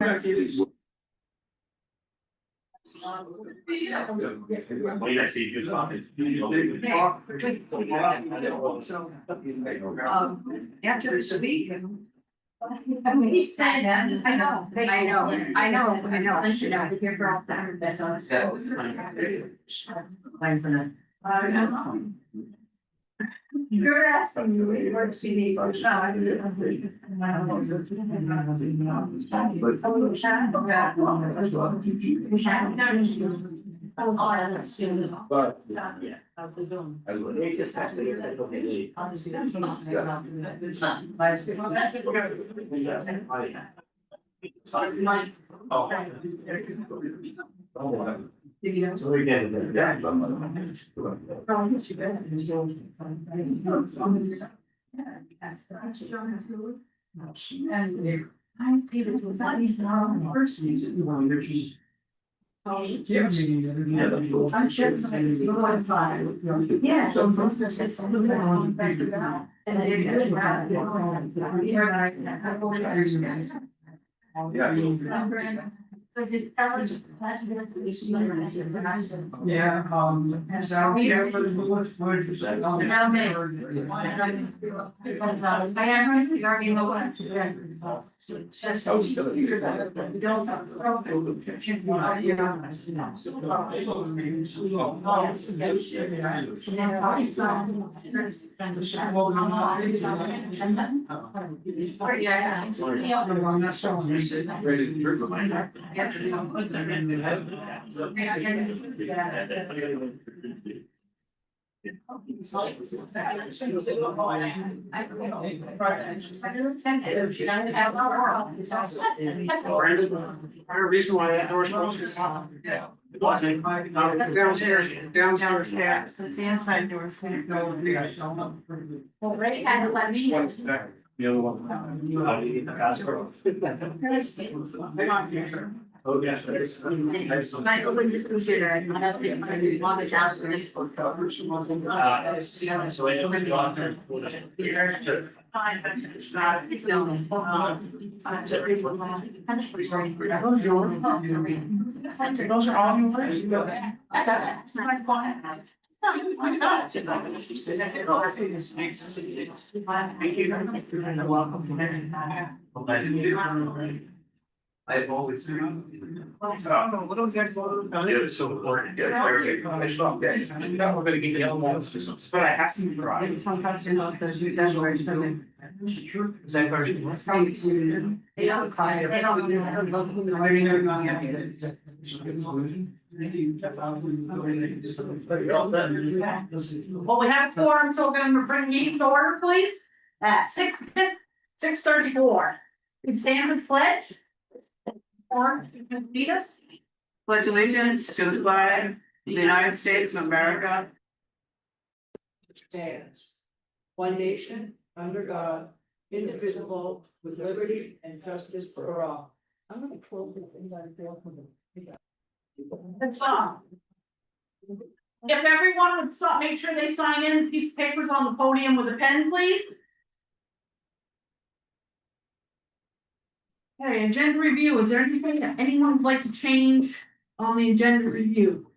After this week. I know. You're asking me where to see me. So we get it. So did Ellen yeah, so here for the word. I am regarding the one. Reason why that door's closed is downstairs, the inside door's gonna go. Well, Ray had to let me. The other one. Oh, yes. I opened this computer and I have to want to ask for this. So I opened the author for the computer. Those are all yours. I've always. So what do we got going on? It was so important. We're gonna get yelled at. But I have to try. Sometimes you know those you done where it's coming. Is that version? They don't cry. They don't. Well, we have forum, so we're gonna bring meeting to order, please, at 6:34. It's stand and pledge. Or you can lead us. Pledge allegiance to the flag of the United States of America. Stands one nation under God, indivisible, with liberty and justice for all. I'm gonna close the things I feel from the. That's fine. If everyone would stop, make sure they sign in piece of papers on the podium with a pen, please. Okay, agenda review. Is there anything that anyone would like to change on the agenda review?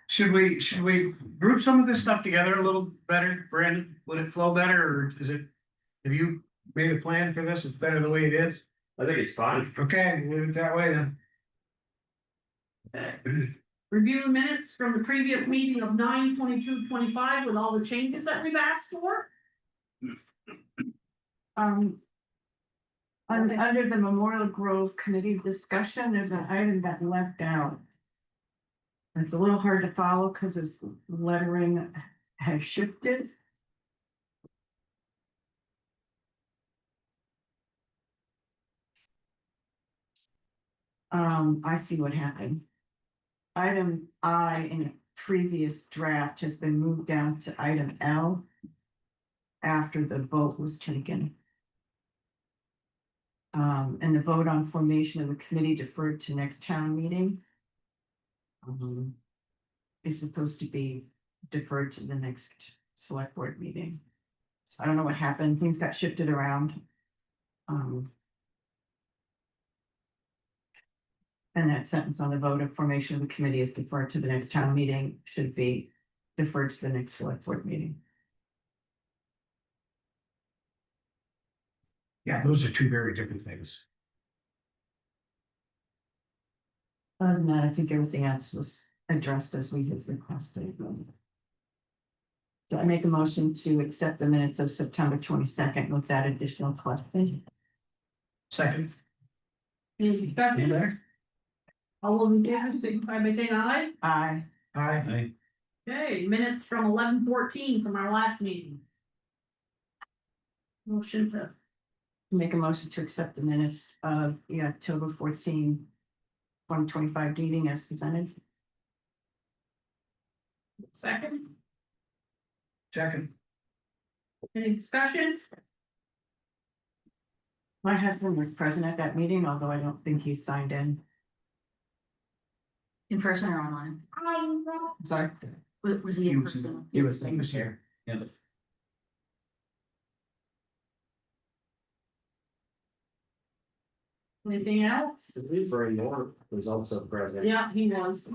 Should we group some of this stuff together a little better, Brandon? Would it flow better, or is it? Have you made a plan for this? It's better the way it is. I think it's fine. Okay, leave it that way then. Review the minutes from the previous meeting of 9/22/25 with all the changes that we've asked for. Under the Memorial Grove Committee discussion, there's an item that left out. It's a little hard to follow because its lettering has shifted. I see what happened. Item I in a previous draft has been moved down to item L after the vote was taken. And the vote on formation of the committee deferred to next town meeting. Is supposed to be deferred to the next select board meeting. So I don't know what happened. Things got shifted around. And that sentence on the vote of formation of the committee is deferred to the next town meeting should be deferred to the next select board meeting. Yeah, those are two very different things. Other than that, I think everything else was addressed as we had requested. So I make a motion to accept the minutes of September 22nd with that additional question. Second, Any discussion there? All of them, signify by saying aye. Aye. aye. Okay, minutes from 11:14 from our last meeting. Motion to, Make a motion to accept the minutes of the October 14, 2025 meeting as presented. second, Second, any discussion? My husband was present at that meeting, although I don't think he signed in. In person or online? I'm sorry. Was he he in was, person? he was here. Yeah. Anything else? I believe Ray Moore was also present. Yeah, he was.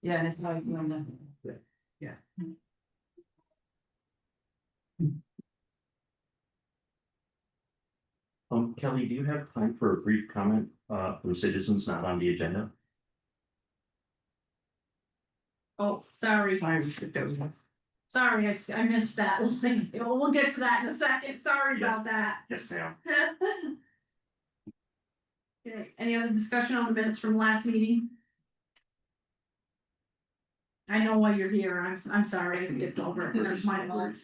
Yeah, and it's not even on Kelly, do you have time for a brief comment from citizens not on the agenda? Oh, sorry, Sorry, we skipped over that. sorry, I missed that. We'll get to that in a second. Sorry about that. Yes, ma'am. Okay, any other discussion on the minutes from last meeting? I know why you're here. I'm sorry, I skipped over it. That's my fault.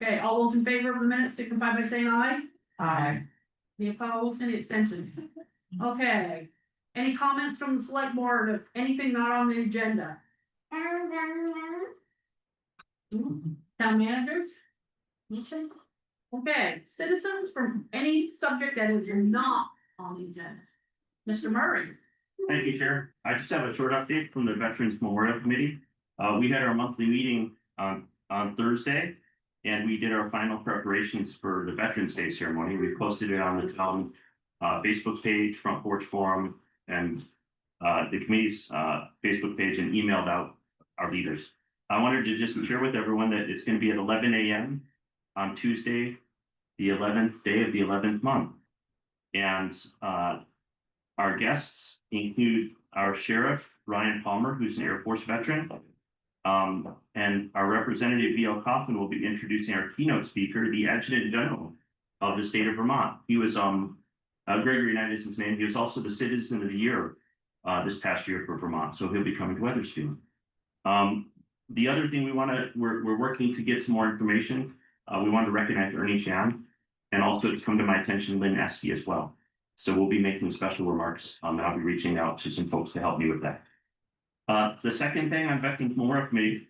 Okay, all those in favor of the minutes signify by saying aye. Aye. The opposed, any extensions? Okay, any comments from the select board of anything not on the agenda? Town managers? Nothing? Okay, citizens from any subject that is not on the agenda. Mr. Murray? Thank you, Chair. I just have a short update from the Veterans Memorial Committee. We had our monthly meeting on Thursday, and we did our final preparations for the Veterans Day ceremony. We posted it on the town Facebook page, Front Porch Forum, and the committee's Facebook page, and emailed out our leaders. I wanted to just share with everyone that it's going to be at 11 a.m. on Tuesday, the 11th day of the 11th month. And our guests include our sheriff, Ryan Palmer, who's an Air Force veteran. And our representative, V.L. Coffin, will be introducing our keynote speaker, the Adjutant General of the state of Vermont. He was, Gregory Knight is his name. He was also the Citizen of the Year this past year for Vermont. So he'll be coming to Weathersfield. The other thing we're working to get some more information. We want to recognize Ernie Chan, and also it's come to my attention, Lynn Esty as well. So we'll be making special remarks. I'll be reaching out to some folks to help me with that. The second thing on Veterans Memorial Committee,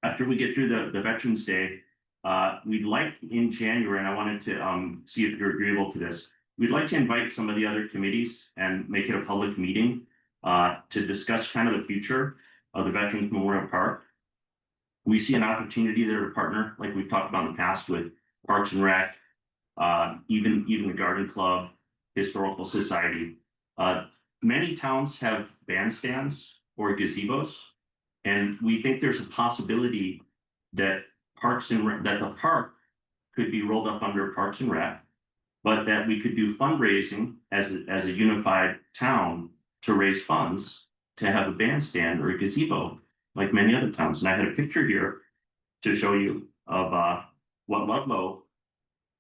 after we get through the Veterans Day, we'd like in January, and I wanted to see if you're agreeable to this. We'd like to invite some of the other committees and make it a public meeting to discuss kind of the future of the Veterans Memorial Park. We see an opportunity there to partner, like we've talked about in the past, with Parks and Rec, even the Garden Club, Historical Society. Many towns have bandstands or gazebos, and we think there's a possibility that the park could be rolled up under Parks and Rec, but that we could do fundraising as a unified town to raise funds to have a bandstand or a gazebo like many other towns. And I had a picture here to show you of what Ludlow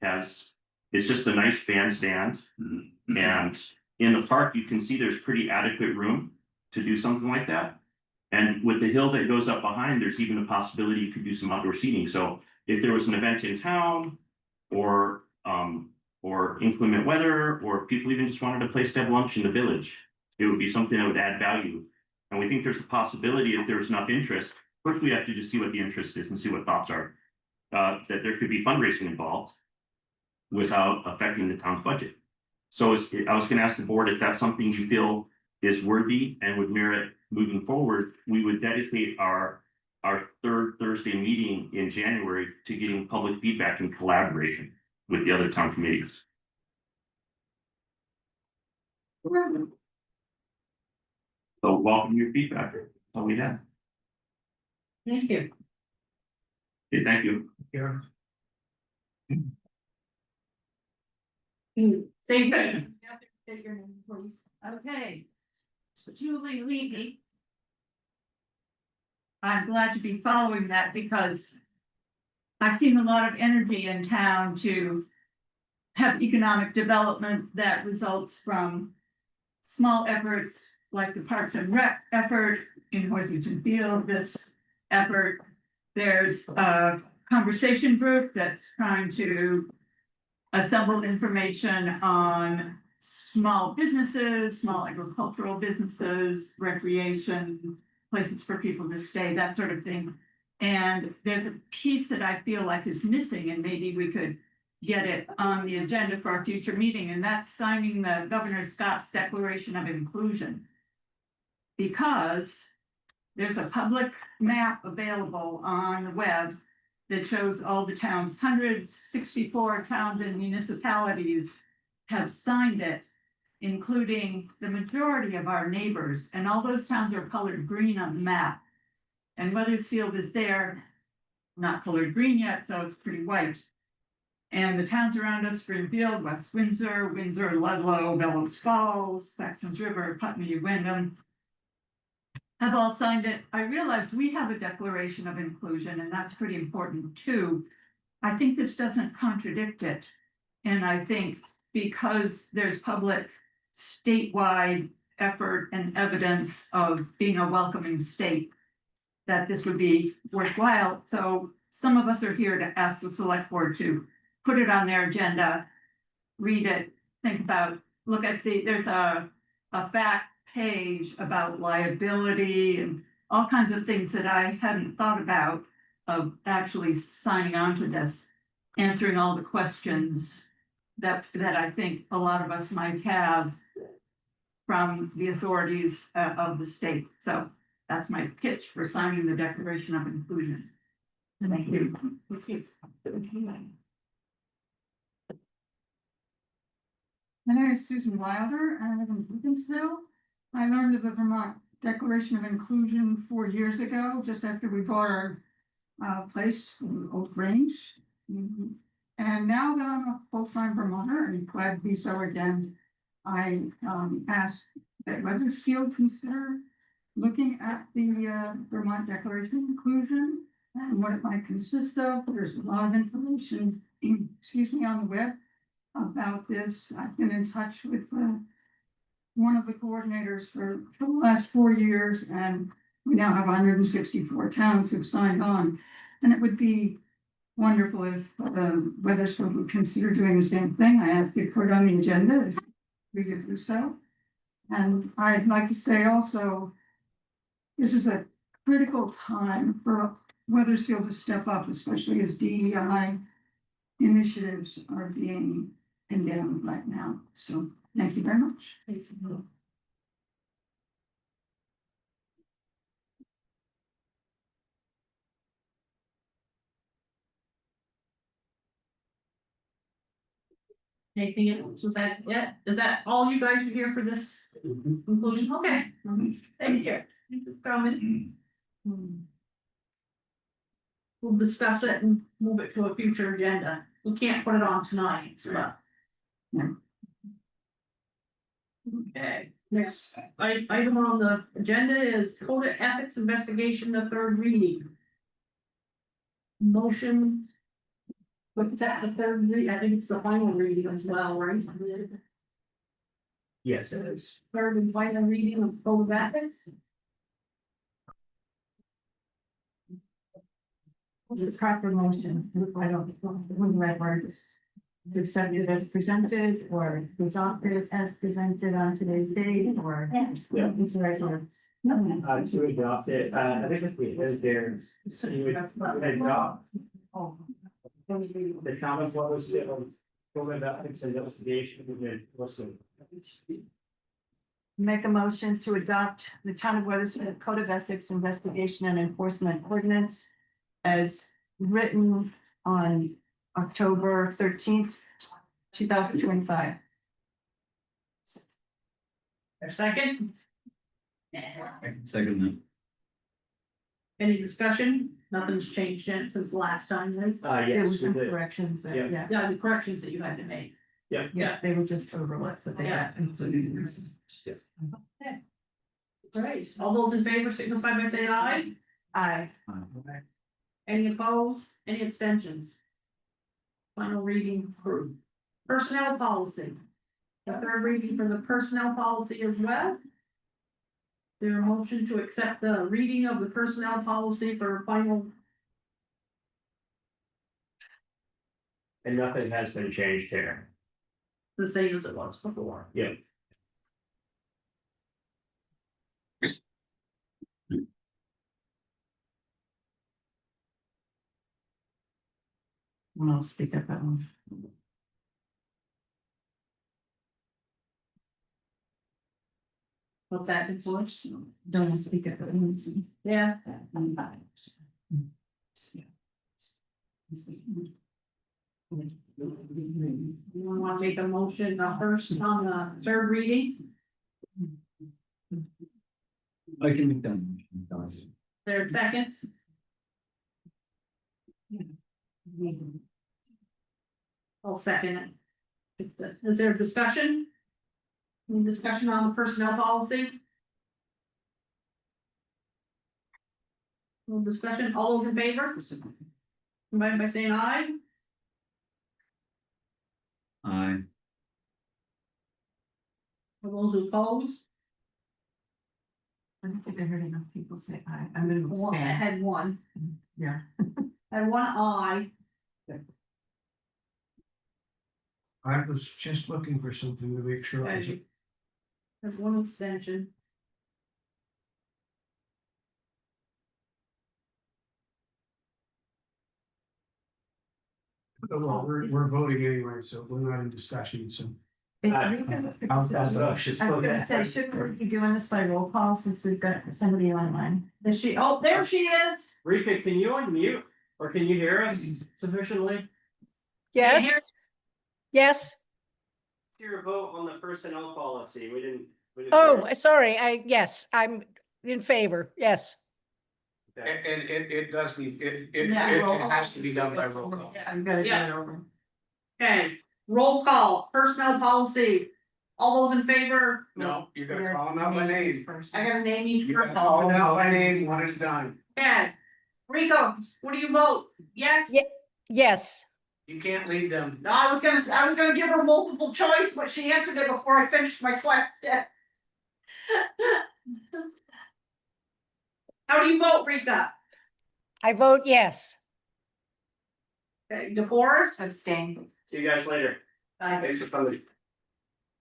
has. It's just a nice bandstand, and in the park you can see there's pretty adequate room to do something like that. And with the hill that goes up behind, there's even a possibility you could do some outdoor seating. So if there was an event in town, or inclement weather, or people even just wanted a place to have lunch in the village, it would be something that would add value. And we think there's a possibility, if there's enough interest, first we have to just see what the interest is and see what thoughts are, that there could be fundraising involved without affecting the town's budget. So I was gonna ask the board if that's something you feel is worthy and would merit moving forward. We would dedicate our third Thursday meeting in January to getting public feedback and collaboration. with the other town committees. So welcome your feedback. That's all we have. Thank you. Okay, thank you. Yeah. Same thing. State your name, please. Okay. Julie Levy. I'm glad to be following that because I've seen a lot of energy in town to have economic development that results from small efforts like the Parks and Rec effort in Horsington Field, this effort. There's a conversation group that's trying to assemble information on small businesses, small agricultural businesses, recreation, places for people to stay, that sort of thing. And there's a piece that I feel like is missing, and maybe we could get it on the agenda for our future meeting, and that's signing the Governor Scott's Declaration of Inclusion. Because there's a public map available on the web that shows all the towns, 164 towns and municipalities have signed it, including the majority of our neighbors, and all those towns are colored green on the map. And Weathersfield is there, not colored green yet, so it's pretty white. And the towns around us, Springfield, West Windsor, Windsor, Ludlow, Bellows Falls, Saxons River, Putney, Wyndham, have all signed it. I realize we have a Declaration of Inclusion, and that's pretty important too. I think this doesn't contradict it. And I think because there's public statewide effort and evidence of being a welcoming state, that this would be worthwhile. So some of us are here to ask the select board to put it on their agenda, read it, think about, look at there's a fact page about liability and all kinds of things that I hadn't thought about of actually signing on to this, answering all the questions that I think a lot of us might have from the authorities of the state. So that's my pitch for signing the Declaration of Inclusion. Thank you. Thank you. My name is Susan Wilder, and I live in Beaconsville. I learned of the Vermont Declaration of Inclusion 4 years ago, just after we bought our place in Oak Grange. And now that I'm a full-time Vermonter and glad to be so again, I asked that Weathersfield consider looking at the Vermont Declaration of Inclusion and what it might consist of. There's a lot of information, excuse me, on the web about this. I've been in touch with one of the coordinators for the last 4 years, and we now have 164 towns who've signed on. And it would be wonderful if Weathersfield would consider doing the same thing. I asked you to put it on the agenda if we could do so. And I'd like to say also, this is a critical time for Weathersfield to step up, especially as DEI initiatives are being condemned right now. So thank you very much. Thank you. Anything else? Was that it? Is that all you guys are here for this conclusion? Okay. Thank you. Thank you for coming. We'll discuss it and move it to a future agenda. We can't put it on tonight, but. Okay, next item on the agenda is code of ethics investigation, the third reading. Motion. What's that, the third reading? I think it's the final reading as well, right? Yes, it is. Third and final reading of code of ethics. What's the proper motion? I don't know the right words. To accept it as presented or adopt it as presented on today's date or. Yeah. It's the right words. To adopt it, I think if we head there, so you would adopt Oh. the comment, what was it, over the ethics investigation, and then also. Make a motion to adopt the Town of Weathersfield Code of Ethics Investigation and Enforcement Ordinance as written on October 13th, 2025. A second? Second. Any discussion? Nothing's changed yet since the last time, right? There was some corrections that, Yeah. yeah, Yeah, the corrections that you had to make. yeah, they were just overlooked, but they got included in this. Great. All those in favor signify by saying aye. Aye. Any opposed? Any abstentions? Final reading approved. Personnel policy. The third reading for the personnel policy as well. There a motion to accept the reading of the personnel policy for final. And nothing has been changed here. The same as it was before. Yep. And I'll speak up that one. What's that, it's what? Don't want to speak up that one. Yeah. You want to make a motion first on the third reading? I can make them. There, second? I'll second it. Is there discussion? Any discussion on the personnel policy? No discussion, all those in favor? Somebody by saying aye? Aye. All those opposed? I don't think I heard enough people say aye. I'm gonna One, I abstain. had one. Yeah. I had one aye. I was just looking for something to make sure. I had one abstention. Well, we're voting anyway, so we're not in discussion, so. Is Aye. Rika- I'll- I was gonna say, shouldn't we be doing this by roll call since we've got somebody online? Is she, oh, there she is. Rika, can you unmute or can you hear us sufficiently? Yes. Yes. Your vote on the personnel policy, we didn't. Oh, sorry. Yes, I'm in favor. Yes. And it does need, it Yeah, roll call. has to be done by roll call. Yeah, I'm gonna do Yeah. it over. Okay, roll call, personnel policy. All those in favor? No, you gotta call them out by name. First. I gotta name each You gotta person. call them out by name when it's done. Okay, Rico, what do you vote? Yes? Yeah. Yes. You can't lead them. No, I was gonna give her multiple choice, but she answered it before I finished my question. How do you vote, Rika? I vote yes. Okay, DeForest, Abstain. See you guys later. Thanks for coming.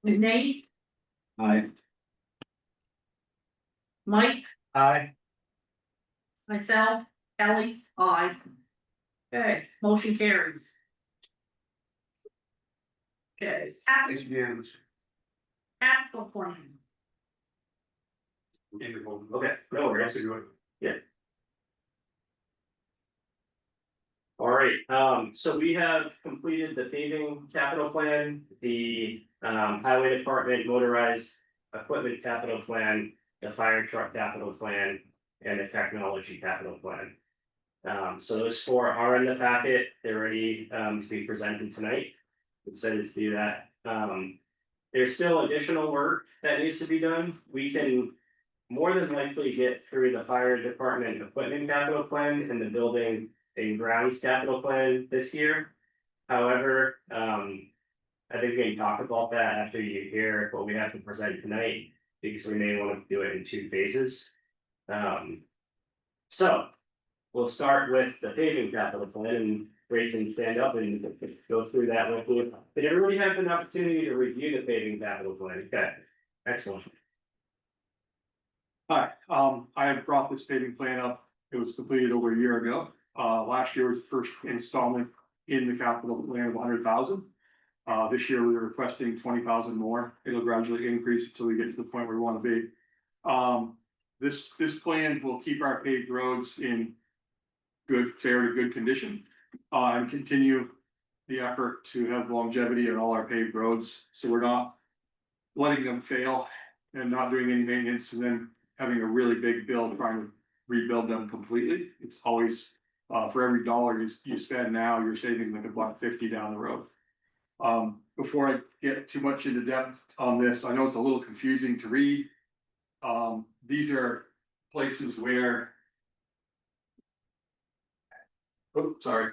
Nate, Aye. Mike, Aye. myself, Kelly, I. Okay, motion carries. Okay, It's unanimous. capital plan. Okay, no worries. Yeah. All right, so we have completed the paving capital plan, the highway department motorized equipment capital plan, the fire truck capital plan, and the technology capital plan. So those four are in the packet, they're ready to be presented tonight. Excited to do that. There's still additional work that needs to be done. We can more than likely get through the fire department equipment capital plan and the building and grounds capital plan this year. However, I think we can talk about that after you hear what we have to present tonight, because we may want to do it in two phases. So we'll start with the paving capital plan, and Ray can stand up and go through that with you. Did everybody have an opportunity to review the paving capital plan? Okay, excellent. Hi, I had brought this paving plan up, it was completed over a year ago, last year was the first installment in the capital plan of 100,000. This year we were requesting 20,000 more, it'll gradually increase until we get to the point where we wanna be. This plan will keep our paved roads in good, fair to good condition, and continue the effort to have longevity in all our paved roads, so we're not letting them fail and not doing any maintenance and then having a really big bill trying to rebuild them completely. It's always, for every dollar you spend now, you're saving like $1.50 down the road. Before I get too much into depth on this, I know it's a little confusing to read. These are places where. Oh, sorry.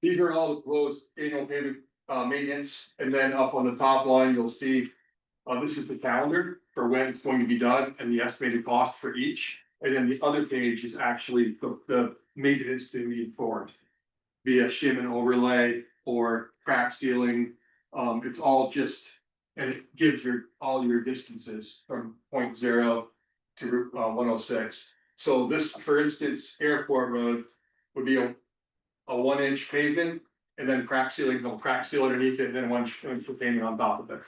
These are all the proposed annual pavement maintenance, and then up on the top line, you'll see. This is the calendar for when it's going to be done and the estimated cost for each. And then the other page is actually the maintenance to be informed. Via shim and overlay or crack sealing. It's all just, and it gives all your distances from 0.0 to 106. So this, for instance, Airport Road would be a 1-inch pavement and then crack sealing, they'll crack seal underneath it and then 1 inch pavement on top of it.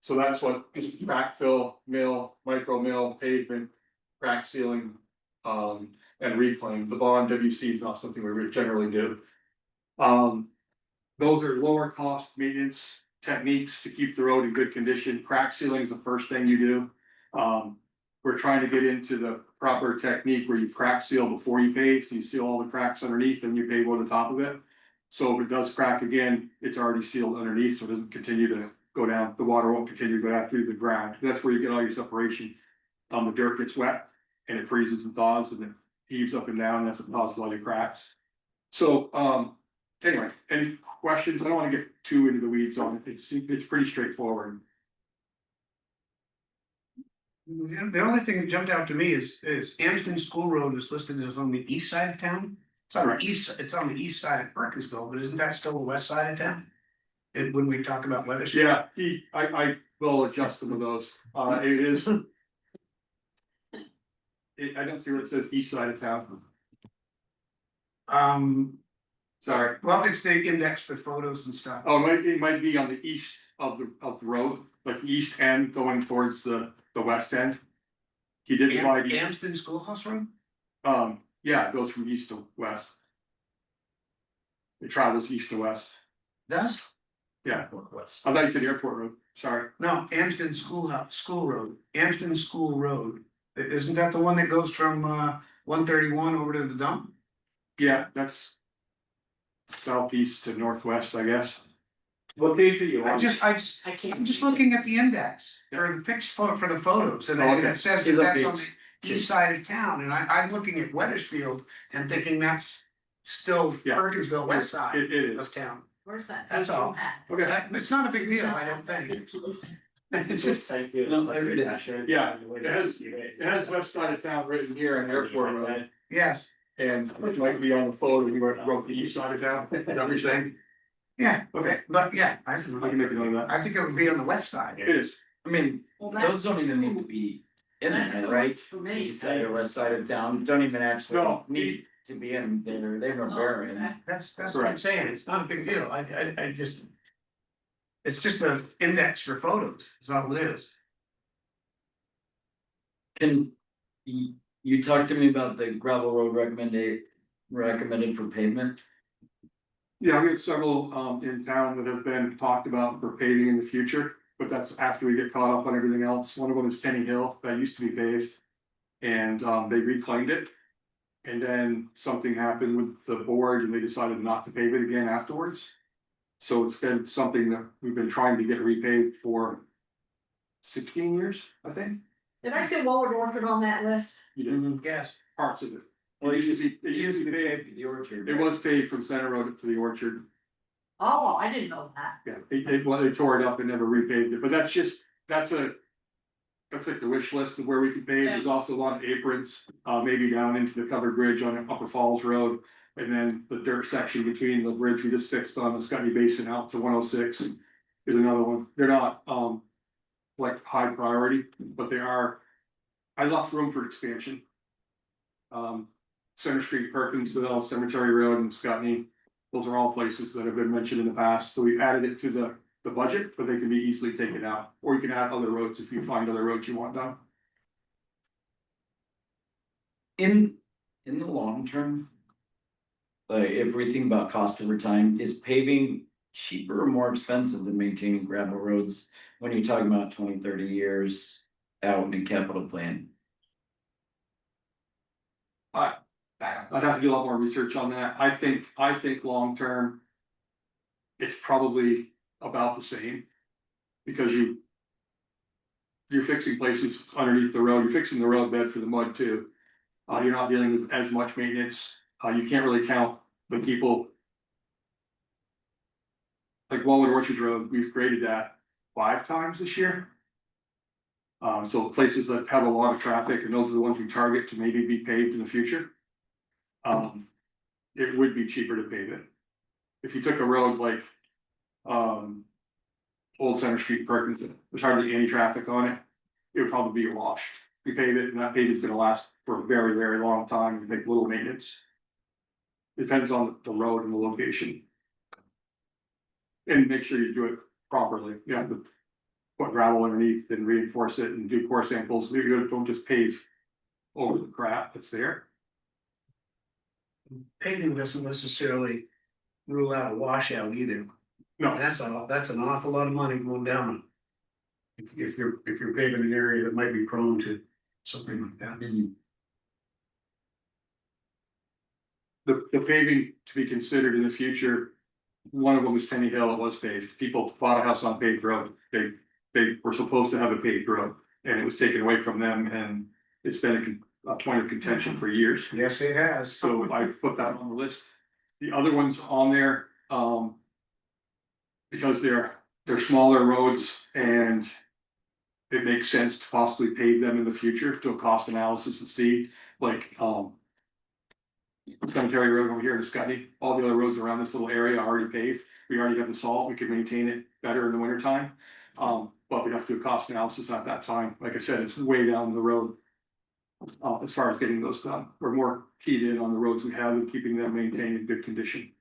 So that's what just crack fill, mill, micro mill, pavement, crack sealing, and reclaim. The bond WC is not something we generally do. Those are lower cost maintenance techniques to keep the road in good condition. Crack sealing is the first thing you do. We're trying to get into the proper technique where you crack seal before you pave, so you seal all the cracks underneath and you pave over the top of it. So if it does crack again, it's already sealed underneath, so it doesn't continue to go down, the water won't continue to go down through the ground. That's where you get all your separation. The dirt gets wet and it freezes and thaws and it heaves up and down, that's what causes all your cracks. So, anyway, any questions? I don't wanna get too into the weeds on it, it's pretty straightforward. The only thing that jumped out to me is Amsden School Road is listed as on the east side of town. It's on the east side of Perkinsville, but isn't that still the west side of town? And when we talk about Weathersfield. Yeah, I will adjust some of those, it is. I don't see where it says east side of town. Sorry. Well, it's the index for photos and stuff. Oh, it might be on the east of the road, like the east end going towards the west end. He did provide. Amsden Schoolhouse Road? Yeah, it goes from east to west. It travels east to west. Does? Yeah. I thought you said Airport Road, sorry. No, Amsden School Road, Amsden School Road. Isn't that the one that goes from 131 over to the dump? Yeah, that's southeast to northwest, I guess. What page are you on? I'm just looking at the index for the picture for the photos and it says that that's on the east side of town and I'm looking at Weathersfield and thinking that's still Perkinsville west side It is. of town. Where's that? That's all. Okay. It's not a big deal, I don't think. It's just, Thank you. No, I read it. Yeah, it has west side of town written here on Airport Road. yes, And it might be on the photo, you wrote the east side of town, is that what you're saying? yeah, okay, but yeah, I can make a note of that. I think it would be on the west side. It is. I mean, Well, those don't even need to be in there, right? For me. East side or west side of town, don't even actually No. need to be in there, they don't bear in. That's what I'm saying, it's not a big deal, I just. It's just an index for photos, is all it is. Can you talk to me about the gravel road recommended for pavement? Yeah, we have several in town that have been talked about for paving in the future, but that's after we get caught up on everything else. One of them is Tenny Hill, that used to be paved. And they reclaimed it. And then something happened with the board and they decided not to pave it again afterwards. So it's been something that we've been trying to get repaved for 16 years, I think. Did I say Willard Orchard on that list? You did Yes. parts of it. Well, It used to be paved. paved the orchard. It was paved from Center Road to the orchard. Oh, I didn't know that. Yeah, they tore it up and never repaved it, but that's like the wish list of where we could pave. There's also a lot of aprons, maybe down into the covered bridge on Upper Falls Road. And then the dirt section between the bridge we just fixed on the Scotty Basin out to 106 is another one. They're not, like high priority, but they are. I left room for expansion. Center Street, Perkinsville, Cemetery Road and Scotty. Those are all places that have been mentioned in the past, so we added it to the budget, but they can be easily taken out, or you can add other roads if you find other roads you want done. In the long term. like, if we think about cost over time, is paving cheaper or more expensive than maintaining gravel roads? When you're talking about 20, 30 years out in capital plan? I'd have to do a lot more research on that. I think long term. It's probably about the same. Because you're fixing places underneath the road, you're fixing the road bed for the mud too. You're not dealing with as much maintenance, you can't really count the people. Like Walnut Orchard Road, we've graded that 5 times this year. So places that have a lot of traffic, and those are the ones we target to maybe be paved in the future. It would be cheaper to pave it. If you took a road like, Old Center Street, Perkins, there's hardly any traffic on it, it would probably be a wash. We pave it, and that pavement's gonna last for a very, very long time, and make little maintenance. Depends on the road and the location. And make sure you do it properly, you have to put gravel underneath and reinforce it and do core samples, you don't just pave over the crap that's there. Paving doesn't necessarily rule out a washout either. No, That's an awful lot of money going down. If you're paving an area that might be prone to something like that. the paving to be considered in the future. One of them was Tenny Hill, it was paved, people bought a house on paved road, they were supposed to have a paved road. And it was taken away from them, and it's been a point of contention for years. Yes, it has. So I put that on the list. The other ones on there, because they're smaller roads and it makes sense to possibly pave them in the future, do a cost analysis to see, like, Cemetery Road over here in Scotty, all the other roads around this little area are already paved. We already have the salt, we can maintain it better in the winter time. But we have to do a cost analysis at that time. Like I said, it's way down the road. As far as getting those done, we're more keyed in on the roads we have and keeping them maintained in good condition.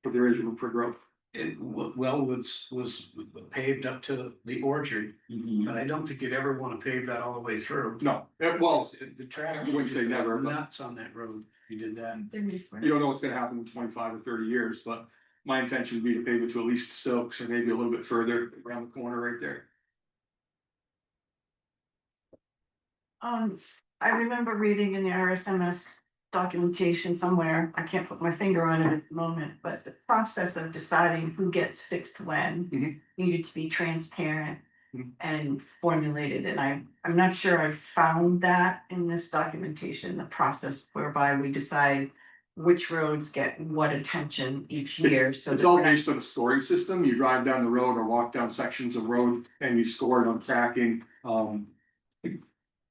But there is room for growth. Wellwoods was paved up to the orchard, but I don't think you'd ever want to pave that all the way through. No, well, The traffic I wouldn't say never, but- nuts on that road, if you did that. you don't know what's gonna happen in 25 or 30 years, but my intention would be to pave it to at least Stokes or maybe a little bit further around the corner right there. I remember reading in the RSMS documentation somewhere, I can't put my finger on it at the moment, but the process of deciding who gets fixed when Mhm. needed to be transparent Mhm. and formulated, and I'm not sure I found that in this documentation, the process whereby we decide which roads get what attention each year, so It's that all we're not- based on a scoring system. You drive down the road or walk down sections of road and you score it on tracking,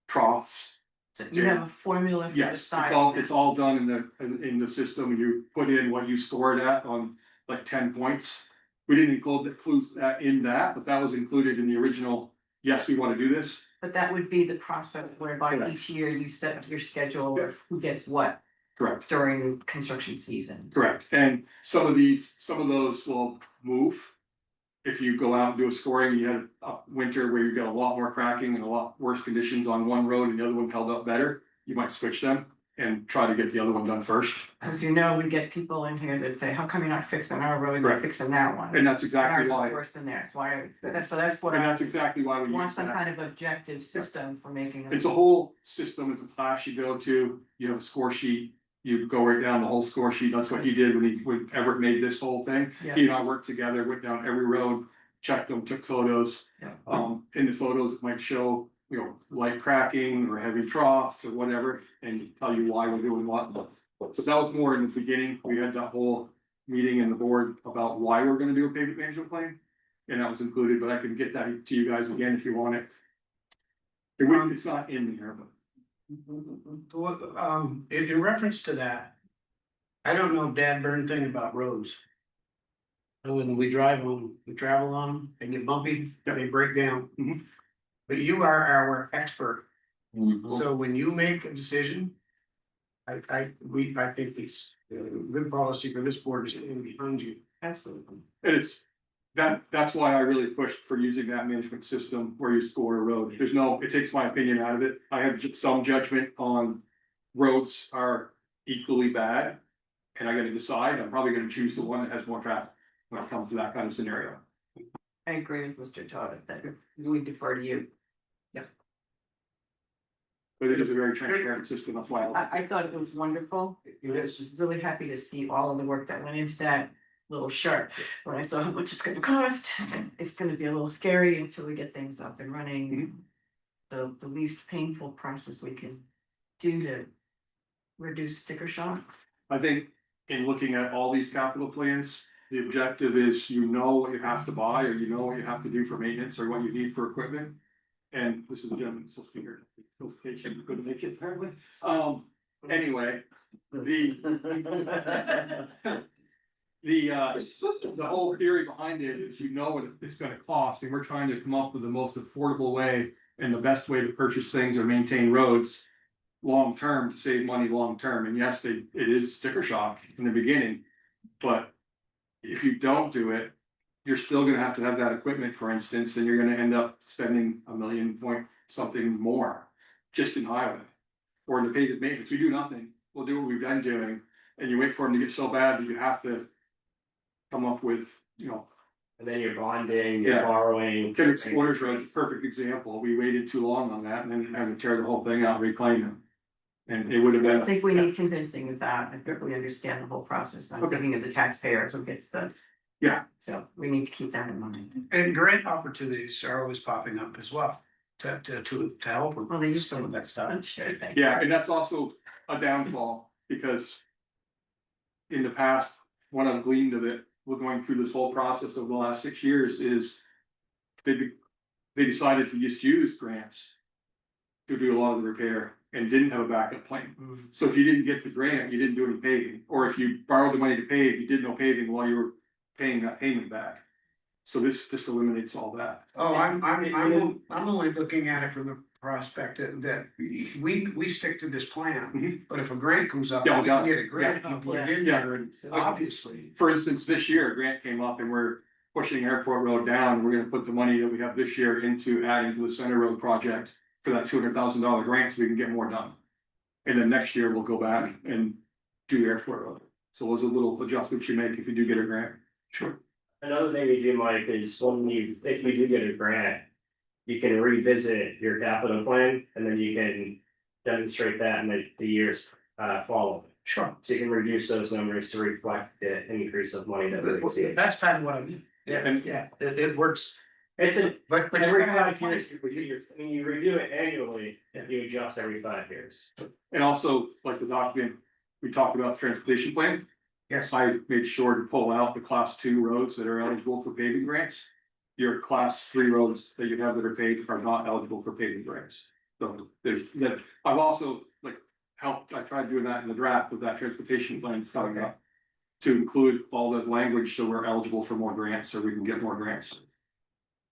troughs. so you have a formula for Yes, deciding. it's all done in the system. You put in what you scored at on like 10 points. We didn't include that in that, but that was included in the original, yes, we wanna do this. But that would be the process whereby Correct. each year you set up your schedule of who gets what Correct. during construction season. Correct, and some of those will move. If you go out and do a scoring, and you had a winter where you got a lot more cracking and a lot worse conditions on one road and the other one held up better, you might switch them and try to get the other one done first. Cause you know, we get people in here that say, how come you're not fixing our road, you're Correct. fixing that one? And that's And exactly ours is why, worse than theirs, why, so that's what and I that's exactly why we want use some that. kind of objective system for making. It's a whole system, it's a class you go to, you have a score sheet, you go right down the whole score sheet, that's what he did when Everett made this whole thing. Yeah. He and I worked together, went down every road, checked them, took photos. Yeah. In the photos, it might show, light cracking or heavy troughs or whatever, and tell you why we're doing what. But that was more in the beginning, we had that whole meeting in the board about why we're gonna do a pavement management plan. And that was included, but I can get that to you guys again if you want it. It's not in there, but. In reference to that, I don't know dad burn thing about roads. When we drive on, we travel on them, they get bumpy, they break down. Mhm. But you are our expert, Mhm. so when you make a decision. I think it's good policy for this board to stand behind you. Absolutely. And that's why I really pushed for using that management system where you score a road. It takes my opinion out of it. I have some judgment on roads are equally bad. and I gotta decide, I'm probably gonna choose the one that has more traffic when it comes to that kind of scenario. I agree with Mr. Todd that we defer to you. But it is a very transparent system, that's why. I thought it was wonderful. I was just really happy to see all of the work that went into that little chart. When I saw how much it's gonna cost, it's gonna be a little scary until we get things up and running. The least painful process we can do to reduce sticker shock. I think in looking at all these capital plans, the objective is you know what you have to buy, or you know what you have to do for maintenance, or what you need for equipment. And this is a gentleman, so speaker, notification, couldn't make it apparently. Anyway, the whole theory behind it is you know what it's gonna cost, and we're trying to come up with the most affordable way and the best way to purchase things or maintain roads long-term to save money long-term. And yes, it is sticker shock in the beginning, but if you don't do it, you're still gonna have to have that equipment, for instance, and you're gonna end up spending $1 million point something more just in highway or in the paved maintenance. We do nothing. We'll do what we've been doing, and you wait for them to get so bad that you have to come up with, you know. And then you're bonding, Yeah. you're borrowing. Kendrick's Corners Road is a perfect example. We waited too long on that and then had to tear the whole thing out, reclaim them. And it would have been. I think we need convincing with that. I think we understand the whole process. I'm Okay. thinking of the taxpayer who gets the. Yeah. So we need to keep that in mind. And grant opportunities are always popping up as well to help Well, they with used some to- of that stuff. I'm sure they. Yeah, and that's also a downfall, because in the past, what I've gleaned of it, we're going through this whole process over the last 6 years is they decided to just use grants to do a lot of the repair and didn't have a backup plan. So if you didn't get the grant, you didn't do any paving, or if you borrowed the money to pave, you did no paving while you were paying that payment back. So this just eliminates all that. Oh, I'm only looking at it from the prospect that we stick to this plan, but if a grant comes up, we Yeah, can get a grant, you put it in Yeah. there, and obviously. For instance, this year, a grant came up and we're pushing Airport Road down. We're gonna put the money that we have this year into adding to the Center Road project for that $200,000 grant, so we can get more done. And then next year we'll go back and do Airport Road. So those are little adjustments you make if you do get a grant. Sure. Another thing we do, Mike, is if we do get a grant, you can revisit your capital plan and then you can demonstrate that in the years following. Sure. So you can reduce those numbers to reflect the increase of money that we receive. That's kind of what I mean. Yeah, it works. It's a, But you every gotta have a 5 plan. years, when you review it annually, Yeah. you adjust every 5 years. And also, like the document, we talked about transportation plan. Yes. I made sure to pull out the class 2 roads that are eligible for paving grants. Your class 3 roads that you have that are paved are not eligible for paving grants. So there's that. I've also I tried doing that in the draft with that transportation plan coming up. To include all the language so we're eligible for more grants, so we can get more grants.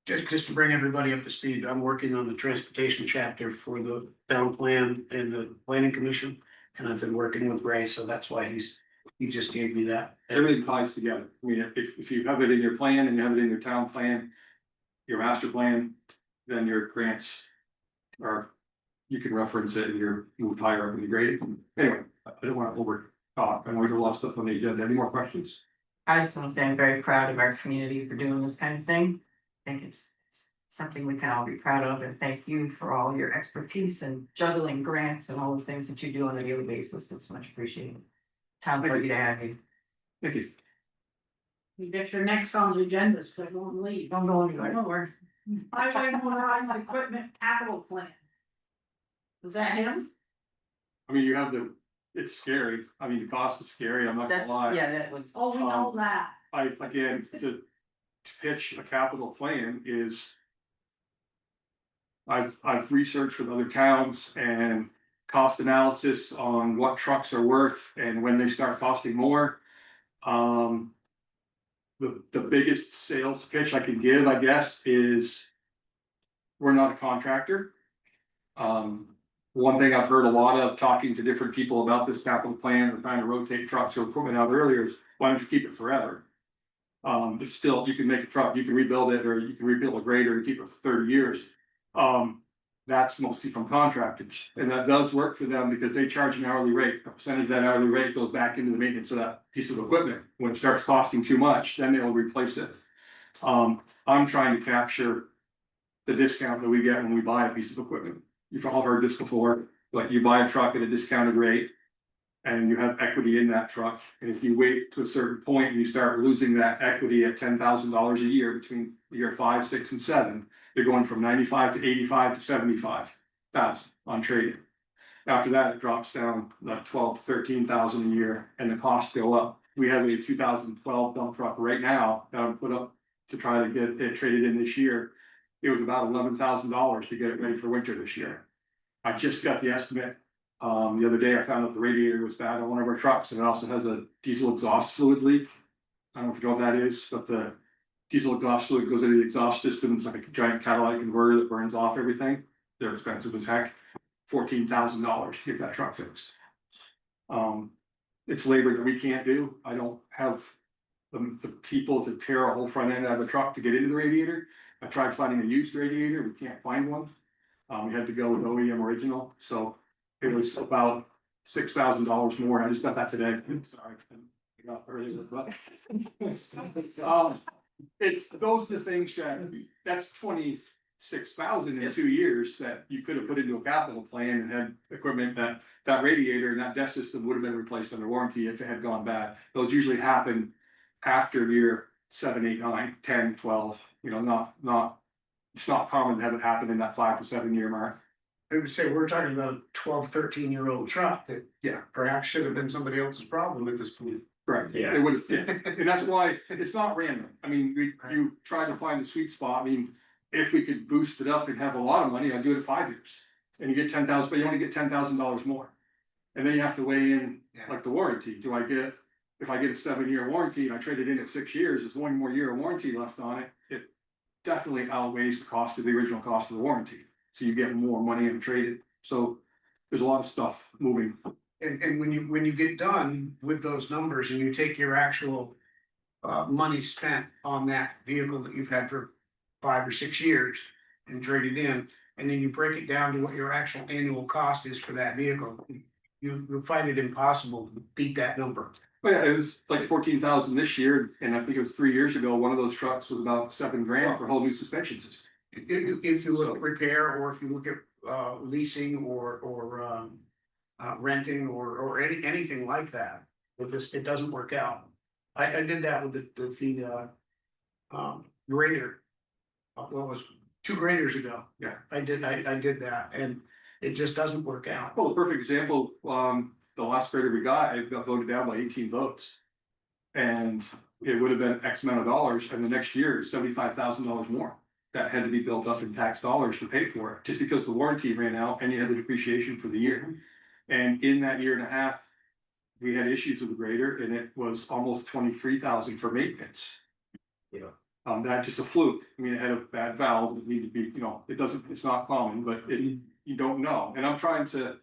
Just to bring everybody up to speed, I'm working on the transportation chapter for the town plan and the planning commission. And I've been working with Ray, so that's why he just gave me that. Everything ties together. I mean, if you have it in your plan and you have it in your town plan, your master plan, then your grants are, you can reference it and you're moved higher up in the grading. Anyway, I don't want to over talk. I know there's a lot of stuff on the agenda. Any more questions? I just want to say I'm very proud of our community for doing this kind of thing. I think it's something we can all be proud of, and thank you for all your expertise and juggling grants and all the things that you do on a daily basis. It's much appreciated. Town for you to have you. Thank you. You get your next on the agenda, so it won't leave. Don't go anywhere. Nowhere. Highway motorized equipment capital plan. Is that him? I mean, you have it's scary. I mean, the cost is scary. I'm not gonna That's, lie. yeah, that was. Oh, we know that. Again, to pitch a capital plan is. I've researched with other towns and cost analysis on what trucks are worth and when they start costing more. The biggest sales pitch I can give, I guess, is. We're not a contractor. One thing I've heard a lot of talking to different people about this capital plan or trying to rotate trucks or equipment out earlier is, why don't you keep it forever? It's still, you can make a truck, you can rebuild it, or you can rebuild a grader and keep it for 30 years. That's mostly from contractors, and that does work for them because they charge an hourly rate. A percentage of that hourly rate goes back into the maintenance of that piece of equipment. When it starts costing too much, then they'll replace it. I'm trying to capture the discount that we get when we buy a piece of equipment. You've all heard this before, like you buy a truck at a discounted rate. And you have equity in that truck, and if you wait to a certain point and you start losing that equity at $10,000 a year between year 5, 6, and 7, you're going from 95 to 85 to 75,000 on trading. After that, it drops down like 12 to 13,000 a year, and the costs go up. We have a 2012 dump truck right now that I'm put up to try to get it traded in this year. It was about $11,000 to get it ready for winter this year. I just got the estimate. The other day I found out the radiator was bad on one of our trucks, and it also has a diesel exhaust fluid leak. I don't know if you know what that is, but the diesel exhaust fluid goes into the exhaust system. It's like a giant catalytic converter that burns off everything. They're expensive as heck. $14,000 to get that truck fixed. It's labor that we can't do. I don't have the people to tear a whole front end out of the truck to get into the radiator. I tried finding a used radiator. We can't find one. We had to go with OEM original, so it was about $6,000 more. I just got that today. Sorry. I got earlier, but it's those are the things that's 26,000 in 2 years that you could have put into a capital plan and had equipment that radiator and that DEF system would have been replaced under warranty if it had gone bad. Those usually happen after year 7, 8, 9, 10, 12. It's not common to have it happen in that 5 to 7 year mark. I would say we're talking about a 12, 13-year-old truck that perhaps should have been somebody else's problem at this point. Correct. Yeah. It would have, and that's why it's not random. I mean, you try to find the sweet spot. I mean, if we could boost it up and have a lot of money, I'd do it at 5 years. And you get 10,000, but you only get $10,000 more. And then you have to weigh in like the warranty. If I get a 7-year warranty and I trade it in at 6 years, there's 1 more year of warranty left on it. It definitely outweighs the cost of the original cost of the warranty. So you get more money in traded. So there's a lot of stuff moving. And when you get done with those numbers and you take your actual money spent on that vehicle that you've had for 5 or 6 years and trade it in, and then you break it down to what your actual annual cost is for that vehicle, you'll find it impossible to beat that number. But yeah, it was like 14,000 this year, and I think it was 3 years ago. One of those trucks was about $7,000 for a whole new suspension system. If you look at repair, or if you look at leasing or renting or anything like that, it doesn't work out. I did that with the grader. Well, it was 2 graders ago. Yeah. I did that, and it just doesn't work out. Well, the perfect example, the last grader we got, it got voted down by 18 votes. And it would have been X amount of dollars, and the next year is $75,000 more. That had to be built up in tax dollars to pay for it, just because the warranty ran out and you had the depreciation for the year. And in that year and a half, we had issues with the grader, and it was almost 23,000 for maintenance. That's just a fluke. I mean, it had a bad valve. It needed to be, it's not common, but you don't know. And I'm trying to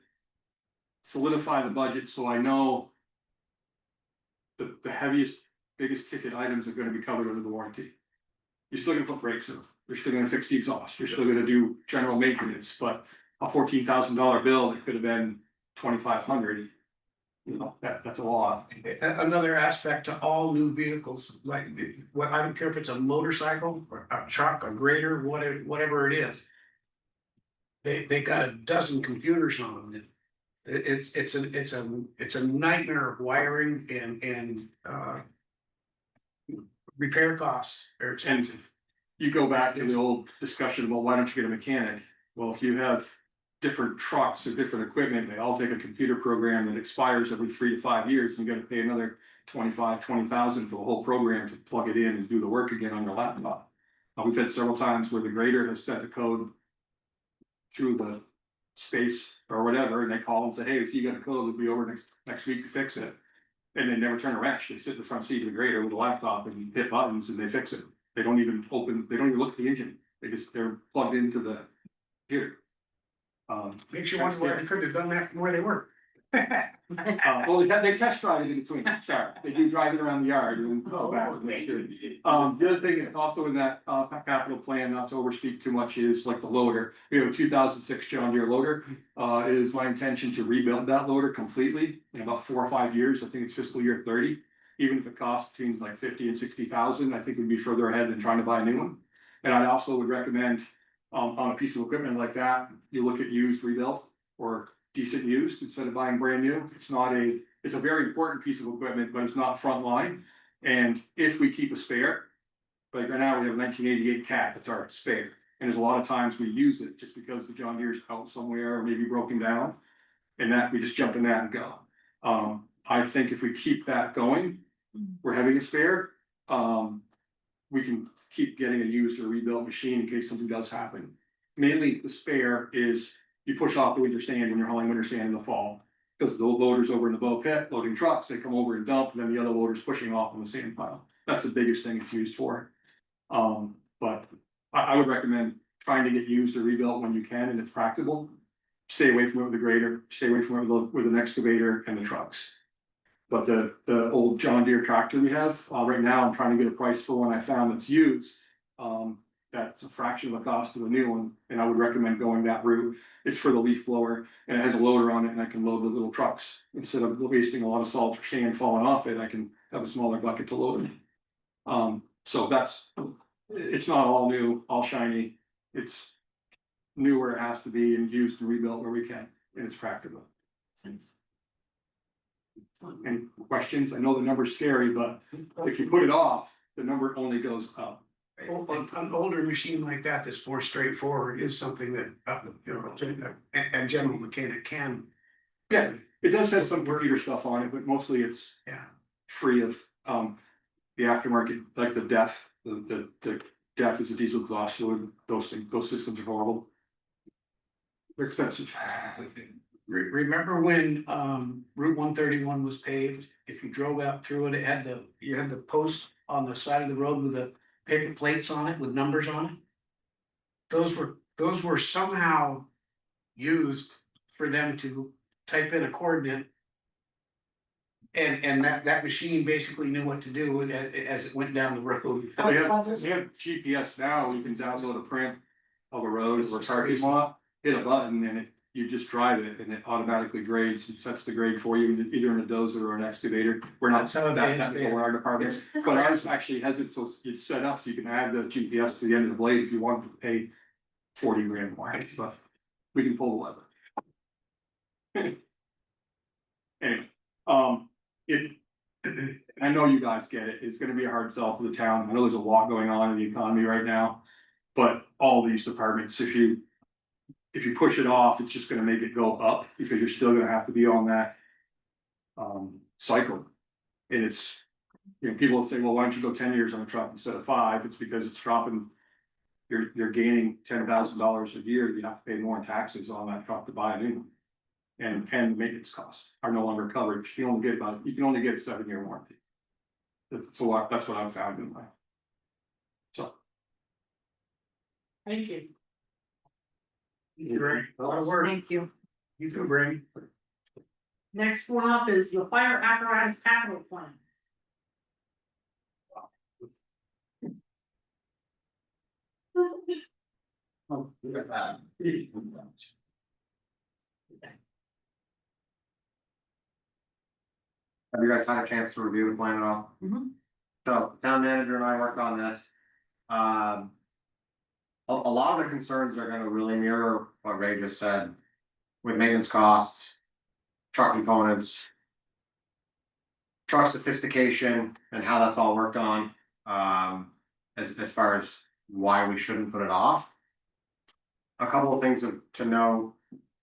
solidify the budget so I know the heaviest, biggest ticket items are going to be covered under the warranty. You're still gonna put brakes in them. You're still gonna fix the exhaust. You're still gonna do general maintenance, but a $14,000 bill, it could have been 2,500. That's a lot. Another aspect to all new vehicles, like, well, I don't care if it's a motorcycle or a truck, a grader, whatever it is. They got a dozen computers on them. It's a nightmare of wiring and repair costs are expensive. You go back to the old discussion about why don't you get a mechanic? Well, if you have different trucks or different equipment, they all take a computer program that expires every 3 to 5 years, and you gotta pay another 20,000 for the whole program to plug it in and do the work again on your laptop. We've had several times where the grader has sent the code through the space or whatever, and they call and say, hey, so you got a code, it'll be over next week to fix it. And they never turn a wrench. They sit in the front seat of the grader with a laptop and hit buttons and they fix it. They don't even look at the engine. They're plugged into the computer. Makes you wonder why they couldn't have done that from where they were. Well, they test drive it in between, sorry, they do drive it around the yard and then go back. The other thing that's also in that capital plan, not to overspeak too much, is like the loader. We have a 2006 John Deere loader. It is my intention to rebuild that loader completely in about 4 or 5 years. I think it's fiscal year 30. Even if it costs between like 50 and 60,000, I think we'd be further ahead than trying to buy a new one. And I also would recommend on a piece of equipment like that, you look at used rebuilt or decent used instead of buying brand new. It's a very important piece of equipment, but it's not front line. And if we keep a spare, like right now we have a 1988 cat, that's our spare. And there's a lot of times we use it just because the John Deere's out somewhere or maybe broken down. And that we just jump in that and go. I think if we keep that going, we're having a spare. We can keep getting a used or rebuilt machine in case something does happen. Mainly the spare is you push off the winter sand when you're hauling winter sand in the fall. Because the loaders over in the bow pit loading trucks, they come over and dump, and then the other loader's pushing off on the sand pile. That's the biggest thing it's used for. But I would recommend trying to get used or rebuilt when you can and it's practical. Stay away from it with the grader, stay away from it with an excavator and the trucks. But the old John Deere tractor we have, right now, I'm trying to get a price for one I found that's used. That's a fraction of the cost of a new one, and I would recommend going that route. It's for the leaf blower, and it has a loader on it, and I can load the little trucks. Instead of wasting a lot of salt or sand falling off it, I can have a smaller bucket to load it. So it's not all new, all shiny. It's new where it has to be and used and rebuilt where we can, and it's practical. Any questions? I know the number's scary, but if you put it off, the number only goes up. An older machine like that that's more straightforward is something that, a general mechanic can. Yeah, it does have some computer stuff on it, but mostly it's free of the aftermarket, like the DEF. The DEF is a diesel exhaust fluid. Those systems are horrible. They're expensive. Remember when Route 131 was paved? If you drove out through it, you had the post on the side of the road with the paper plates on it with numbers on it. Those were somehow used for them to type in a coordinate. And that machine basically knew what to do as it went down the road. They have GPS now. You can download a print of a road or a parking lot, hit a button, and you just drive it, and it automatically grades. It sets the grade for you, either in a dozer or an excavator. We're not that technical in our department, but ours actually has it so it's set up so you can add the GPS to the end of the blade if you want to pay 40 grand more. But we can pull the lever. Anyway, I know you guys get it. It's going to be a hard sell for the town. I know there's a lot going on in the economy right now, but all these departments, if you push it off, it's just gonna make it go up because you're still gonna have to be on that cycle. And it's, people will say, well, why don't you go 10 years on a truck instead of 5? It's because it's dropping, you're gaining $10,000 a year. You have to pay more in taxes on that truck to buy a new one. And the maintenance costs are no longer covered. You can only get a 7-year warranty. That's what I've found in life. So. Thank you. A lot of work. Thank you. You too, Brady. Next one up is the fire apparatus capital plan. Have you guys had a chance to review the plan at all? So town manager and I worked on this. A lot of the concerns are gonna really mirror what Ray just said. With maintenance costs, truck components. Truck sophistication and how that's all worked on, as far as why we shouldn't put it off. A couple of things to know,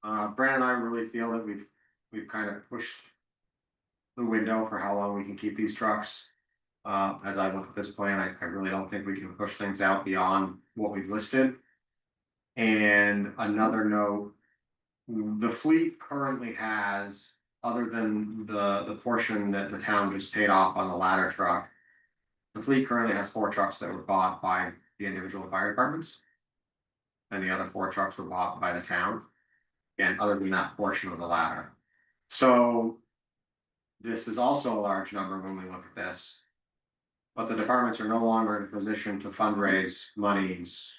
Brandon and I really feel that we've kind of pushed the window for how long we can keep these trucks. As I look at this plan, I really don't think we can push things out beyond what we've listed. And another note, the fleet currently has, other than the portion that the town just paid off on the ladder truck, the fleet currently has 4 trucks that were bought by the individual fire departments. And the other 4 trucks were bought by the town. And other than that portion of the ladder. So. This is also a large number when we look at this. But the departments are no longer in a position to fundraise monies.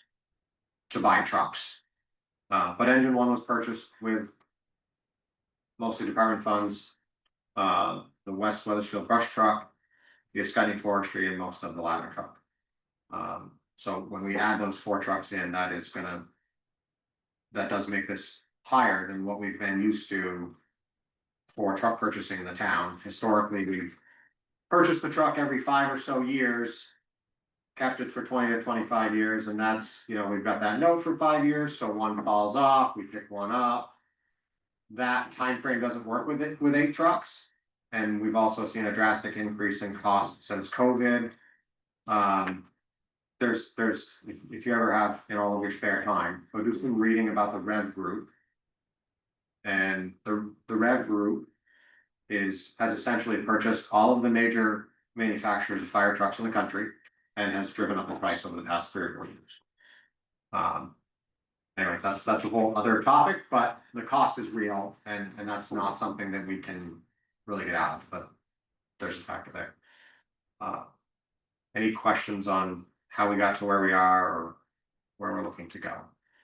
To buy trucks. But engine one was purchased with. Mostly department funds. The West Weathersfield brush truck. The Escutney forestry and most of the ladder truck. So when we add those 4 trucks in, that is gonna. That does make this higher than what we've been used to. For truck purchasing in the town. Historically, we've purchased the truck every 5 or so years. Kept it for 20 to 25 years, and that's, we've got that note for 5 years, so one falls off, we pick one up. That time frame doesn't work with it with 8 trucks. And we've also seen a drastic increase in costs since COVID. There's, if you ever have, all of your spare time, go do some reading about the Rev Group. And the Rev Group has essentially purchased all of the major manufacturers of fire trucks in the country and has driven up the price over the past 3 or 4 years. Anyway, that's a whole other topic, but the cost is real and that's not something that we can really get out of, but there's a factor there. Any questions on how we got to where we are or where we're looking to go?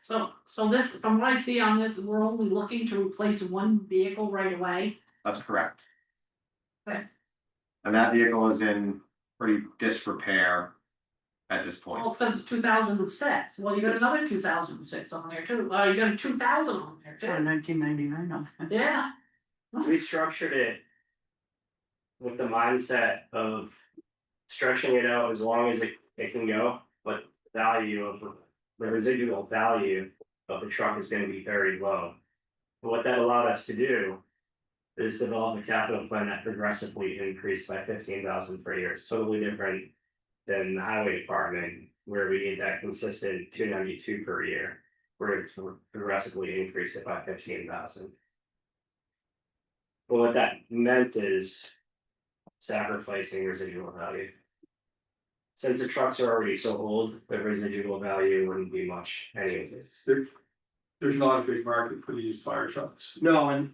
So this, from what I see on this, we're only looking to replace one vehicle right away. That's correct. Okay. And that vehicle is in pretty disrepair at this point. Well, it says 2006, well, you got another 2006 on there too, you got 2000 on there too. 1999 on. Yeah. We structured it. With the mindset of stretching it out as long as it can go, but the residual value of the truck is gonna be very low. But what that allowed us to do is develop a capital plan that progressively increased by 15,000 per year. It's totally different than the highway department, where we need that consistent 292 per year. We're gonna progressively increase it by 15,000. But what that meant is sacrificing residual value. Since the trucks are already so old, the residual value wouldn't be much anyways. There's not a big market for these fire trucks. No, and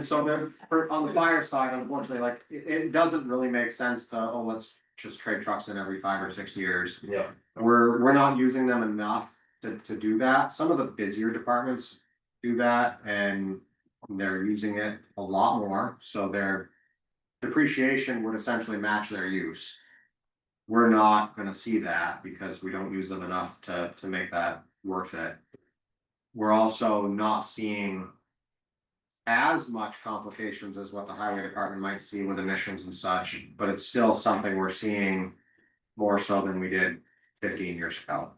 so on the fire side, unfortunately, like, it doesn't really make sense to, let's just trade trucks in every 5 or 6 years. Yeah. We're not using them enough to do that. Some of the busier departments do that and they're using it a lot more, so their depreciation would essentially match their use. We're not gonna see that because we don't use them enough to make that worth it. We're also not seeing as much complications as what the highway department might see with emissions and such, but it's still something we're seeing more so than we did 15 years ago.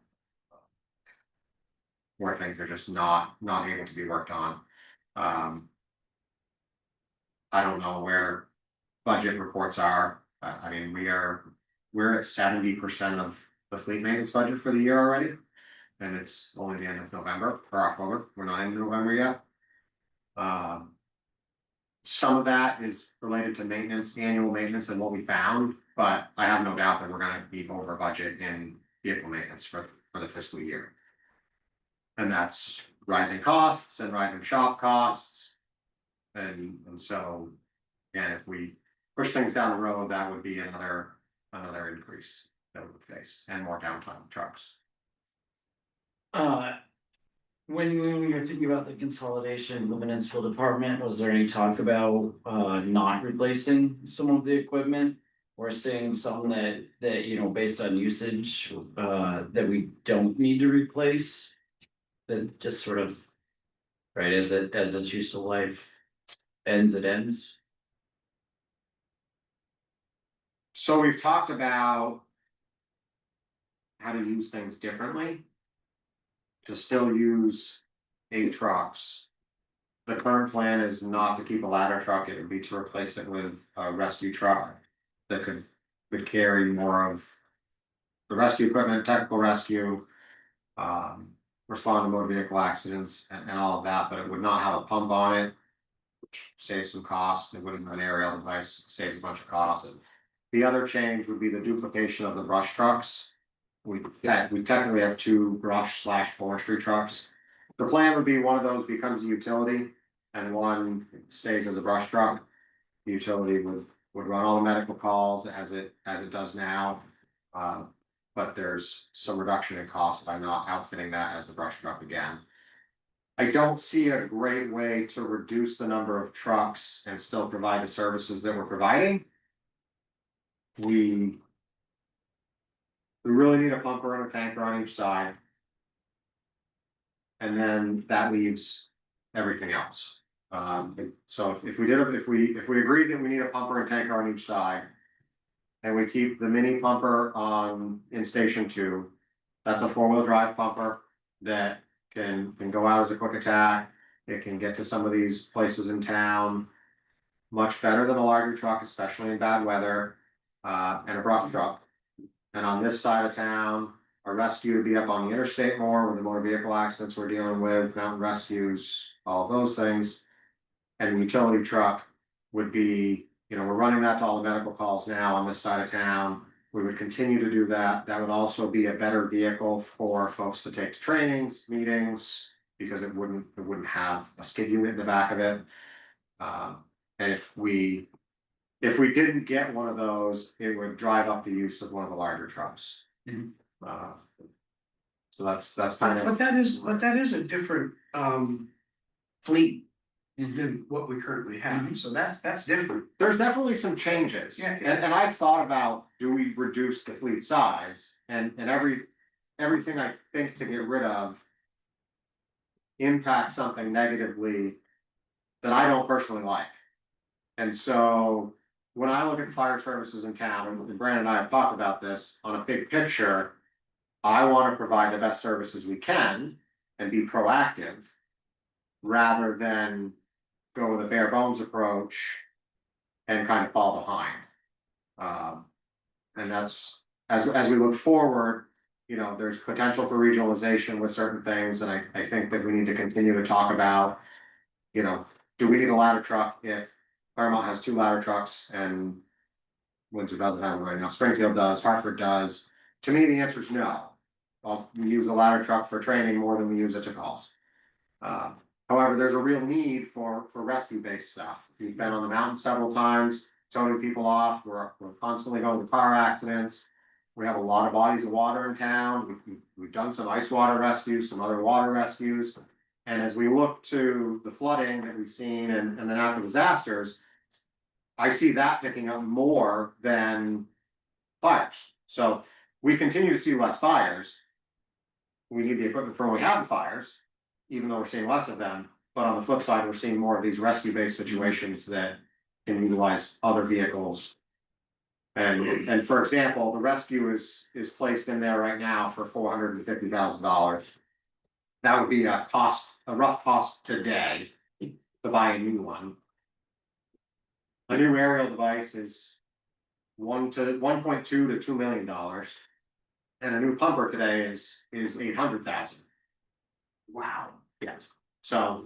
Where things are just not able to be worked on. I don't know where budget reports are. I mean, we're at 70% of the fleet maintenance budget for the year already. And it's only the end of November or October. We're not into November yet. Some of that is related to maintenance, annual maintenance and what we found, but I have no doubt that we're gonna be over budget in vehicle maintenance for the fiscal year. And that's rising costs and rising shop costs. And so, again, if we push things down the road, that would be another increase that we would face and more downtime trucks. When we were thinking about the consolidation of the municipal department, was there any talk about not replacing some of the equipment? Or saying something that based on usage, that we don't need to replace? That just sort of, right, as its useful life ends, it ends. So we've talked about how to use things differently. To still use 8 trucks. The current plan is not to keep a ladder truck, it would be to replace it with a rescue truck. That could carry more of the rescue equipment, technical rescue. Respond to motor vehicle accidents and all of that, but it would not have a pump on it. Which saves some costs, it wouldn't have an aerial device, saves a bunch of costs. The other change would be the duplication of the brush trucks. We technically have 2 brush/forestry trucks. The plan would be one of those becomes a utility and one stays as a brush truck. The utility would run all the medical calls as it does now. But there's some reduction in cost by not outfitting that as the brush truck again. I don't see a great way to reduce the number of trucks and still provide the services that we're providing. We really need a pumper and a tanker on each side. And then that leaves everything else. So if we agreed that we need a pumper and tanker on each side. And we keep the mini pumper in station 2, that's a 4-wheel drive pumper that can go out as a quick attack. It can get to some of these places in town much better than a larger truck, especially in bad weather, and a brush truck. And on this side of town, a rescue to be up on the interstate more with the motor vehicle accidents we're dealing with, mountain rescues, all of those things. And a utility truck would be, we're running that to all the medical calls now on this side of town. We would continue to do that. That would also be a better vehicle for folks to take to trainings, meetings, because it wouldn't have a skid unit in the back of it. And if we didn't get one of those, it would drive up the use of one of the larger trucks. So that's kind of. But that is a different fleet than what we currently have, so that's different. There's definitely some changes. Yeah. And I've thought about, do we reduce the fleet size? And everything I think to get rid of impacts something negatively that I don't personally like. And so when I look at fire services in town, and Brandon and I have talked about this on a big picture, I want to provide the best services we can and be proactive rather than go with a bare bones approach and kind of fall behind. And that's, as we look forward, there's potential for regionalization with certain things, and I think that we need to continue to talk about, do we need a ladder truck if Claremont has 2 ladder trucks and Windsor doesn't have one right now, Springfield does, Hartford does. To me, the answer is no. Well, we use a ladder truck for training more than we use it to calls. However, there's a real need for rescue-based stuff. We've been on the mountain several times, towing people off. We're constantly going to car accidents. We have a lot of bodies of water in town. We've done some ice water rescues, some other water rescues. And as we look to the flooding that we've seen and the natural disasters, I see that picking up more than fires. So we continue to see less fires. We need the equipment for when we have the fires, even though we're seeing less of them. But on the flip side, we're seeing more of these rescue-based situations that can utilize other vehicles. And for example, the rescue is placed in there right now for $450,000. That would be a rough cost today to buy a new one. A new aerial device is $1.2 to $2 million. And a new pumper today is $800,000. Wow. Yes. So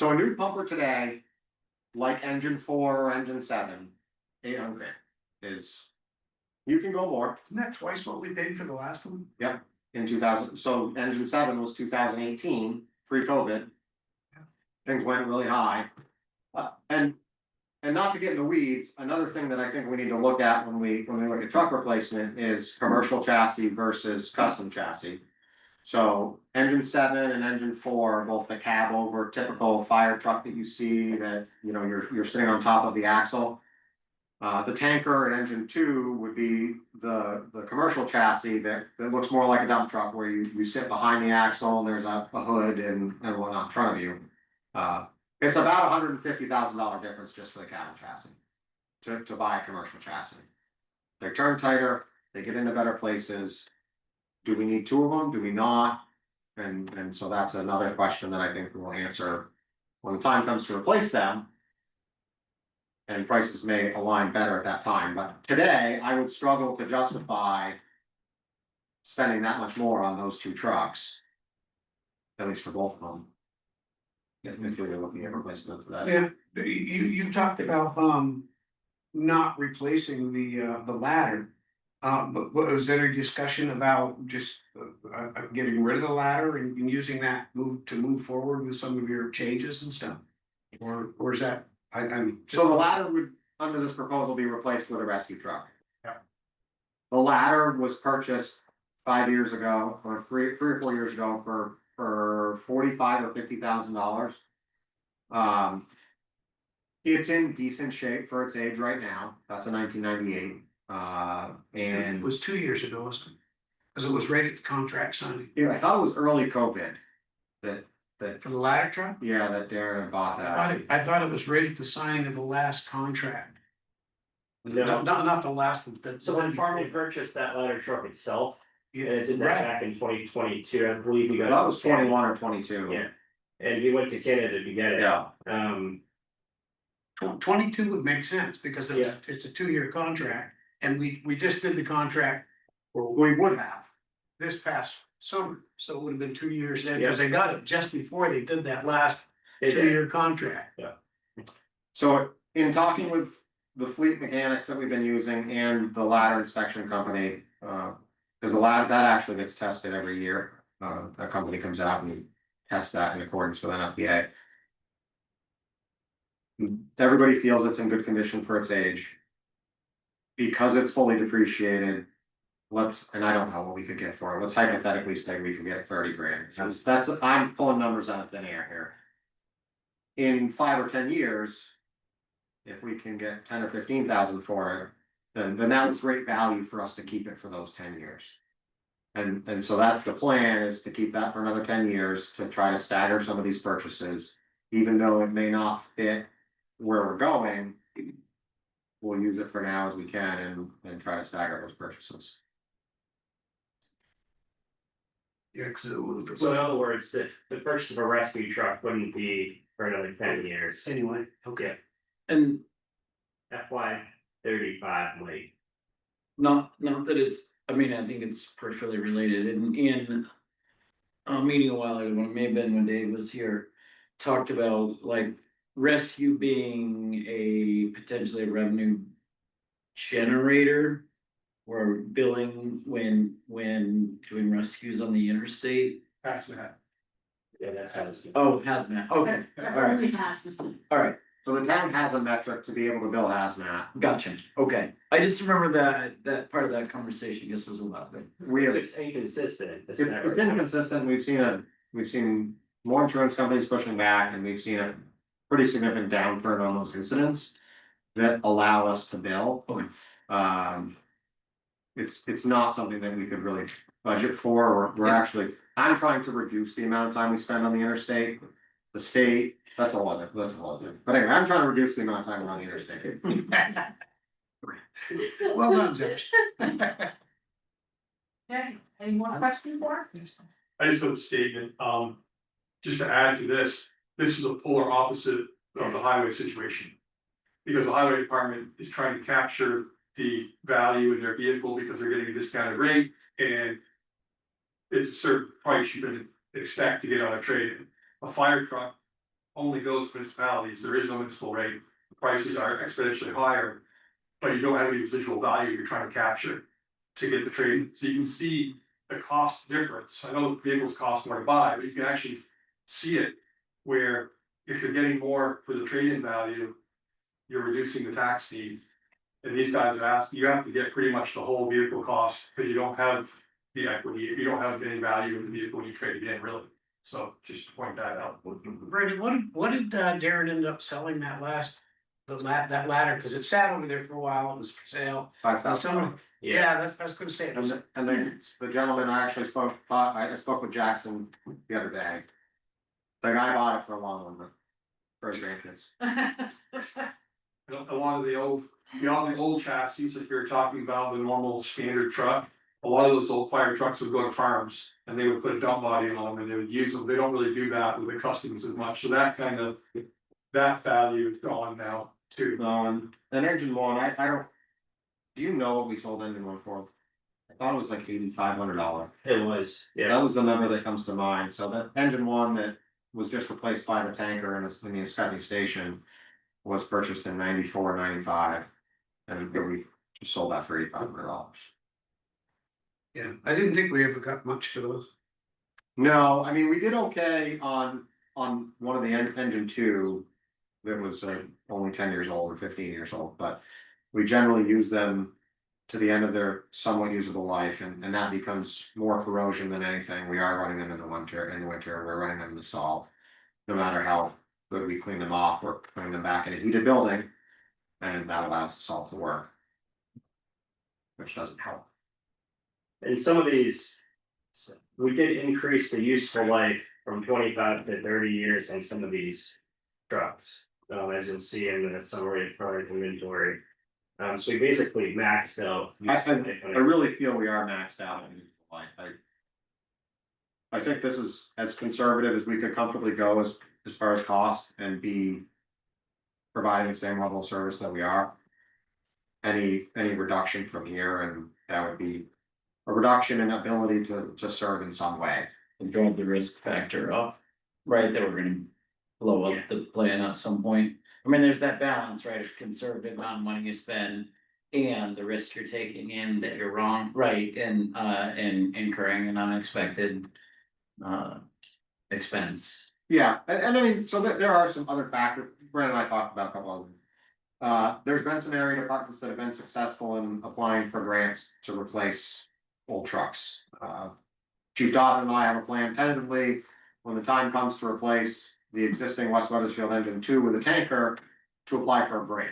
a new pumper today, like engine 4 or engine 7, 800 is, you can go more. Isn't that twice what we paid for the last one? Yep, in 2000, so engine 7 was 2018, pre-COVID. Things went really high. And not to get in the weeds, another thing that I think we need to look at when we look at truck replacement is commercial chassis versus custom chassis. So engine 7 and engine 4 are both the cab over typical fire truck that you see that, you're sitting on top of the axle. The tanker and engine 2 would be the commercial chassis that looks more like a dump truck, where you sit behind the axle and there's a hood and whatnot in front of you. It's about $150,000 difference just for the cabin chassis to buy a commercial chassis. They turn tighter, they get into better places. Do we need 2 of them? Do we not? And so that's another question that I think we'll answer when the time comes to replace them. And prices may align better at that time, but today I would struggle to justify spending that much more on those 2 trucks, at least for both of them. If you're looking at replacing them today. Yeah, you talked about not replacing the ladder. But was there a discussion about just getting rid of the ladder and using that to move forward with some of your changes and stuff? Or is that, I'm. So the ladder would, under this proposal, be replaced with a rescue truck. Yeah. The ladder was purchased 5 years ago, or three or 4 years ago for $45,000 or $50,000. It's in decent shape for its age right now. That's a 1998. It And was 2 years ago, wasn't it? Cause it was right at the contract signing yeah, I thought it was early COVID that for the ladder truck. yeah, that Darren had bought that. I thought it was right at the signing of the last contract. No. Not the last one, but. So when Farley purchased that ladder truck itself, Yeah, and it did that right. back in 2022, I believe we got. That was 21 or 22. Yeah, and he went to Canada to get it. Yeah. 22 would make sense because Yeah. it's a 2-year contract and we just did the contract. We would have. This past summer, so it would have been 2 years then, Yeah. because they got it just before they did that last They did. 2-year contract. So in talking with the fleet mechanics that we've been using and the ladder inspection company, because the ladder, that actually gets tested every year. That company comes out and tests that in accordance with NFPA. Everybody feels it's in good condition for its age. Because it's fully depreciated, and I don't know what we could get for it, let's hypothetically say we could get 30 grand. That's, I'm pulling numbers out of thin air here. In 5 or 10 years, if we can get 10 or 15,000 for it, then that was great value for us to keep it for those 10 years. And so that's the plan, is to keep that for another 10 years, to try to stagger some of these purchases, even though it may not fit where we're going. We'll use it for now as we can and try to stagger those purchases. Yeah, cause it was. So in other words, the purchase of a rescue truck wouldn't be for another 10 years. Anyway, okay. And FY 35 late. not that it's, I mean, I think it's peripherally related, in a meeting a while ago, when it may have been when Dave was here, talked about like rescue being a potentially a revenue generator or billing when doing rescues on the interstate. That's that. Yeah, that's how it's. Oh, hazmat, okay, That's alright, only hazmat. alright, So the town has a metric to be able to bill hazmat. gotcha, okay. I just remember that part of that conversation, I guess, was a while ago. We have, It's inconsistent. it's inconsistent. We've seen more insurance companies pushing back, and we've seen a pretty significant downturn on those incidents that allow us to bill. Okay. It's not something that we could really budget for. We're Yeah. actually, I'm trying to reduce the amount of time we spend on the interstate. The state, that's a whole other thing. But anyway, I'm trying to reduce the amount of time we're on the interstate. Well done, Josh. Okay, any more questions for us? I just have a statement, just to add to this is a polar opposite of the highway situation. Because the highway department is trying to capture the value in their vehicle because they're getting a discounted rate, and it's a certain price you can expect to get on a trade. A fire truck only goes to municipalities, there is no municipal rate, the prices are exponentially higher. But you don't have any residual value you're trying to capture to get the trade, so you can see the cost difference. I know vehicles cost more to buy, but you can actually see it. Where if you're getting more for the trade-in value, you're reducing the tax need. And these guys are asking, you have to get pretty much the whole vehicle cost, because you don't have the equity, you don't have any value in the vehicle when you trade it in, really. So just to point that out. Brady, what did Darren end up selling that that ladder? Cause it sat over there for a while, it was for sale. And someone, yeah, that's, I was gonna say. It was- And then the gentleman I actually I spoke with Jackson the other day. The guy bought it for a long one, for his grandkids. A lot of the old chassis that you're talking about, the normal standard truck. A lot of those old fire trucks would go to farms and they would put a dump body on them and they would use them. They don't really do that with the customs as much. So that value is gone now too. An engine one, I don't. Do you know what we sold engine one for? I thought it was like $8,500. It was, yeah. That was the number that comes to mind. So that engine one that was just replaced by the tanker in the Scotney station was purchased in 94, 95. And we just sold that for $8,500. Yeah, I didn't think we ever got much for those. No, I mean, we did okay on one of the engine two. that was only 10 years old or 15 years old, but we generally use them to the end of their somewhat usable life, and that becomes more corrosion than anything. We are running them in the winter, we're running them in the salt. No matter how good we clean them off, we're putting them back in a heated building, and that allows the salt to work. Which doesn't help. And some of these, we did increase the useful life from 25 to 30 years on some of these trucks. As you'll see in the summary of product inventory. So we basically maxed out. I really feel we are maxed out. I think this is as conservative as we could comfortably go as far as cost and be providing the same level of service that we are. Any reduction from here, and that would be a reduction in ability to serve in some way. And drove the risk factor up, right, that we're gonna blow up the plan at some point. I mean, there's that balance, right, of conservative amount of money you spend. And the risk you're taking in that you're wrong, right, and incurring an unexpected expense. Yeah, and I mean, so there are some other factors. Brandon and I talked about a couple of them. There's been some area departments that have been successful in applying for grants to replace old trucks. Chief Donovan and I have a plan tentatively, when the time comes to replace the existing West Weathersfield engine 2 with a tanker, to apply for a grant.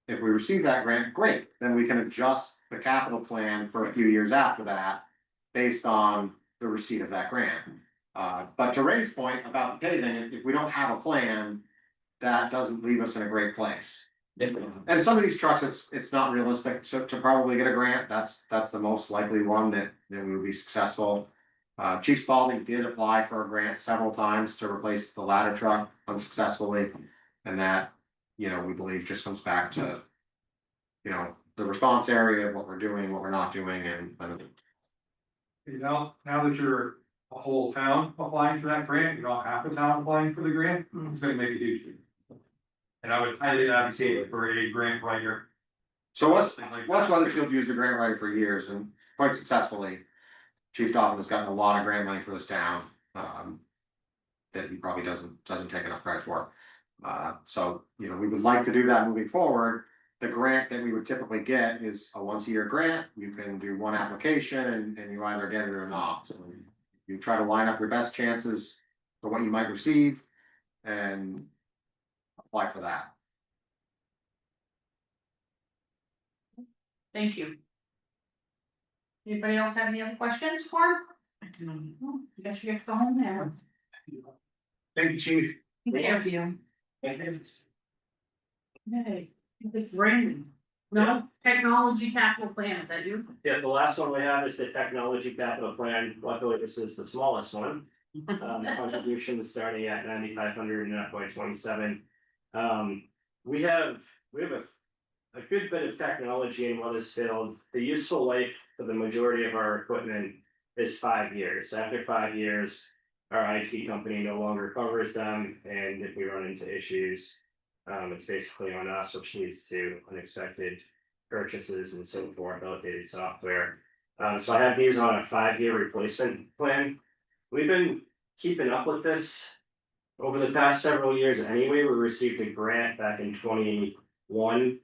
If we receive that grant, great, then we can adjust the capital plan for a few years after that, based on the receipt of that grant. But to Ray's point about the paving, if we don't have a plan, that doesn't leave us in a great place. And some of these trucks, it's not realistic to probably get a grant. That's the most likely one that we would be successful. Chief Spalding did apply for a grant several times to replace the ladder truck unsuccessfully. And that, we believe just comes back to, the response area, what we're doing, what we're not doing, and. Now that you're a whole town applying for that grant, you're not half the town applying for the grant, it's gonna make a huge difference. And I would highly advocate for a grant writer. So West Weathersfield used a grant writer for years and quite successfully. Chief Donovan has gotten a lot of grant money for this town, that he probably doesn't take enough credit for. So, we would like to do that moving forward. The grant that we would typically get is a once-a-year grant. You can do one application and you either get it or not. So you try to line up your best chances for what you might receive and apply for that. Thank you. Anybody else have any other questions for him? I guess you have to go home now. Thank you, chief. Thank you. Hey, it's raining. No, technology capital plan, is that you? Yeah, the last one we have is the technology capital plan. Luckily, this is the smallest one. Contribution is starting at 9,500 in FY 27. We have a good bit of technology in Weathersfield. The useful life for the majority of our equipment is 5 years. After 5 years, our IT company no longer covers them, and if we run into issues, it's basically on us, which leads to unexpected purchases and so forth, outdated software. So I have these on a 5-year replacement plan. We've been keeping up with this over the past several years anyway. We received a grant back in 21,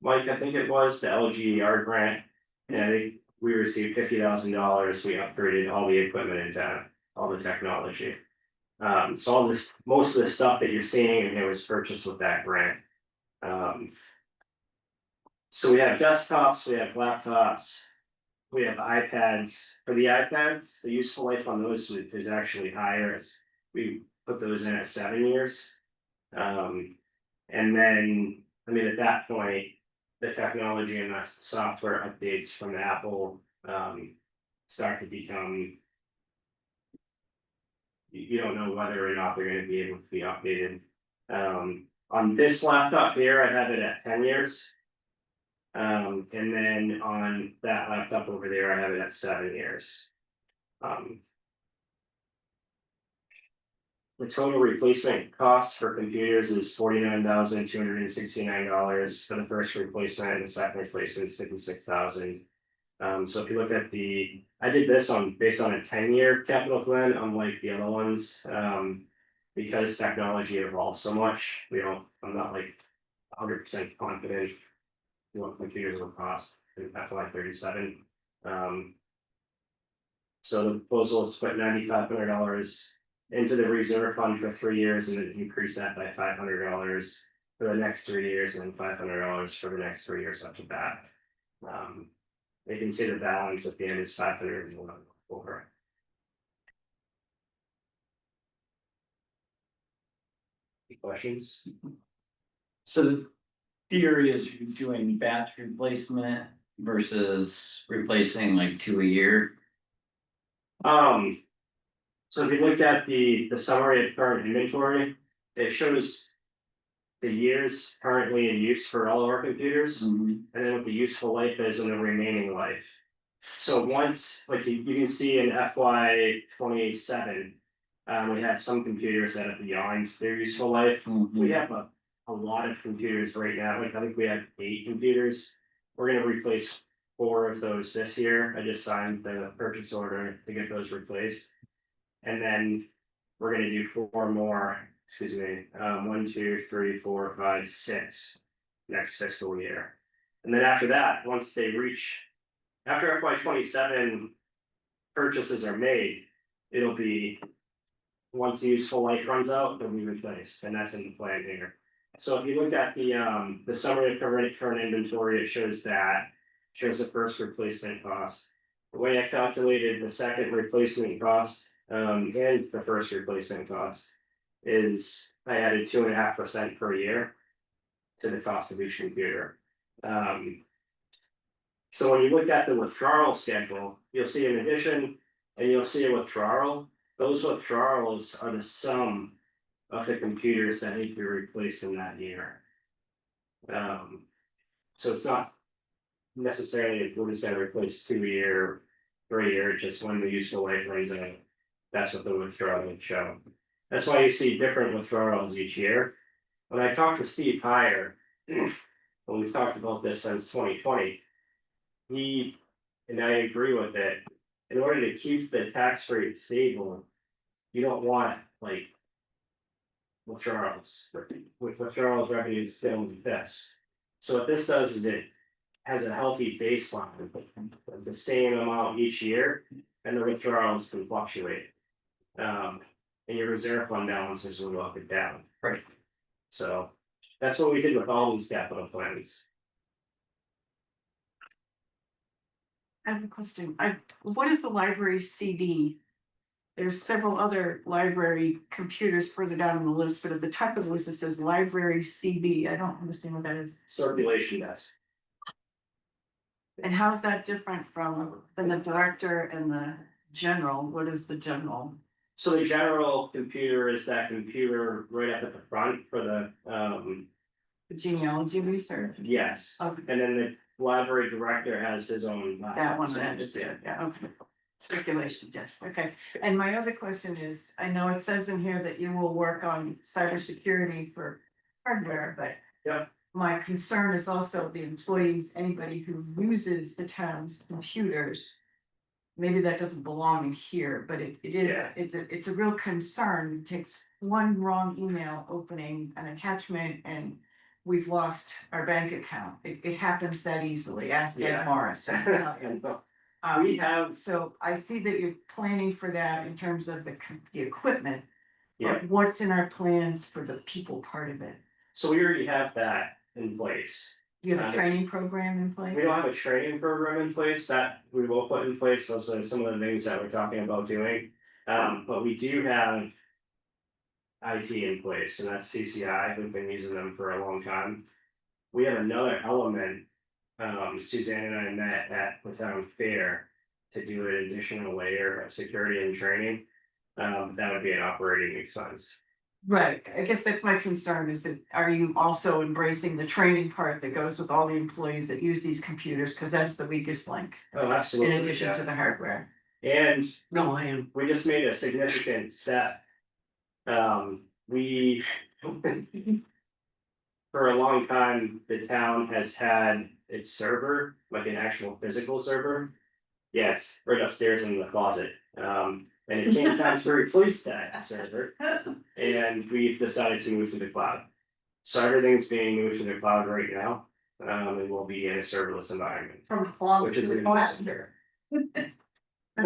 Mike, I think it was, the LGER grant. And I think we received $50,000. We upgraded all the equipment in town, all the technology. So most of the stuff that you're seeing in here was purchased with that grant. So we have desktops, we have laptops, we have iPads. For the iPads, the useful life on those is actually higher. We put those in at 7 years. And then, at that point, the technology and the software updates from Apple start to become, you don't know whether or not they're going to be able to be updated. On this laptop here, I have it at 10 years. And then on that laptop over there, I have it at 7 years. The total replacement cost for computers is $49,269 for the first replacement, and the second replacement is $56,000. So if you look at I did this based on a 10-year capital plan, unlike the other ones. because technology evolves so much, I'm not like 100% confident what computers will cost in FY 37. So the proposal is to put $9,500 into the reserve fund for 3 years and then increase that by $500 for the next 3 years and then $500 for the next 3 years after that. They can see the balance at the end is 500 over. Any questions? So the theory is you're doing batch replacement versus replacing like 2 a year. So if you look at the summary of current inventory, it shows the years currently in use for all of our computers, and then what the useful life is and the remaining life. So once, like you can see in FY 27, we have some computers that are beyond their useful life. We have a lot of computers right now. Like I think we have 8 computers. We're gonna replace 4 of those this year. I just signed the purchase order to get those replaced. And then we're gonna do 4 more, 1, 2, 3, 4, 5, 6 next fiscal year. And then after that, once they reach, after FY 27 purchases are made, it'll be, once the useful life runs out, they'll be replaced, and that's in the plan here. So if you look at the summary of current inventory, it shows the first replacement cost. The way I calculated the second replacement cost, and the first replacement cost is I added 2.5% per year to the cost of each computer. So when you look at the withdrawal schedule, you'll see an addition and you'll see a withdrawal. Those withdrawals are the sum of the computers that need to be replaced in that year. So it's not necessarily we're just going to replace 2 a year, 3 a year, just when the useful life runs out. That's what the withdrawal would show. That's why you see different withdrawals each year. When I talked to Steve Heyer, when we've talked about this since 2020, he and I agree with it. In order to keep the tax rate stable, you don't want like withdrawals. With withdrawals, revenue is still like this. So what this does is it has a healthy baseline of the same amount each year, and the withdrawals can fluctuate. And your reserve fund balances will go up and down. Right. So that's what we did with all these capital plans. I have a question. What is the library CD? There's several other library computers further down on the list, but at the top of the list it says library CD. I don't understand what that is. Circulation desk. And how's that different than the director and the general? What is the general? So the general computer is that computer right up at the front for The genealogy research? yes. Okay. And then the library director has his own. That one, that is it, yeah, okay. Circulation desk, okay. And my other question is, I know it says in here that you will work on cybersecurity for hardware, but. Yeah. My concern is also the employees, anybody who uses the town's computers. Maybe that doesn't belong in here, but it is, Yeah. it's a real concern. It takes one wrong email opening an attachment and. We've lost our bank account. It happens that easily. Ask Ed Yeah. Morris. We have, So I see that you're planning for that in terms of the equipment. yeah, But what's in our plans for the people part of it? so we already have that in place. You have a training program in place? We don't have a training program in place that we will put in place. Those are some of the things that we're talking about doing. But we do have IT in place, and that's CCI. We've been using them for a long time. We have another element. Suzanne and I met at the town fair to do an additional layer of security and training. That would be an operating expense. Right, I guess that's my concern is that, are you also embracing the training part that goes with all the employees that use these computers, cause that's the weakest link. Oh, absolutely. In addition yeah. to the hardware. And No, I am. we just made a significant step. We for a long time, the town has had its server, like an actual physical server. Yes, right upstairs in the closet. And And it came time to replace that server, and we've decided to move to the cloud. So everything's being moved to the cloud right now, and we'll be in a serverless environment, From the closet which is to the even closet. secure. That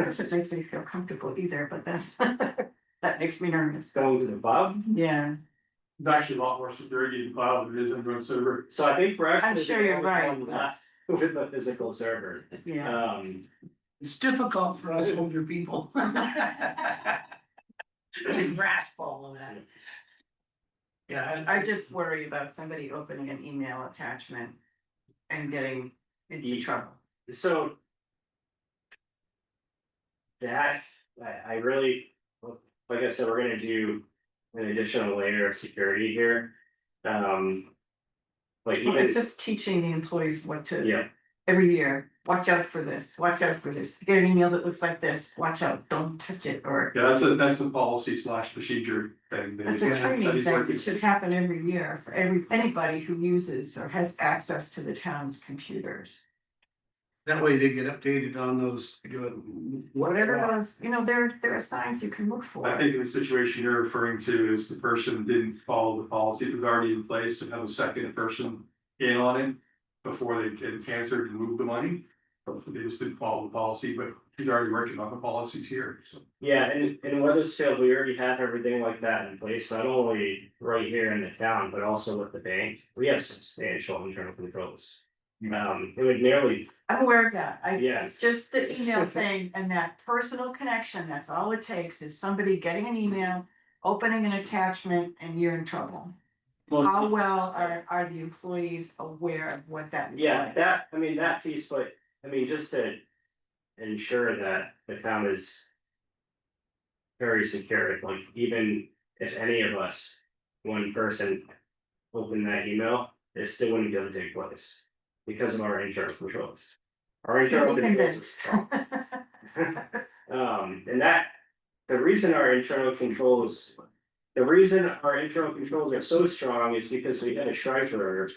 doesn't make me feel comfortable either, but that's, that makes me nervous. Going to the cloud, Yeah, There's actually a lot more security in the cloud than it is in the server. so I think we're actually. I'm sure you're the only right. one left with the physical server, yeah. It's difficult for us older people. To grasp all of that. Yeah, I just worry about somebody opening an email attachment and getting into trouble. so. That, I really, like I said, we're gonna do an additional layer of security here. Like Well, it's even, just teaching the employees what to, yeah, every year, watch out for this, watch out for this, get an email that looks like this, watch out, don't touch it, or. Yeah, that's a policy / procedure thing. That's a training thing, it should happen every year for anybody who uses or has access to the town's computers. that way they get updated on those, Whatever those, there are signs you can look for. I think the situation you're referring to is the person didn't follow the policy that was already in place to have a second person in on it. Before they get answered and move the money, but they just didn't follow the policy, but he's already working on the policies here, so. yeah, and in Weathersfield, we already have everything like that in place, not only right here in the town, but also with the bank. We have substantial internal controls. It would nearly, I'm aware of that, Yeah. it's just the email thing and that personal connection, that's all it takes, is somebody getting an email, opening an attachment, and you're in trouble. How well are the employees aware of what that looks yeah, like? that piece, but, just to ensure that the town is. Very secure, like even if any of us, one person opened that email, it still wouldn't be able to take place. Because of our internal controls. Our internal Be controls. convinced. And that, the reason our internal controls are so strong is because we had a treasurer.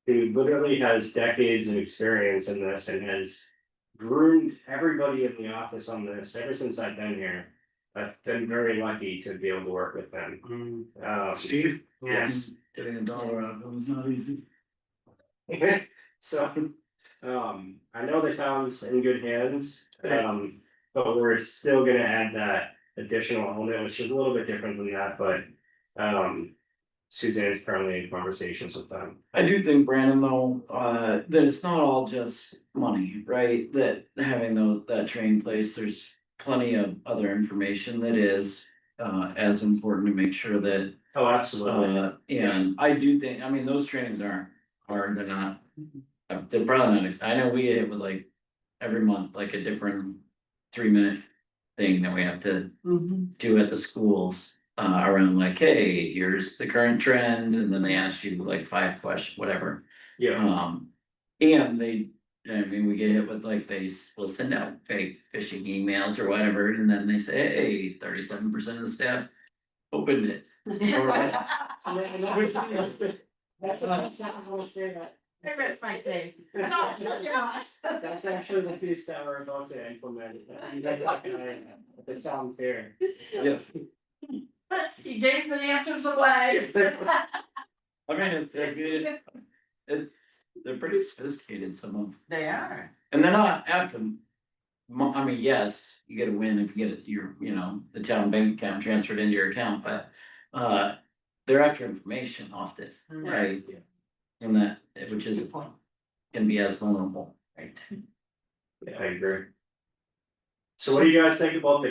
Who literally has decades of experience in this and has groomed everybody in the office on this ever since I've been here. I've been very lucky to be able to work with them. Steve? Yes. Getting $1 out of it was not easy. So, I know the town's in good hands, but we're still gonna add that additional element, which is a little bit different than that, but, Suzanne's currently in conversations with them. I do think, Brandon, though, that it's not all just money, right? That having that train place, there's plenty of other information that is as important to make sure that. Oh, absolutely. And I do think, those trainings aren't hard, they're not. They're probably not, I know we get hit with like every month, like a different 3-minute thing that we have to do at the schools. Around like, hey, here's the current trend, and then they ask you like 5 questions, whatever. Yeah. And we get hit with like, will send out fake phishing emails or whatever, and then they say, hey, 37% of the staff opened it. That's not how I say that. I rest my case. That's actually the piece that we're about to implement. At the town fair. Yeah. You gave the answers away. They're pretty sophisticated, some of them. They are. And they're not after, yes, you get a win if you get the town bank account transferred into your account, but they're after information often, right? And that, which is, can be as vulnerable, right? Yeah, I agree. So what do you guys think about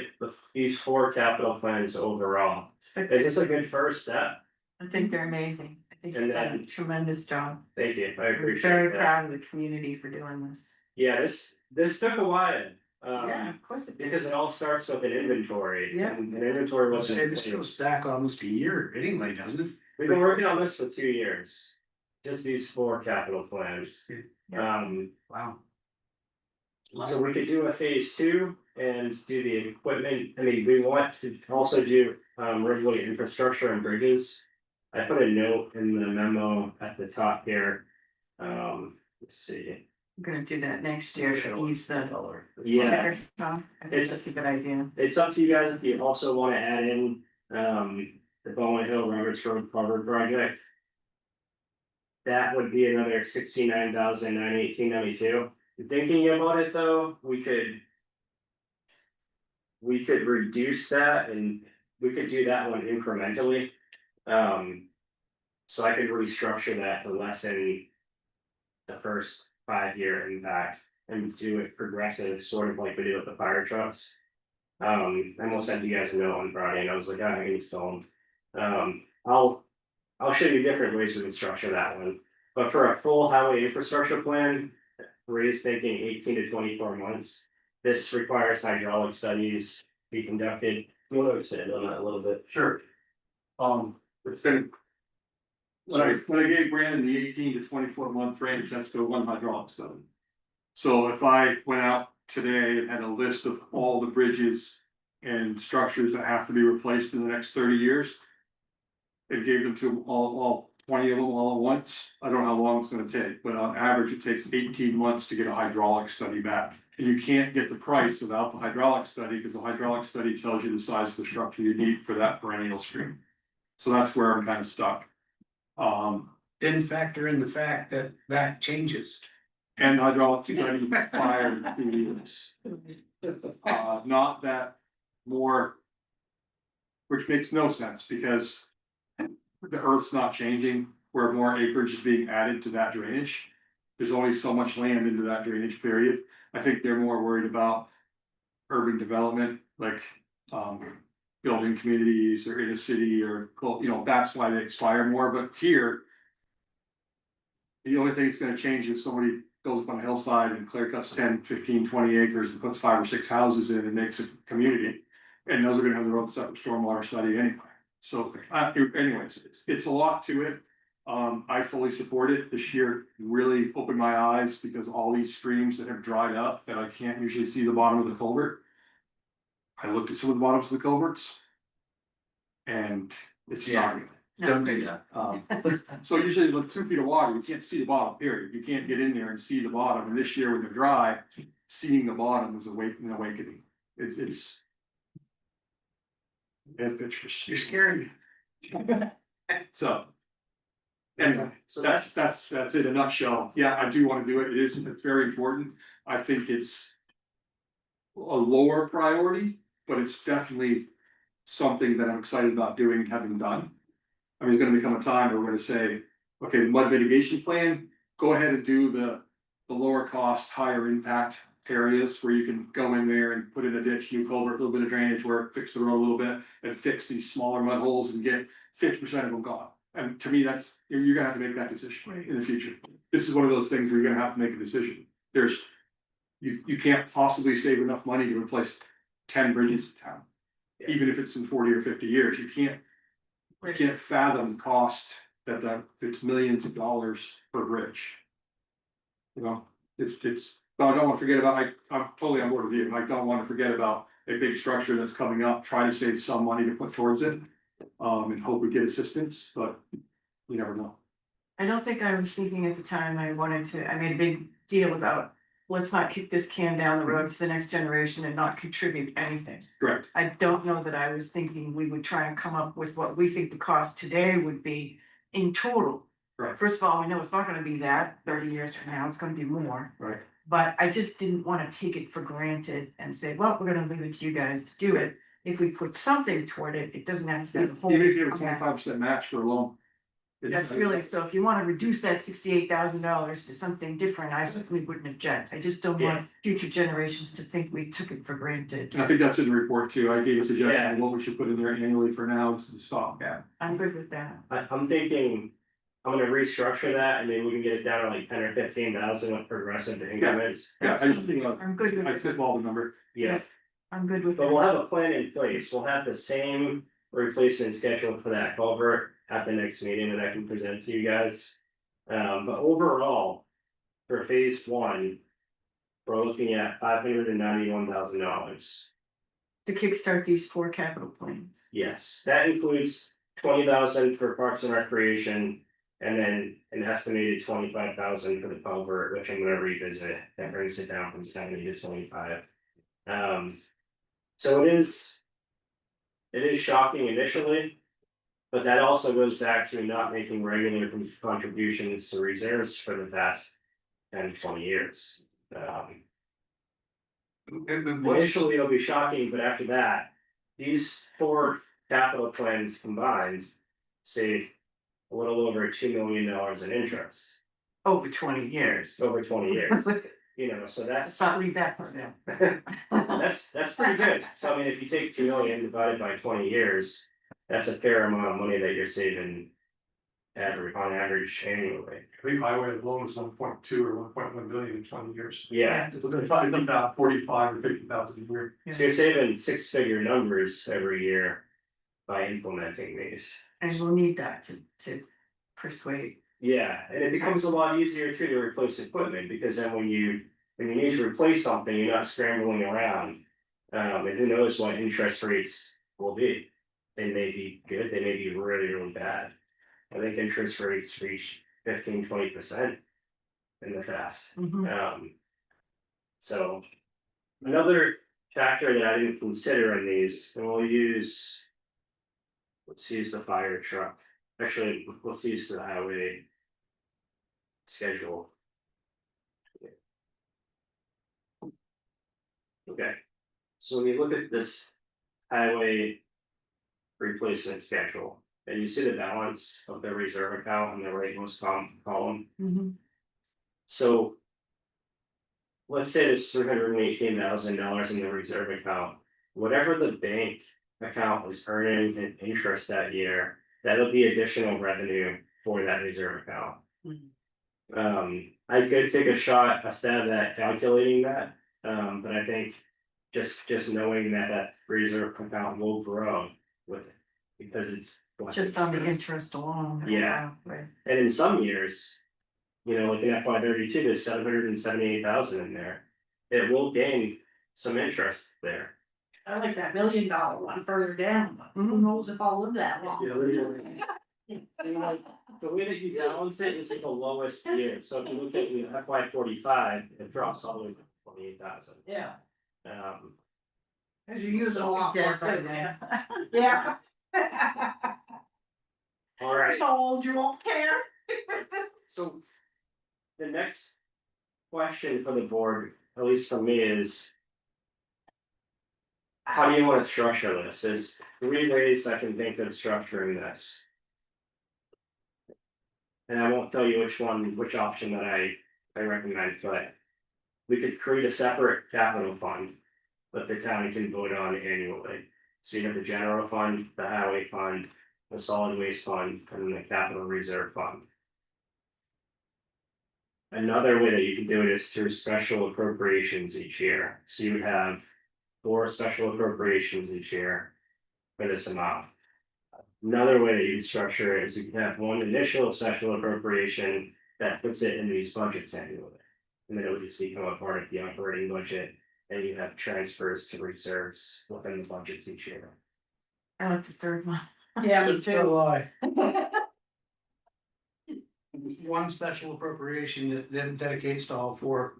these 4 capital plans overall? Is this a good first step? I think they're amazing. I think And you've done a then- tremendous job. Thank you, I I'm appreciate very that. proud of the community for doing this. Yeah, this took a while. Yeah, of course it did. Because it all starts with an inventory. Yeah. And an inventory I'll wasn't. say in this place. goes back almost a year anyway, doesn't it? We've been working on this for 2 years. Just these 4 capital plans. Wow. So we could do a phase 2 and do the equipment. We want to also do roadway infrastructure and bridges. I put a note in the memo at the top here. Let's see. We're gonna do that next year, use the. Yeah, I think that's a good idea. it's up to you guys if you also wanna add in, the Bowen Hill Roberts Road Covered Project. That would be another 69,918.92. Thinking about it though, we could. We could reduce that and we could do that one incrementally. So I could restructure that to lessen. The first 5-year impact and do it progressive, sort of like we did with the fire trucks. And we'll send you guys a note on Friday, and I was like, I need stone. I'll show you different ways we can structure that one. But for a full highway infrastructure plan, Ray's thinking 18 to 24 months. This requires hydraulic studies be conducted. You want to expand on that a little bit? Sure. It's been. When I gave Brandon the 18 to 24 month range, that's for one hydraulic study. So if I went out today and had a list of all the bridges and structures that have to be replaced in the next 30 years. And gave them to them all 20 of them all at once, I don't know how long it's gonna take, but on average, it takes 18 months to get a hydraulic study back. And you can't get the price without the hydraulic study, because the hydraulic study tells you the size of the structure you need for that perennial stream. So that's where I'm kind of stuck. Didn't factor in the fact that that changes. And hydraulic study required 2 years. Not that more. Which makes no sense, because the earth's not changing, where more acreage is being added to that drainage. There's only so much land into that drainage period. I think they're more worried about urban development, like building communities or in a city, or that's why they expire more, but here. The only thing that's gonna change is somebody goes up on a hillside and clear cuts 10, 15, 20 acres and puts 5 or 6 houses in and makes a community. And those are gonna have their own separate stormwater study anyway. So anyways, it's a lot to it. I fully support it. This year really opened my eyes, because all these streams that have dried up that I can't usually see the bottom of the culvert. I looked at some of the bottoms of the culverts. And it's not good. Don't do that. So usually like 2 feet of water, you can't see the bottom, period. You can't get in there and see the bottom. And this year when they're dry, seeing the bottom is an awakening. It's. They have pictures. You're scaring me. So. Anyway, so that's it in a nutshell. Yeah, I do want to do it. It's very important. I think it's. A lower priority, but it's definitely something that I'm excited about doing and having done. I mean, there's gonna become a time where we're gonna say, okay, mud mitigation plan, go ahead and do the lower cost, higher impact areas where you can go in there and put in a ditch, new culvert, a little bit of drainage work, fix the road a little bit, and fix these smaller mud holes and get 50% of them gone. And to me, that's, you're gonna have to make that decision in the future. This is one of those things where you're gonna have to make a decision. You can't possibly save enough money to replace 10 bridges in town. Even if it's in 40 or 50 years, you can't fathom the cost that it's millions of dollars per bridge. You know, but I don't want to forget about, I'm totally on board with you, I don't want to forget about a big structure that's coming up, try to save some money to put towards it. And hope we get assistance, but you never know. I don't think I was thinking at the time I made a big deal about, let's not kick this can down the road to the next generation and not contribute anything. Correct. I don't know that I was thinking we would try and come up with what we think the cost today would be in total. Right. First of all, we know it's not gonna be that 30 years from now, it's gonna be more. Right. But I just didn't wanna take it for granted and say, well, we're gonna leave it to you guys to do it. If we put something toward it, it doesn't have to be the whole. Even if you have a amount. 25% match for a loan. That's really, so if you wanna reduce that $68,000 to something different, I certainly wouldn't object. I just don't want future generations to think we took it for granted. And I think that's in the report too. I gave a suggestion of what we should put in there annually for now. This is a stopgap. I'm good with that. I'm thinking, I'm gonna restructure that and maybe we can get it down to like 10 or 15,000 with progressive increments. Yeah, I just think I'm good with I it. spitball the number. Yeah, I'm good with but we'll that. have a plan in place. We'll have the same replacement schedule for that culvert at the next meeting that I can present to you guys. But overall, for phase 1, we're looking at $591,000. To kickstart these 4 capital plans. Yes, that includes 20,000 for Parks and Recreation And then an estimated 25,000 for the culvert, which I'm gonna revisit, that brings it down from 70 to 25. So it is shocking initially. But that also goes back to not making regular contributions to reserves for the past 10, 20 years. Initially, it'll be shocking, but after that, these 4 capital plans combined save a little over $2 million in interest Over 20 years. over 20 years. You know, so Let's that's not read that part down. that's pretty good. So I mean, if you take 2 million divided by 20 years, that's a fair amount of money that you're saving on average annually. I think highway alone is 1.2 or 1.1 billion in 20 years. Yeah, So they're talking about 45 or 50,000 a year. so you're saving 6-figure numbers every year by implementing these. And we'll need that to persuade. Yeah, and it becomes a lot easier too to replace equipment, because then when you need to replace something, you're not scrambling around. And who knows what interest rates will be. They may be good, they may be really, really bad. I think interest rates reach 15-20% in the past. So another factor that I didn't consider in these, and let's use the fire truck. Actually, let's use the highway schedule. Okay, so when you look at this highway replacement schedule, and you see the balance of the reserve account in the rightmost column. So let's say there's $318,000 in the reserve account. Whatever the bank account is earning in interest that year, that'll be additional revenue for that reserve account. I could take a stab at calculating that, but I think just knowing that reserve account will grow with it, because it's Just on the interest alone. Yeah. Right. and in some years, you know, like in FY32, there's 778,000 in there. It will gain some interest there. I like that $1 million one further down, but who knows if I'll live that long. And like, the way that you balance it is the lowest year, so if you look at FY45, it drops all the way to 28,000. Yeah, Um, cause you use it a lot Dead more by too, then. yeah. all right, You're so old, you won't care. so the next question for the board, at least for me, is how do you want to structure this? There's 3 ways I can think of structuring this. And I won't tell you which option that I recommend, but we could create a separate capital fund that the county can vote on annually. So you have the general fund, the highway fund, the solid waste fund, and the capital reserve fund. Another way that you can do it is through special appropriations each year. So you would have 4 special appropriations each year for this amount. Another way that you can structure it is you can have one initial special appropriation that puts it in these budgets annually. And then it would just become a part of the operating budget, and you have transfers to reserves within the budgets each year. I like the third one. Yeah, me too. One special appropriation that then dedicates to all 4.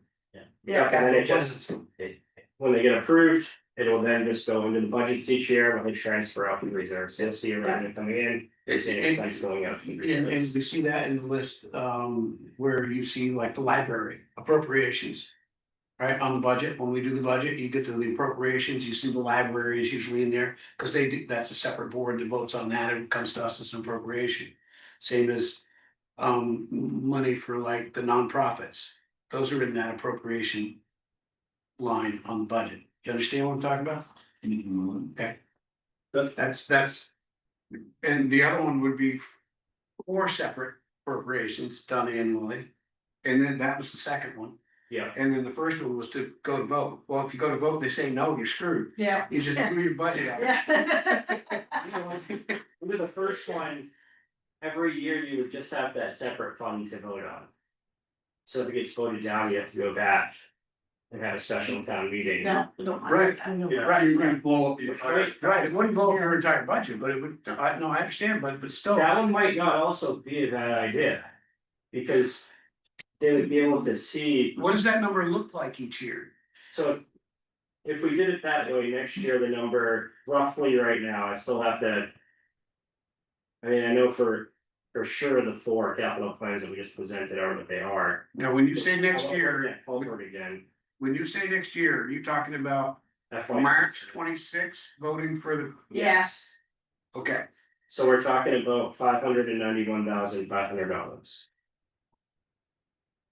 Yeah, and then when they get approved, it will then just go into the budgets each year when they transfer out the reserves. You'll see a revenue coming in, you'll see an expense going out. And we see that in the list, where you see like the library appropriations. Right, on the budget, when we do the budget, you get to the appropriations, you see the library is usually in there, because that's a separate board that votes on that, and it comes to us as an appropriation. Same as money for like the nonprofits, those are in that appropriation line on the budget. You understand what I'm talking about? Okay. That's, and the other one would be 4 separate appropriations done annually. And then that was the second one. Yeah. And then the first one was to go to vote. Well, if you go to vote, they say no, you're screwed. Yeah. You just blew your budget out. Yeah. So with the first one, every year you would just have that separate fund to vote on. So if it gets voted down, you have to go back and have a special town meeting. No, we don't. Right. I know. Right, You're gonna blow up the entire. Right, it wouldn't blow up your entire budget, but it would, no, I understand, but still. That one might not also be a bad idea. Because they would be able to see, What does that number look like each year? so. If we did it that way, next year, the number roughly right now, I still have to. I mean, I know for sure the 4 capital plans that we just presented are what they are. Now, when you say next year, Culvert again. when you say next year, are you talking about FY26. March 26 voting for the, Yes. okay, So we're talking about $591,500.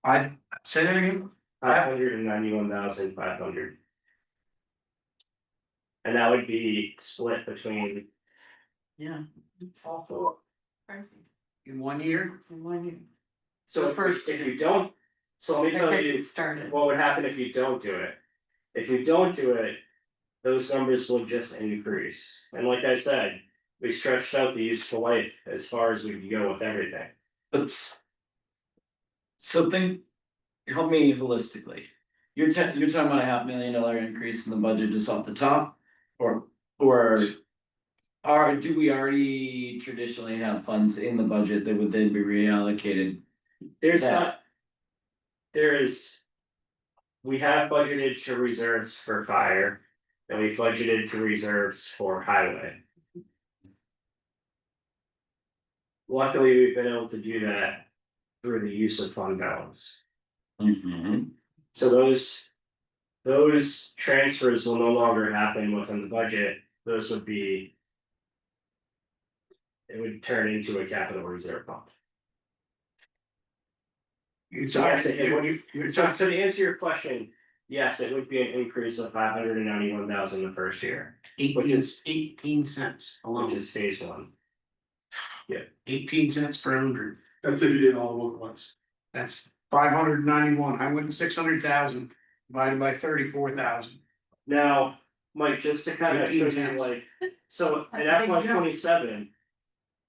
I, say that again? $591,500. And that would be split between, Yeah. All 4. Crazy. In 1 year? so if you don't, so let me tell you. Started. What would happen if you don't do it? If you don't do it, those numbers will just increase. And like I said, we stretched out the useful life as far as we can go with everything. But something, help me holistically. You're talking about $500,000 increase in the budget just off the top, or do we already traditionally have funds in the budget that would then be reallocated? There's Yeah. not. There is. We have budgeted to reserves for fire, and we budgeted to reserves for highway. Luckily, we've been able to do that through the use of fund balance. Mm-hmm. So those transfers will no longer happen within the budget. Those would be. It would turn into a capital reserve fund. So yes, it would. So to answer your question, yes, it would be an increase of $591,000 the first year, 18 cents which alone, is phase 1. 18 cents per 100. That's if you did all the work once. That's 591. I went 600,000 divided by 34,000. Now, Mike, just to kind of show 18 you cents. like, so in That's a big FY jump. 27.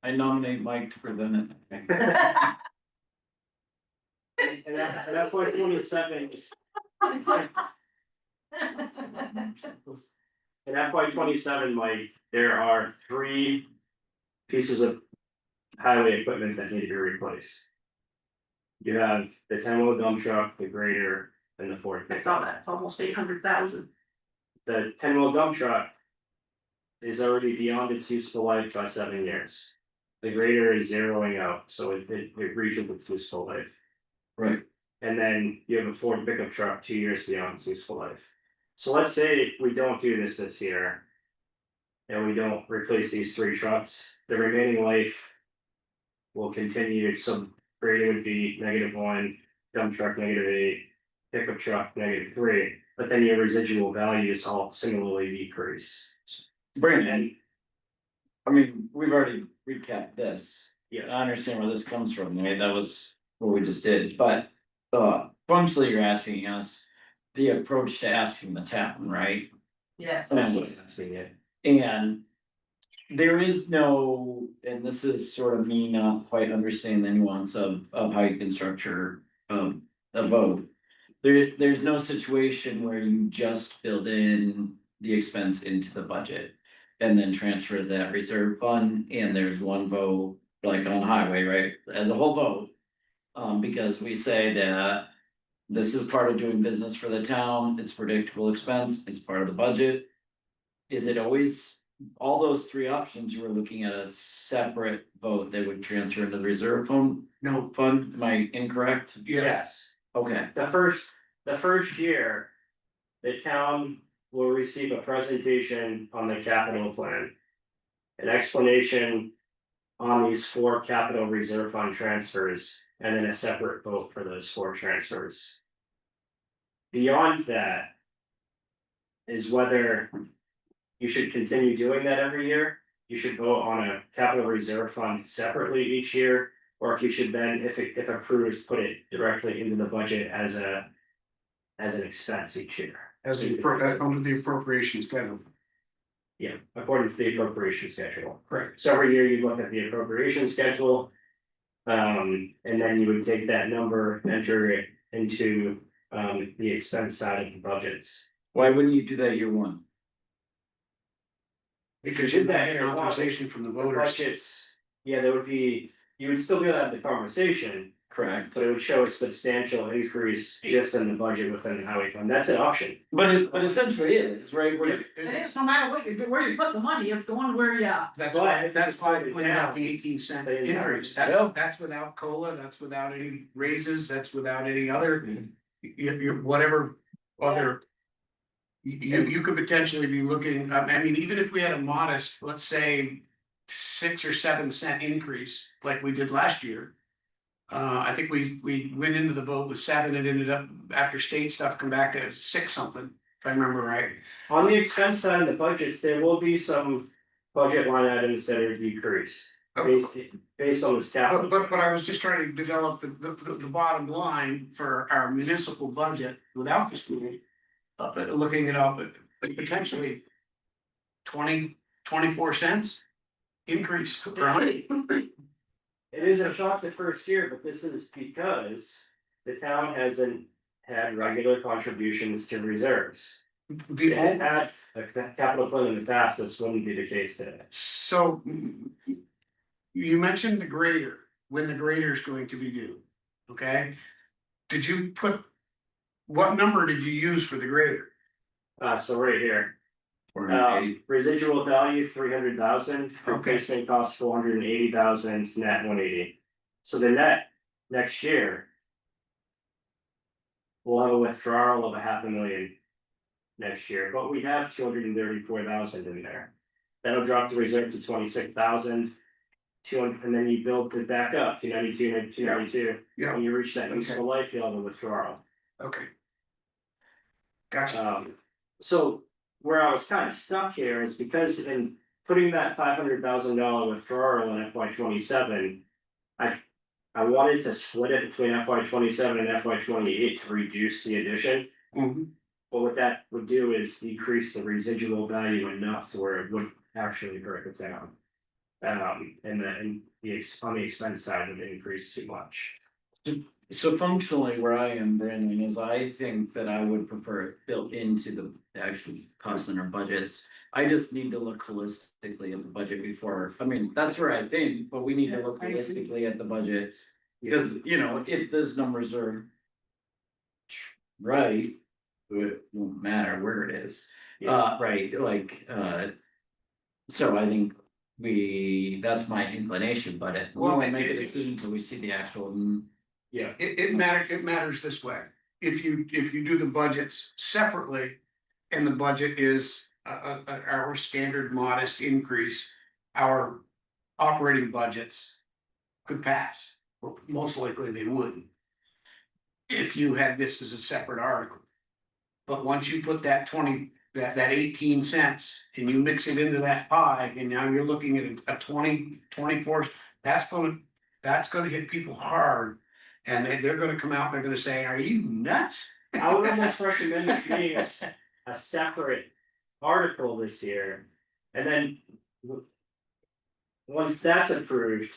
I nominate Mike to prevent it. In FY 27. In FY 27, Mike, there are 3 pieces of highway equipment that need to be replaced. You have the 10-wheel dump truck, the grader, and the Ford I pickup. saw that. It's almost 800,000. The 10-wheel dump truck is already beyond its useful life by 7 years. The grader is zeroing out, so it reaches its useful life. Right. And then you have a Ford pickup truck 2 years beyond its useful life. So let's say we don't do this year. And we don't replace these 3 trucks, the remaining life. Will continue, so grader would be -1, dump truck -8, pickup truck -3, but then your residual values all similarly decrease. Brandon, I mean, we've already recapped this. Yeah. I understand where this comes from, right? That was what we just did, but functionally, you're asking us the approach to asking the town, right? Yes. That's what I'm seeing it. And there is no, and this is sort of me not quite understanding the nuance of how you can structure a vote. There's no situation where you just build in the expense into the budget. And then transfer that reserve fund, and there's one vote, like on highway, right, as a whole vote. Because we say that this is part of doing business for the town, it's predictable expense, it's part of the budget. Is it always, all those 3 options, you were looking at a separate vote that would transfer into the reserve fund? No. Fund, am I incorrect? Yes, Okay, the first year. The town will receive a presentation on the capital plan. An explanation on these 4 capital reserve fund transfers, and then a separate vote for those 4 transfers. Beyond that. Is whether you should continue doing that every year. You should vote on a capital reserve fund separately each year, or if you should then, if approved, put it directly into the budget as an expense each year. As under the appropriation schedule. Yeah, according to the appropriation schedule. Correct. So every year you look at the appropriation schedule. And then you would take that number, enter it into the expense side of the budgets. Why wouldn't you do that year one? Because you're not getting authorization from the The voters. budgets, yeah, there would be, you would still be able to have the conversation, Correct. but it would show a substantial increase just in the budget within the highway fund, that's an option. But essentially it is, right? It is, no matter what you do, where you put the money, it's going where you. That's But why, if that's it's why I voted pointed out down, the 18 cent then you increase, have- that's without COLA, that's without any raises, that's without any other. You whatever other. You could potentially be looking, I mean, even if we had a modest, let's say. 6 or 7 cent increase like we did last year. I think we went into the vote with 7, it ended up after state stuff come back at 6 something, if I remember right. On the expense side of the budgets, there will be some budget line items that are decreased. Based on the staff. But I was just trying to develop the bottom line for our municipal budget without the school. Looking it up, potentially 24 cents increase per hundred. It is a shock the first year, but this is because the town hasn't had regular contributions to reserves. If it had a capital fund in the past, this wouldn't be the case today. So you mentioned the grader, when the grader is going to be due, okay? Did you put, what number did you use for the grader? So right here. Residual value 300,000, replacement cost 480,000, net 180. So the net next year. We'll have a withdrawal of $500,000 next year, but we have 234,000 in there. That'll drop the reserve to 26,000. And then you build it back up to 92 and 292. Yeah. When you reach that useful life, you'll have a withdrawal. Okay. Gotcha. So where I was kind of stuck here is because in putting that $500,000 withdrawal in FY 27, I wanted to split it between FY 27 and FY 28 to reduce the addition. Mhm. But what that would do is decrease the residual value enough to where it would actually break it down. On the expense side it would increase too much. So functionally, where I am, Brandon, is I think that I would prefer it built into the actual cost center budgets. I just need to look holistically at the budget before, I mean, that's where I think, but we need to look holistically at the budget. Because, you know, if those numbers are right, it won't matter where it is. Right, like, so I think that's my inclination, but we won't make a decision until we see the actual. Yeah. It matters this way. If you do the budgets separately. And the budget is our standard modest increase, our operating budgets could pass, or most likely they would. If you had this as a separate article. But once you put that 18 cents and you mix it into that pie, and now you're looking at a 24, that's gonna hit people hard. And they're gonna come out, they're gonna say, are you nuts? I would almost recommend creating a separate article this year. And then. Once that's approved.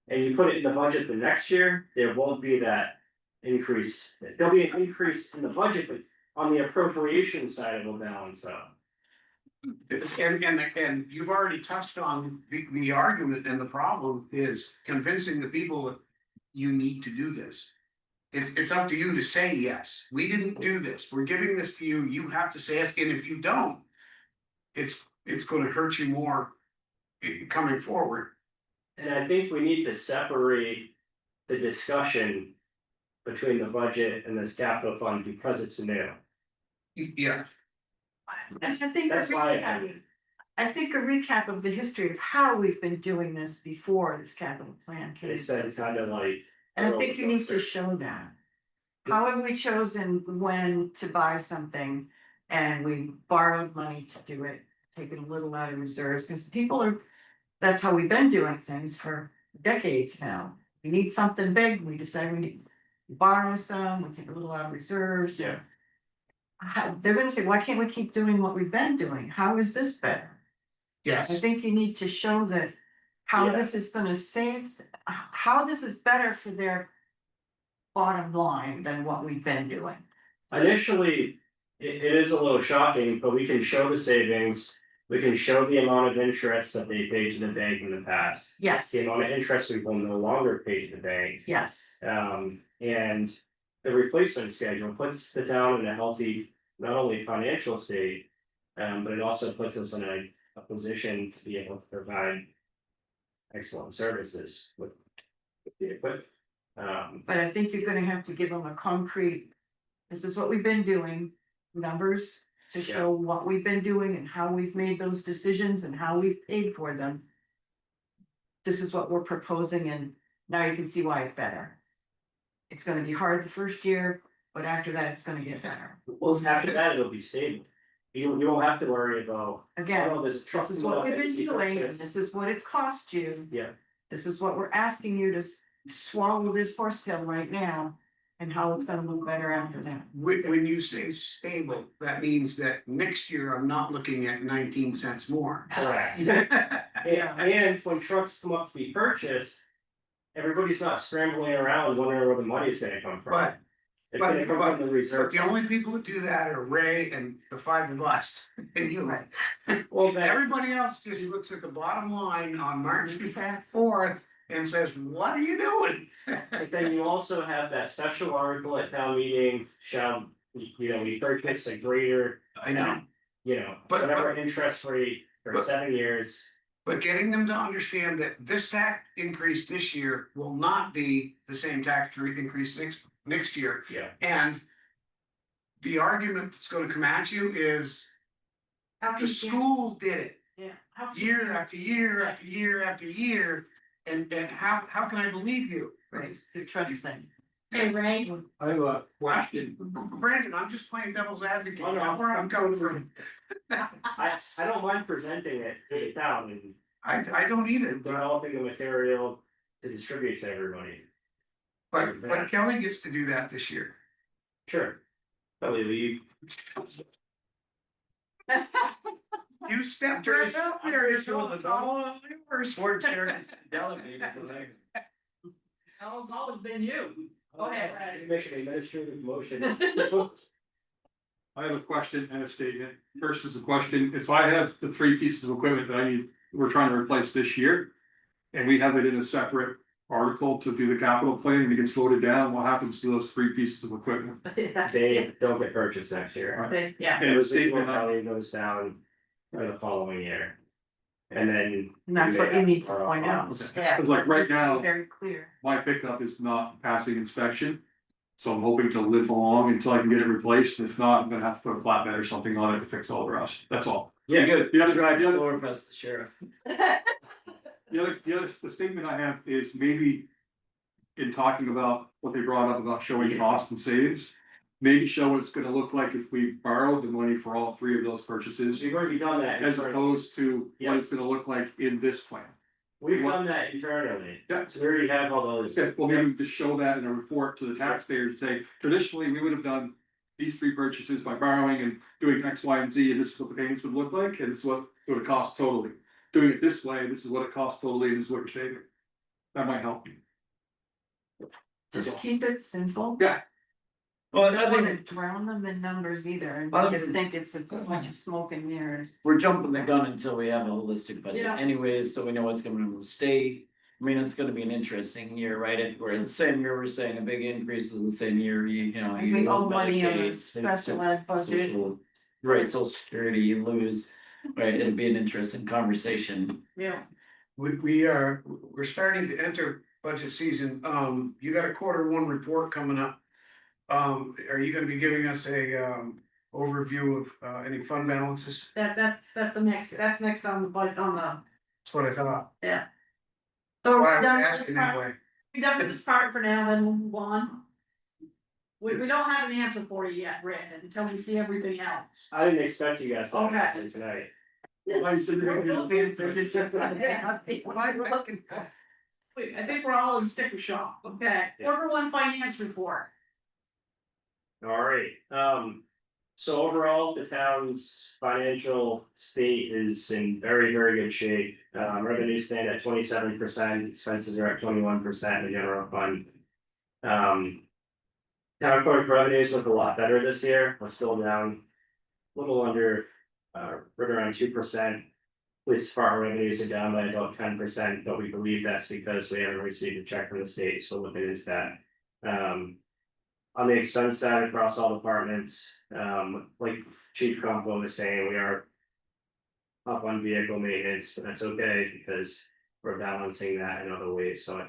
And you put it in the budget the next year, there won't be that increase. There'll be an increase in the budget, but on the appropriation side, it will balance out. And you've already touched on the argument, and the problem is convincing the people that you need to do this. It's up to you to say yes, we didn't do this, we're giving this to you, you have to say yes, and if you don't. It's gonna hurt you more coming forward. And I think we need to separate the discussion between the budget and this capital fund because it's new. Yeah. I think That's my opinion. I think a recap of the history of how we've been doing this before this capital plan came. It's been kind of like. And I think you need to show that. How have we chosen when to buy something and we borrowed money to do it, taking a little out of reserves, because that's how we've been doing things for decades now. We need something big, we decide we need to borrow some, we take a little out of reserves. Yeah. They're gonna say, why can't we keep doing what we've been doing? How is this better? I Yes, think you need to show that how Yeah. this is gonna how this is better for their bottom line than what we've been doing. Initially, it is a little shocking, but we can show the savings. We can show the amount of interest that they paid to the bank in the past. Yes, The amount of interest we will no longer pay to the bank. yes. And the replacement schedule puts the town in a healthy, not only financial state. But it also puts us in a position to be able to provide excellent services with the equipment. But I think you're gonna have to give them a concrete, this is what we've been doing, numbers to show what we've been doing and how we've made those decisions and how we've paid for them. This is what we're proposing, and now you can see why it's better. It's gonna be hard the first year, but after that, it's gonna get better. Well, after that, it'll be stable. You won't have to worry about, Again, oh, there's a truck. this is what we've been that needs to be doing, and purchased. this is what it's cost you. Yeah, This is what we're asking you to swallow this horse pill right now, and how it's gonna look better after that. When you say stable, that means that next year I'm not looking at 19 cents more. correct. Yeah. And when trucks come up to be purchased, everybody's not scrambling around wondering where the money's gonna come from. But It's gonna come from the But reserve. the only people that do that are Ray and the five of us, and you. Well, that's- Everybody else just looks at the bottom line on March 4th and says, what are you doing? But then you also have that special article at town meeting, shall, we purchase a greater, I know, But- whatever interest rate for but- 7 years. but getting them to understand that this tax increase this year will not be the same tax rate increase next year. Yeah. And the argument that's gonna come at you is How can the you- school did it Yeah. How can you- year after year after year after year. And how can I believe you? Right, the trust thing. Hey, Ray, I have a question. Brandon, I'm just playing devil's advocate, you Oh, no. know where I'm coming from. I don't mind presenting it to the town and I don't either, developing the material to distribute to everybody. but Kelly gets to do that this year. Sure. Probably leave. You stepped right up there, it's all yours. Board chair is delegated for that. oh, it's always been you. Go ahead, Ray. Make an administrative motion. I have a question and a statement. First is a question, if I have the three pieces of equipment that we're trying to replace this year. And we have it in a separate article to do the capital plan and it gets voted down, what happens to those three pieces of equipment? They don't get purchased next year. Yeah, And the The statement, value goes down for the following year. And then. And that's what you need to point out. yeah. cause like right now, Very clear. my pickup is not passing inspection. So I'm hoping to live along until I can get it replaced, if not, I'm gonna have to put a flatbed or something on it to fix all the rust, that's all. Yeah, good. The other- Drive the other- slower past the sheriff. The statement I have is maybe. In talking about what they brought up about showing cost and savings. Maybe show what it's gonna look like if we borrowed the money for all three of those purchases. We've already done that. As opposed to Yeah. what it's gonna look like in this plan. We've done that internally. Yeah. So we already have all those. Okay, well, maybe we just show that in a report to the taxpayers, say, traditionally, we would have done. These three purchases by borrowing and doing X, Y, and Z, and this is what the payments would look like, and this is what it would cost totally. Doing it this way, this is what it costs totally, and this is what you're saving. That might help you. Just keep it simple. Yeah. Well, I I don't wanna think drown them in numbers either, I I just think- think it's a bunch of smoke and mirrors. we're jumping the gun until we have a holistic budget Yeah. anyways, so we know what's going on with the state. I mean, it's gonna be an interesting year, right? If we're in the same year, we're saying a big increase in the same year, you know. And you we lose owe money on a Medicaid, special ed budget. social- Right, social security, you lose, right, it'll be an interesting conversation. Yeah. We're starting to enter budget season, you got a Q1 report coming up. Are you gonna be giving us a overview of any fund balances? That's next on the budget, on the, That's what I thought, so why I we're was done with this asking that part, way. we done with this part for now, then we'll move on. We don't have an answer for you yet, Rick, until we see everything else. I didn't expect you guys to have Okay. answer tonight. I think we're all in sticker shock, okay, Q1 finance report. Alright, so overall, the town's financial state is in very, very good shape. Revenues stand at 27%, expenses are at 21% in the general fund. Town clerk revenues look a lot better this year, we're still down. A little under, right around 2%. Police department revenues are down by about 10%, but we believe that's because we haven't received a check from the state, so looking into that. On the expense side, across all departments, like Chief Compo was saying, we are. Up on vehicle maintenance, but that's okay because we're balancing that in other ways, so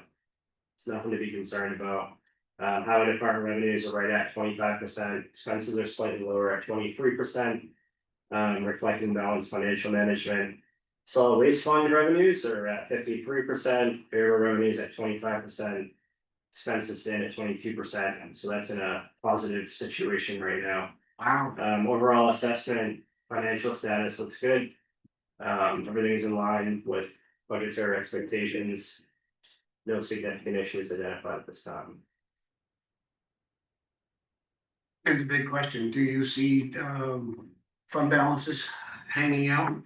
it's nothing to be concerned about. Highway department revenues are right at 25%, expenses are slightly lower at 23%. Reflecting balanced financial management. Solid waste fund revenues are at 53%, payroll revenues at 25%. Expenses stand at 22%, so that's in a positive situation right now. Wow. Overall assessment, financial status looks good. Everything's in line with budgetary expectations. No significant issues identified at this time. And the big question, do you see fund balances hanging out?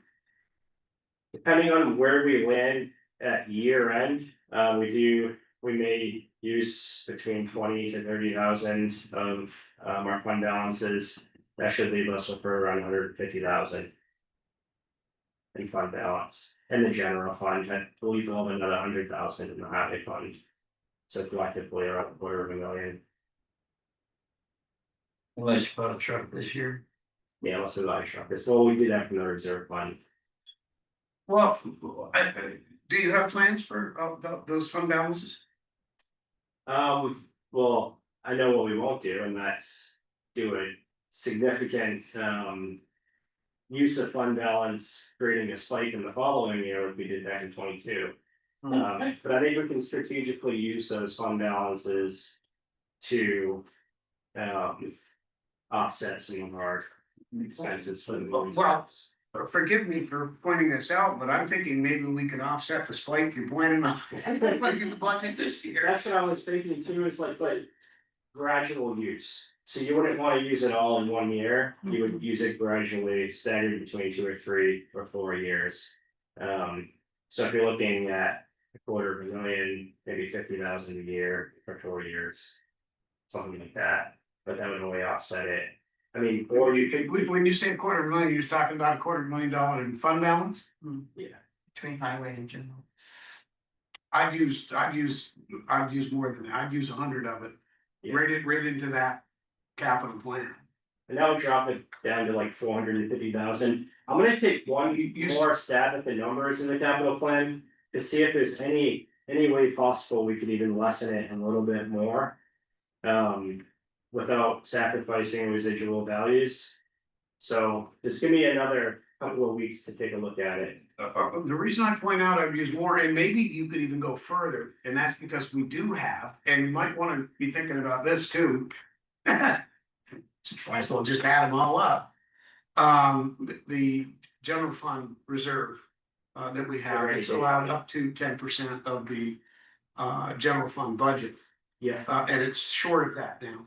Depending on where we land at year end, we may use between 20 to 30,000 of our fund balances. That should leave us with around 150,000. In fund balance, and the general fund, I believe we'll have another 100,000 in the highway fund. So collectively around $250,000. Unless you bought a truck this year. Yeah, unless we buy a truck, well, we do that from the reserve fund. Well, do you have plans for those fund balances? Well, I know what we won't do, and that's do a significant use of fund balance, creating a spike in the following year, like we did back in 22. But I think we can strategically use those fund balances to offset some of our expenses for the Well, forgive me for pointing this out, but I'm thinking maybe we can offset the spike you're planning on putting in the budget this year. That's what I was thinking too, is like gradual use. So you wouldn't want to use it all in 1 year, you would use it gradually, staggered between 2 or 3 or 4 years. So if you're looking at $250,000, maybe 50,000 a year for 4 years. Something like that, but that would only offset it. I mean, or you could, When you say $250,000, you're talking about $250,000 in fund balance? yeah, Between highway and general. I'd use more than that, I'd use 100 of it, Yeah. right into that capital plan. and that would drop it down to like 450,000. I'm gonna take one more stab at the numbers in the capital plan to see if there's any way possible we could even lessen it a little bit more. Without sacrificing residual values. So just give me another couple of weeks to take a look at it. The reason I point out I'd use more, and maybe you could even go further, and that's because we do have, and you might wanna be thinking about this too. Might as well just add them all up. The general fund reserve that we have, it's allowed up to 10% of the general fund budget, Yeah, and it's short of that now.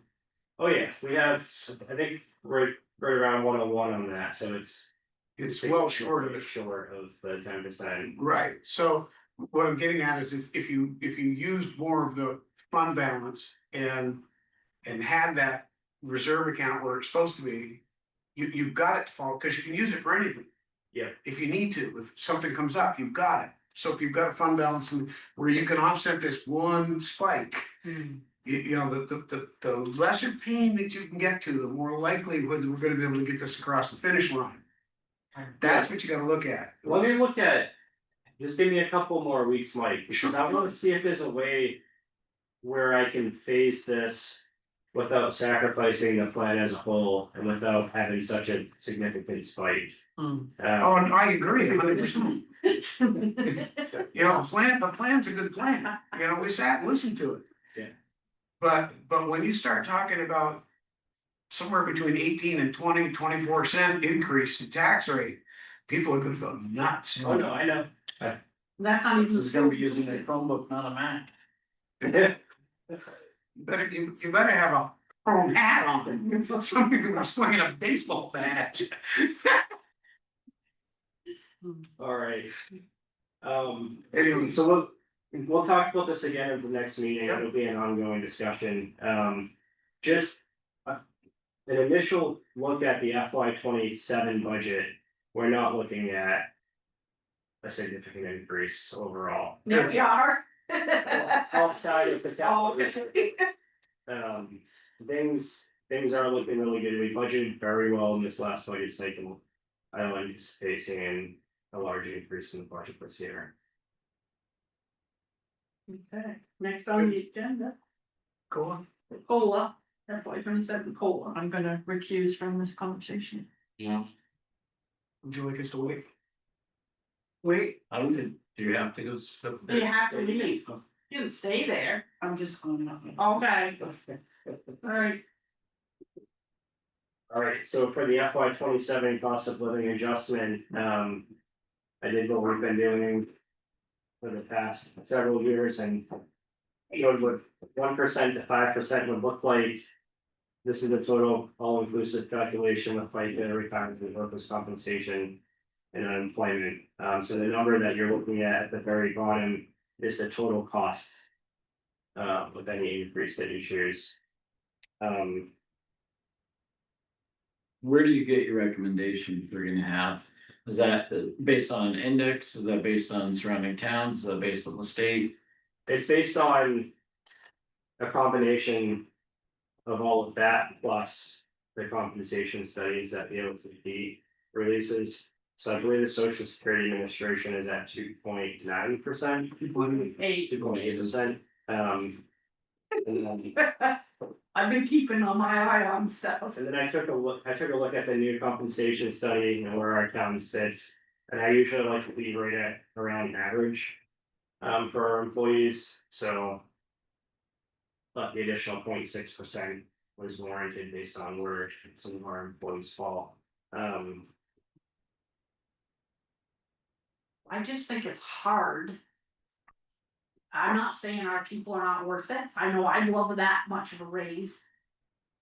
oh yeah, we have, I think, right around 101 on that, so it's. It's well short of it. Short of the 10%. Right, so what I'm getting at is if you used more of the fund balance and had that reserve account where it's supposed to be, you've got it to fall, because you can use it for anything. Yeah. If you need to, if something comes up, you've got it. So if you've got a fund balance where you can offset this one spike. You know, the lesser pain that you can get to, the more likelihood that we're gonna be able to get this across the finish line. That's what you gotta look at. Let me look at, just give me a couple more weeks, Mike, because I wanna see if there's a way. Where I can phase this without sacrificing the plan as a whole and without having such a significant spike. Oh, and I agree, 100%. You know, the plan's a good plan, you know, we sat and listened to it. Yeah. But when you start talking about somewhere between 18 and 24% increase in tax rate, people are gonna go nuts. Oh, no, I know. That's not This even. is gonna be using a Chromebook, not a Mac. You better have a chrome hat on, somebody gonna swinging a baseball bat. Alright. Anyway. So we'll talk about this again at the next meeting, it'll be an ongoing discussion, just. An initial look at the FY 27 budget, we're not looking at. A significant increase overall. There we are. Outside of the Oh, capital. okay. Things are looking really good. We budgeted very well in this last budget cycle. I don't anticipate seeing a large increase in the budget this year. Okay, next on the agenda, Cool. COLA, FY 27 COLA. I'm gonna recuse from this conversation. Yeah, Would you like us to wait? Wait, I don't think, do you have to go? you have to leave. You can stay there. I'm just going up. Okay, alright. Alright, so for the FY 27 cost of living adjustment, I did what we've been doing. For the past several years and. Showed what 1% to 5% would look like. This is the total all-inclusive calculation with FICA, retirement, and workers' compensation. And unemployment, so the number that you're looking at the very bottom is the total cost. With any increase that you choose. Where do you get your recommendation for gonna have? Is that based on an index? Is that based on surrounding towns? Is that based on the state? It's based on. A combination. Of all of that plus the compensation studies that the OCD releases. So I believe the Social Security Administration is at 2.9%. 8. 2.8%. And then, I've been keeping on my eye on stuff. and then I took a look at the new compensation study and where our town sits. And I usually like to be right at around average. For our employees, so. But the additional 0.6% was warranted based on where some of our employees fall. I just think it's hard. I'm not saying our people are not worth it. I know I'd love that much of a raise.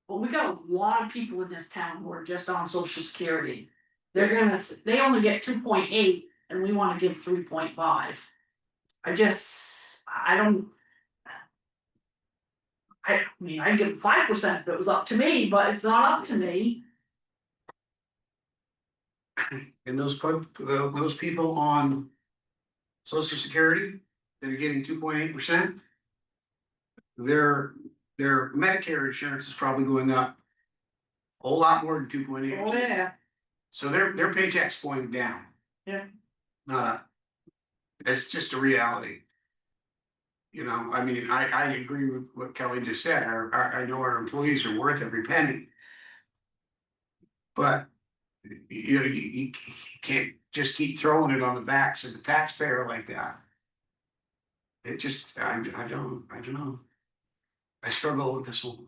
But we got a lot of people in this town who are just on Social Security. They only get 2.8 and we wanna give 3.5. I mean, I'd give 5% if it was up to me, but it's not up to me. And those people on Social Security that are getting 2.8%. Their Medicare insurance is probably going up. A whole lot more than 2.8%. Oh, yeah. So their paycheck's going down. Yeah. Not up. It's just a reality. You know, I mean, I agree with what Kelly just said. I know our employees are worth every penny. But you know, you can't just keep throwing it on the backs of the taxpayer like that. It just, I don't know. I struggle with this one.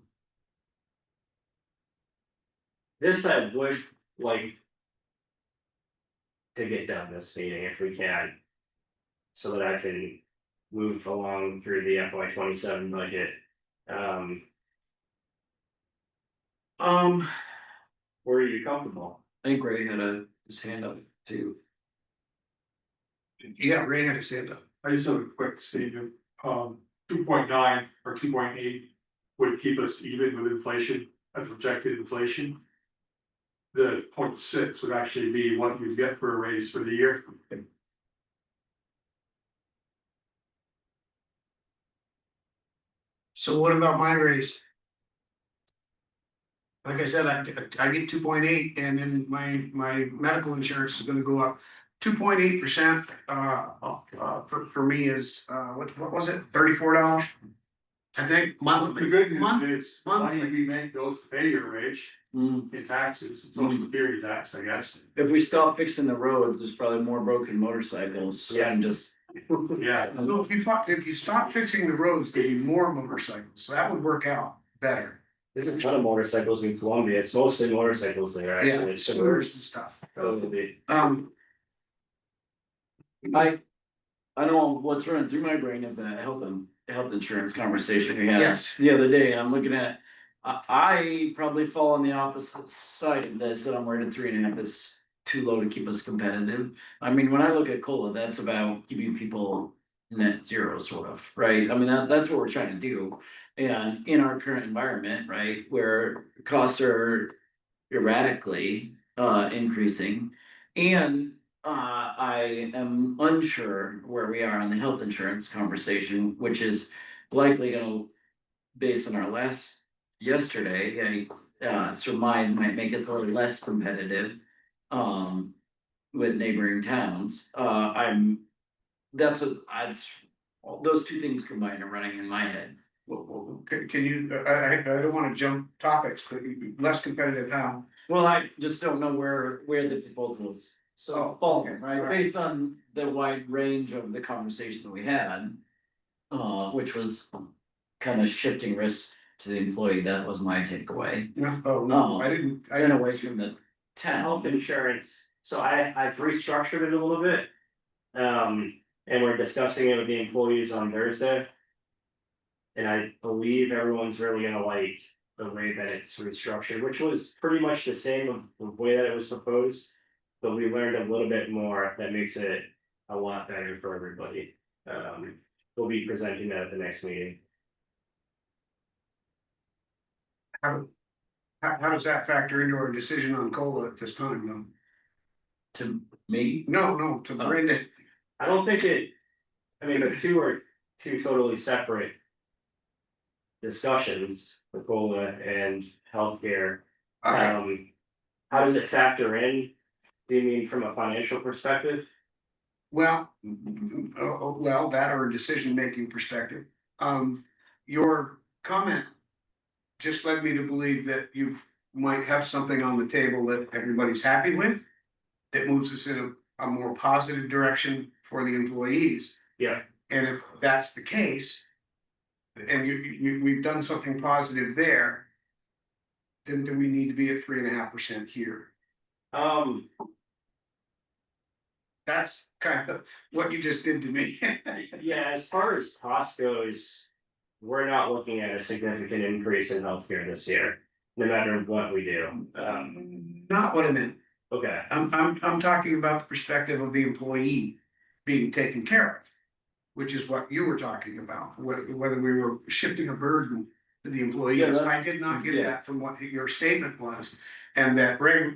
This I would like. To get done this meeting if we can. So that I can move along through the FY 27 budget. Were you comfortable? I think Ray had his hand up too. Yeah, Ray had his hand up. I just have a quick statement, 2.9 or 2.8 would keep us even with inflation, as projected inflation. The 0.6 would actually be what you'd get for a raise for the year. So what about my raise? Like I said, I get 2.8 and then my medical insurance is gonna go up 2.8%. For me is, what was it, $34? I think monthly. The good Month- news is, money monthly. we make goes to pay your wage in taxes, and social security tax, I guess. If we stop fixing the roads, there's probably more broken motorcycles. Yeah. And just. Yeah, So if you stop fixing the roads, there'd be more motorcycles, so that would work out better. There's a ton of motorcycles in Columbia. It's mostly motorcycles there, actually. Yeah, It's scooters and stuff. totally. I know what's running through my brain is that health insurance conversation we had Yes. the other day, and I'm looking at. I probably fall on the opposite side of this, that I'm worried at 3.5 is too low to keep us competitive. I mean, when I look at COLA, that's about keeping people net zero sort of, right? I mean, that's what we're trying to do. And in our current environment, right, where costs are erratically increasing. And I am unsure where we are on the health insurance conversation, which is likely gonna, based on our last yesterday, I surmise might make us a little less competitive. With neighboring towns, that's what those two things combined are running in my head. Can you, I don't wanna jump topics, but less competitive how? Well, I just don't know where the proposals Oh, fall, okay. right, based on the wide range of the conversation that we had. Which was kind of shifting risk to the employee, that was my takeaway. No, oh, no, I didn't. And away from the Health town. insurance, so I've restructured it a little bit. And we're discussing it with the employees on Thursday. And I believe everyone's really gonna like the way that it's restructured, which was pretty much the same of the way that it was proposed. But we learned a little bit more that makes it a lot better for everybody. We'll be presenting that at the next meeting. How does that factor into our decision on COLA at this time, though? To me, No, to Brandon. I don't think it, I mean, the two are two totally separate discussions, the COLA and healthcare. Okay. How does it factor in? Do you mean from a financial perspective? Well, well, that or a decision-making perspective. Your comment just led me to believe that you might have something on the table that everybody's happy with. That moves us in a more positive direction for the employees. Yeah. And if that's the case, and we've done something positive there, then do we need to be at 3.5% here? That's kind of what you just did to me. Yeah, as far as cost goes, we're not looking at a significant increase in healthcare this year, no matter what we do. Not what I meant. Okay, I'm talking about the perspective of the employee being taken care of, which is what you were talking about, whether we were shifting a burden to the employees. Yeah, I did not get yeah. that from what your statement was, and that Ray.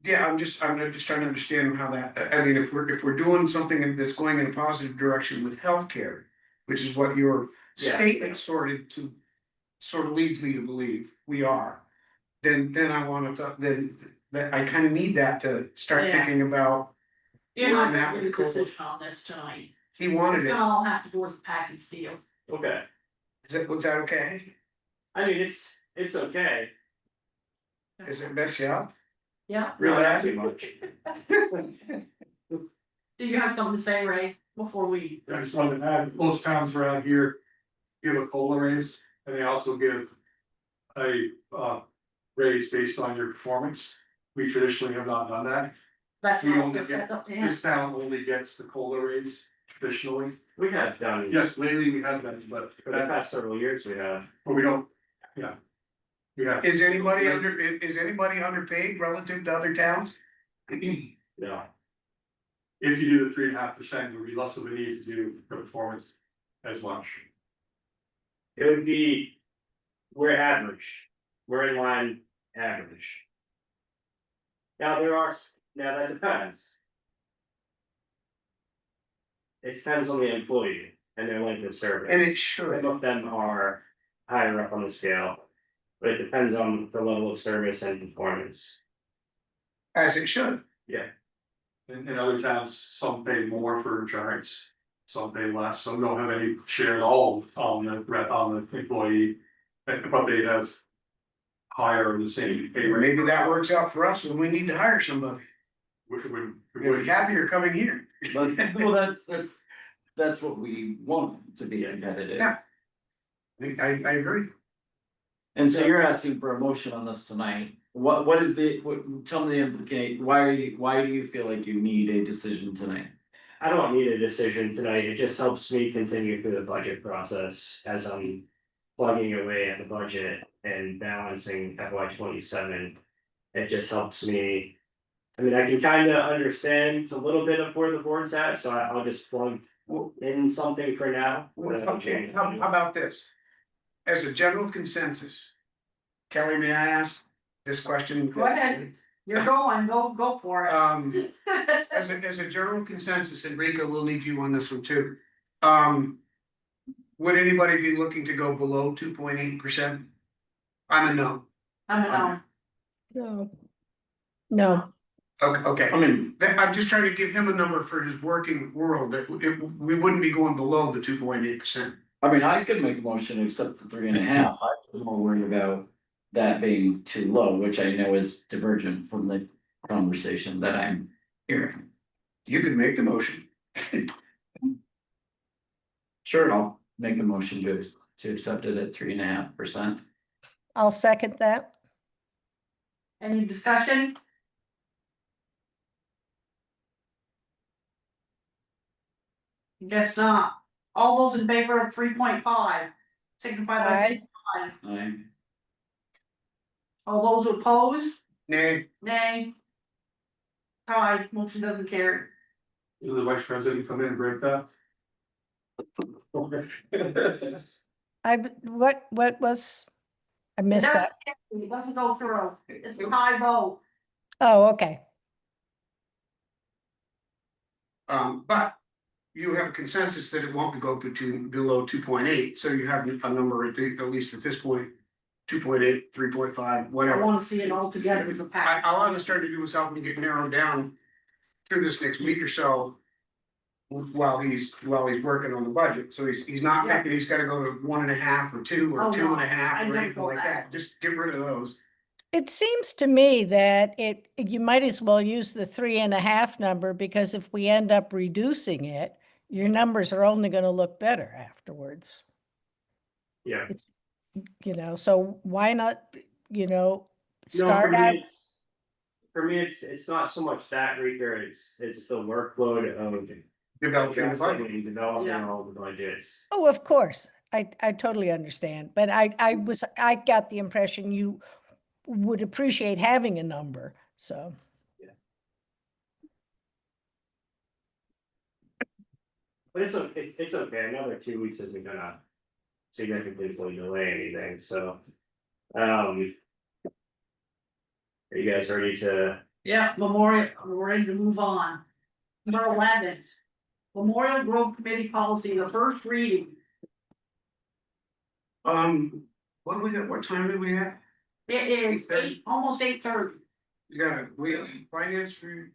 Yeah, I'm just trying to understand how that, I mean, if we're doing something that's going in a positive direction with healthcare, which is what your statement sort of leads me to believe we are. Then I wanna talk, then that I kind of need that to start Yeah. thinking about. You're not Where gonna that get a would go. decision on this tonight. He wanted It's it. gonna all have to go as a package deal. okay. Was that okay? I mean, it's okay. Is it mess you up? Yeah, Real Not bad? too much. do you have something to say, Ray, before we? I just wanted to add, most towns around here give a COLA raise, and they also give a raise based on your performance. We traditionally have not done that. That's We all, only that's get, up to him. this town only gets the COLA raise traditionally. We have done, Yes, lately we have that, but for the past several years, we have. but we don't, yeah. We have. Is anybody underpaid relative to other towns? No. If you do the 3.5%, there would be less of a need to do the performance as much. It would be, we're average, we're in line average. Now that depends. It depends on the employee and their length of service. And it Some should. of them are higher up on the scale, but it depends on the level of service and performance. As it should. Yeah. In other towns, some pay more for insurance, some pay less, some don't have any share at all on the employee. But they have higher or the same pay rate. Maybe that works out for us when we need to hire somebody. We'll be happier coming here. but well, that's what we want to be competitive. Yeah. I agree. And so you're asking for a motion on this tonight. What is tell me the implicate, why do you feel like you need a decision tonight? I don't need a decision tonight, it just helps me continue through the budget process as I'm plugging away at the budget and balancing FY 27. it just helps me. I mean, I can kind of understand a little bit of where the board's at, so I'll just plug in something for now. Okay, how about this? As a general consensus. Kelly, may I ask this question? Go ahead. You're going, go for it. As a general consensus, and Rika, we'll need you on this one too. Would anybody be looking to go below 2.8%? I'm a no. I don't know. No. No, Okay, I mean, I'm just trying to give him a number for his working world, that we wouldn't be going below the 2.8%. I could make a motion to accept the 3.5, I'm more worried about that being too low, which I know is divergent from the conversation that I'm hearing. You could make the motion. Sure, I'll make a motion to accept it at 3.5%. I'll second that. Any discussion? Guess not. All those in favor of 3.5, signify by saying aye. Aye. All those opposed, Nay, nay. Tied, motion doesn't carry. The vice president come in and break that. What was, I missed that. It doesn't go through, it's a high vote. Oh, okay. but you have a consensus that it won't go below 2.8, so you have a number at least at this point. 2.8, 3.5, I whatever. wanna see it all together as a package. All I was trying to do was help him get narrowed down through this next week or so. While he's working on the budget, so he's not Yeah. thinking he's gotta go to 1.5 or 2 or Oh, two no, and a half I or don't anything feel like that. that, just get rid of those. It seems to me that you might as well use the 3.5 number, because if we end up reducing it, your numbers are only gonna look better afterwards. Yeah. So why not, No, start out. For me, it's not so much that, Rika, it's the workload of Developing the budget. adjusting and developing Yeah. all the budgets. Oh, of course, I totally understand, but I got the impression you would appreciate having a number, so. But it's okay, another 2 weeks isn't gonna significantly delay anything, so. Are you guys ready to? Yeah, Memorial, we're ready to move on. Number 11, Memorial Grove Committee Policy, the first reading. What do we got, what time do we have? It is 8:30. almost 8:30. Finance, we're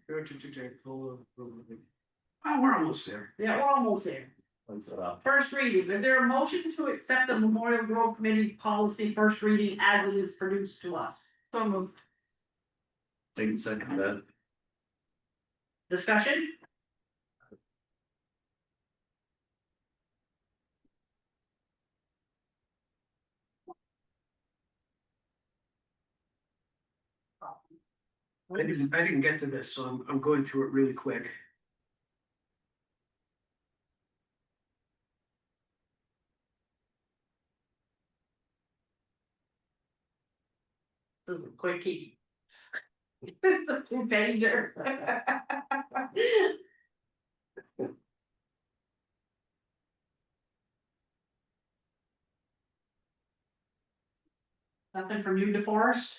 almost there. Yeah, we're almost there. First reading, is there a motion to accept the Memorial Grove Committee Policy first reading as it is produced to us? So moved. Take a second that. Discussion? I didn't get to this, so I'm going through it really quick. This is a quickie. It's a 2-pager. Nothing from you, DeForest?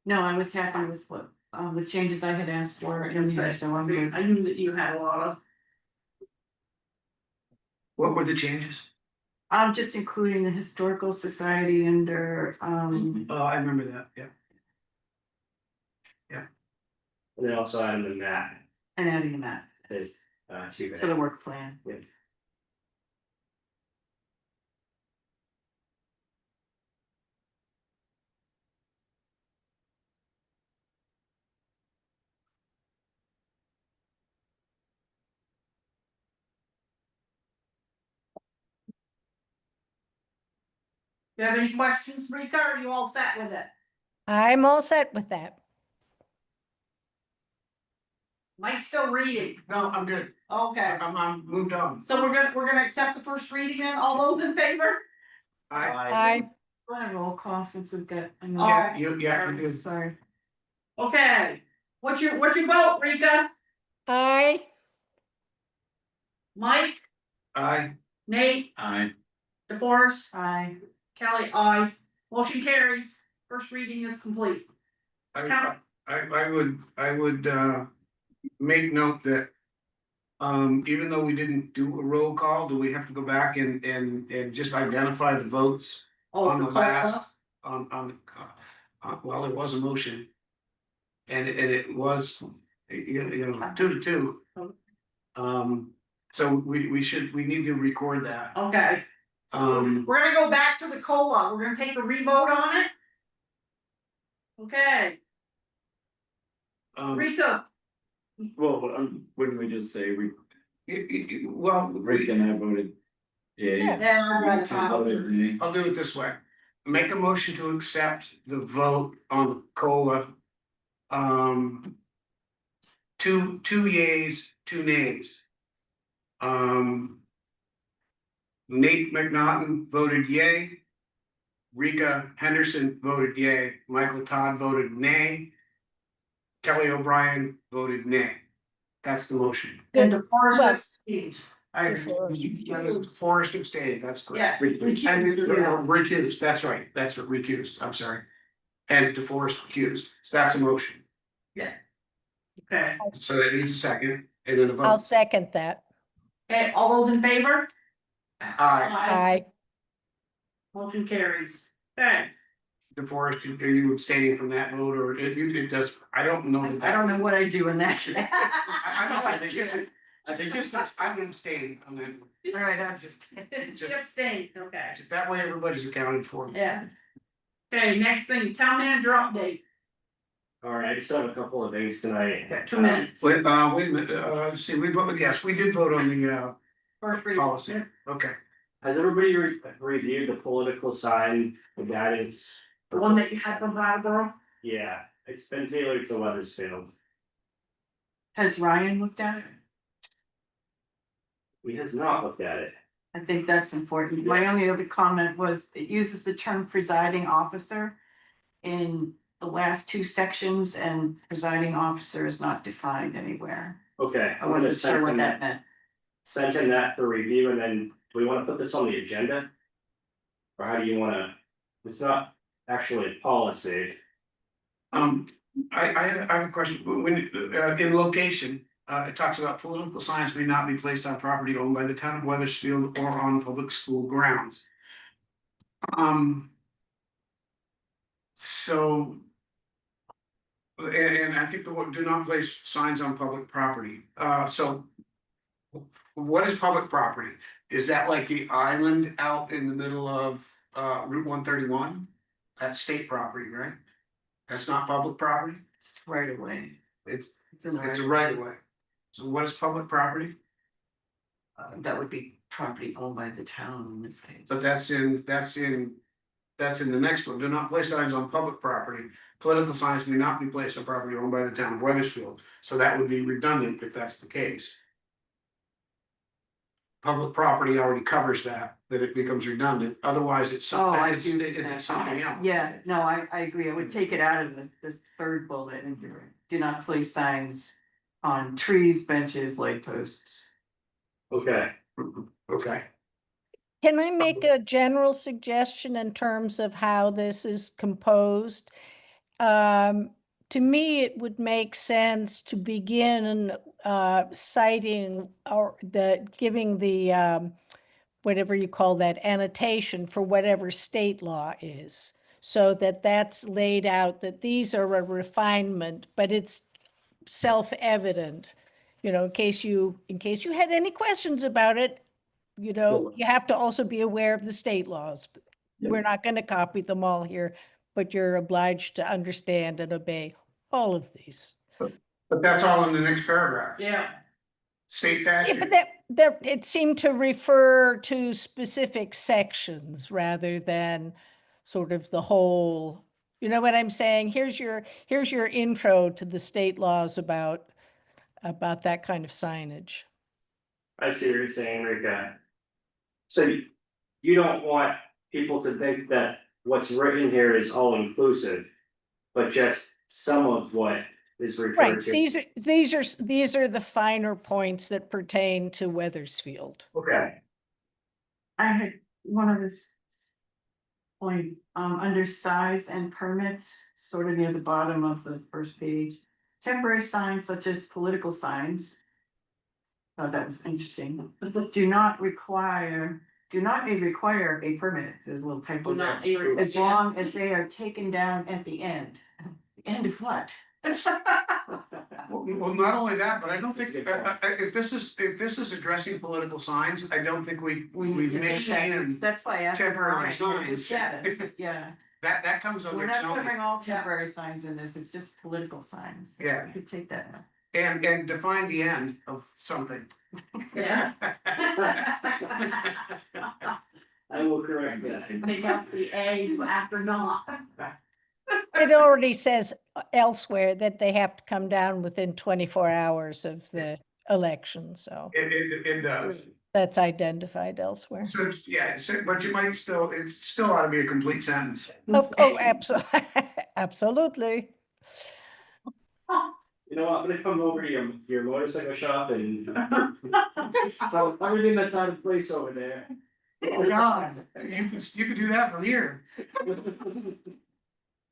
No, I was happy with what, the changes I had asked for in here, so I'm good. I knew that you had a lot of. What were the changes? I'm just including the historical society under, Oh, I remember that, yeah. And then also add in that, and adding that is, to to the work plan. You have any questions, Rika, or are you all set with it? I'm all set with that. Mike's still reading, No, I'm good. okay, I'm moved on. so we're gonna accept the first reading then, all those in favor? I Want a roll call since we've got. Aye. You do. Sorry. Okay, what's your vote, Rika? Aye. Mike, I, Nate, I, DeForest, Aye. Kelly, I. Motion carries. First reading is complete. I would, make note that. Even though we didn't do a roll call, do we have to go back and just identify the votes on the last, on, well, it was a motion. And it was, you know, 2-2. So we need to record that. Okay, Um, we're gonna go back to the COLA. We're gonna take a revote on it. Okay, Rika, well, wouldn't we just say well, Rick and I voted? Yeah. yeah, Tom voted nay. I'll do it this way. Make a motion to accept the vote on COLA. Two yays, 2 nays. Nate McNaughton voted yay. Rika Henderson voted yay. Michael Todd voted nay. Kelly O'Brien voted nay. That's the motion. and DeForest Well, abstained. Forrest abstained, that's correct. Yeah. Recused, that's right, that's what recused, I'm sorry. And DeForest recused, so that's a motion, Okay, so that needs a second, and then a I'll vote. second that. okay, all those in favor? Aye. Aye. Motion carries. Okay, DeForest, are you abstaining from that vote, or it does, I don't know. I don't know what I do in that. I don't, they just, I'm abstaining on that. All right, I'm just. she abstained, okay, That way everybody's accounted for. yeah. Okay, next thing, town manager update, All right, I just have a couple of things tonight. got 2 minutes. Wait a minute, see, we voted, yes, we did vote on the, First reading. policy, okay. Has everybody reviewed the political sign, the guidance? The one that you had from Brattleboro? Yeah, it's been tailored to Weathersfield. Has Ryan looked at it? We has not looked at it. I think that's important. My only other comment was it uses the term presiding officer in the last 2 sections, and presiding officer is not defined anywhere. Okay, I I'm gonna wasn't sure what send that meant. in that for review, and then do we wanna put this on the agenda? Or how do you wanna, it's not actually a policy. I have a question, when, in location, it talks about political signs may not be placed on property owned by the town of Weathersfield or on public school grounds. So. And I think the word do not place signs on public property, so. What is public property? Is that like the island out in the middle of Route 131? That's state property, right? That's not public property? It's right away. It's in a right of way. So what is public property? That would be property owned by the town in this case. But that's in the next one. Do not place signs on public property. Political signs may not be placed on property owned by the town of Weathersfield. So that would be redundant if that's the case. Public property already covers that it becomes redundant. Otherwise, it's Oh, I it's see what you're saying. something else. Yeah, no, I agree. I would take it out of the 3rd bullet and do not place signs on trees, benches, light posts. Okay, Okay. Can I make a general suggestion in terms of how this is composed? To me, it would make sense to begin citing or giving the whatever you call that annotation for whatever state law is, so that that's laid out that these are a refinement, but it's self-evident. You know, in case you had any questions about it, you know, you have to also be aware of the state laws. We're not going to copy them all here, but you're obliged to understand and obey all of these. But that's all in the next paragraph. Yeah, State Yeah, statute. but that it seemed to refer to specific sections rather than sort of the whole, you know what I'm saying? Here's your intro to the state laws about that kind of signage. I see what you're saying, Rika. So you don't want people to think that what's written here is all inclusive, but just some of what is referred Right, to. these are the finer points that pertain to Weathersfield. Okay, I had one of this point, under size and permits, sort of near the bottom of the first page. Temporary signs such as political signs. Thought that was interesting, do not require a permit, there's a little typo there. As long as they are taken down at the end. The end of what? Well, not only that, but I don't think, if this is addressing political signs, I don't think we need to mix make that- in. That's why I asked. temporary Brian, signs. status, yeah, That comes we're under not zoning. covering all temporary signs in this, it's just political signs. Yeah. You could take that out. And define the end of something. Yeah. I will correct that. Take out the A after not. It already says elsewhere that they have to come down within 24 hours of the election, so It does. that's identified elsewhere. So, yeah, but you might still, it still ought to be a complete sentence. Oh, absolutely, absolutely. You know what, I'm gonna come over to your motorcycle shop and everything that's out of place over there. Oh, God, you could do that from here.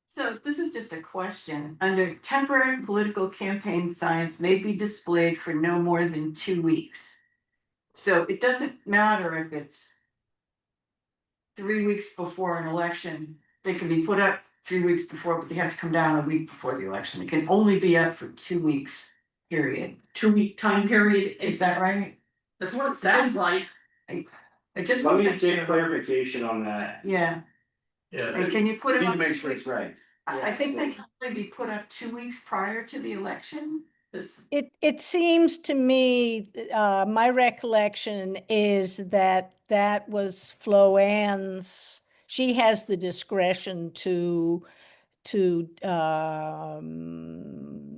So this is just a question. Under temporary political campaign signs may be displayed for no more than 2 weeks. So it doesn't matter if it's 3 weeks before an election, they can be put up 3 weeks before, but they have to come down a week before the election. It can only be up for 2 weeks, period. 2-week time period, Is that right? that's what it sounds like. I just Let me wasn't get sure. clarification on that. Yeah, Yeah. and can you put We it need on? to make 2 sure it's weeks? right. I think they can only be put up 2 weeks prior to the election. It seems to me, my recollection is that that was Flo Ann's, she has the discretion to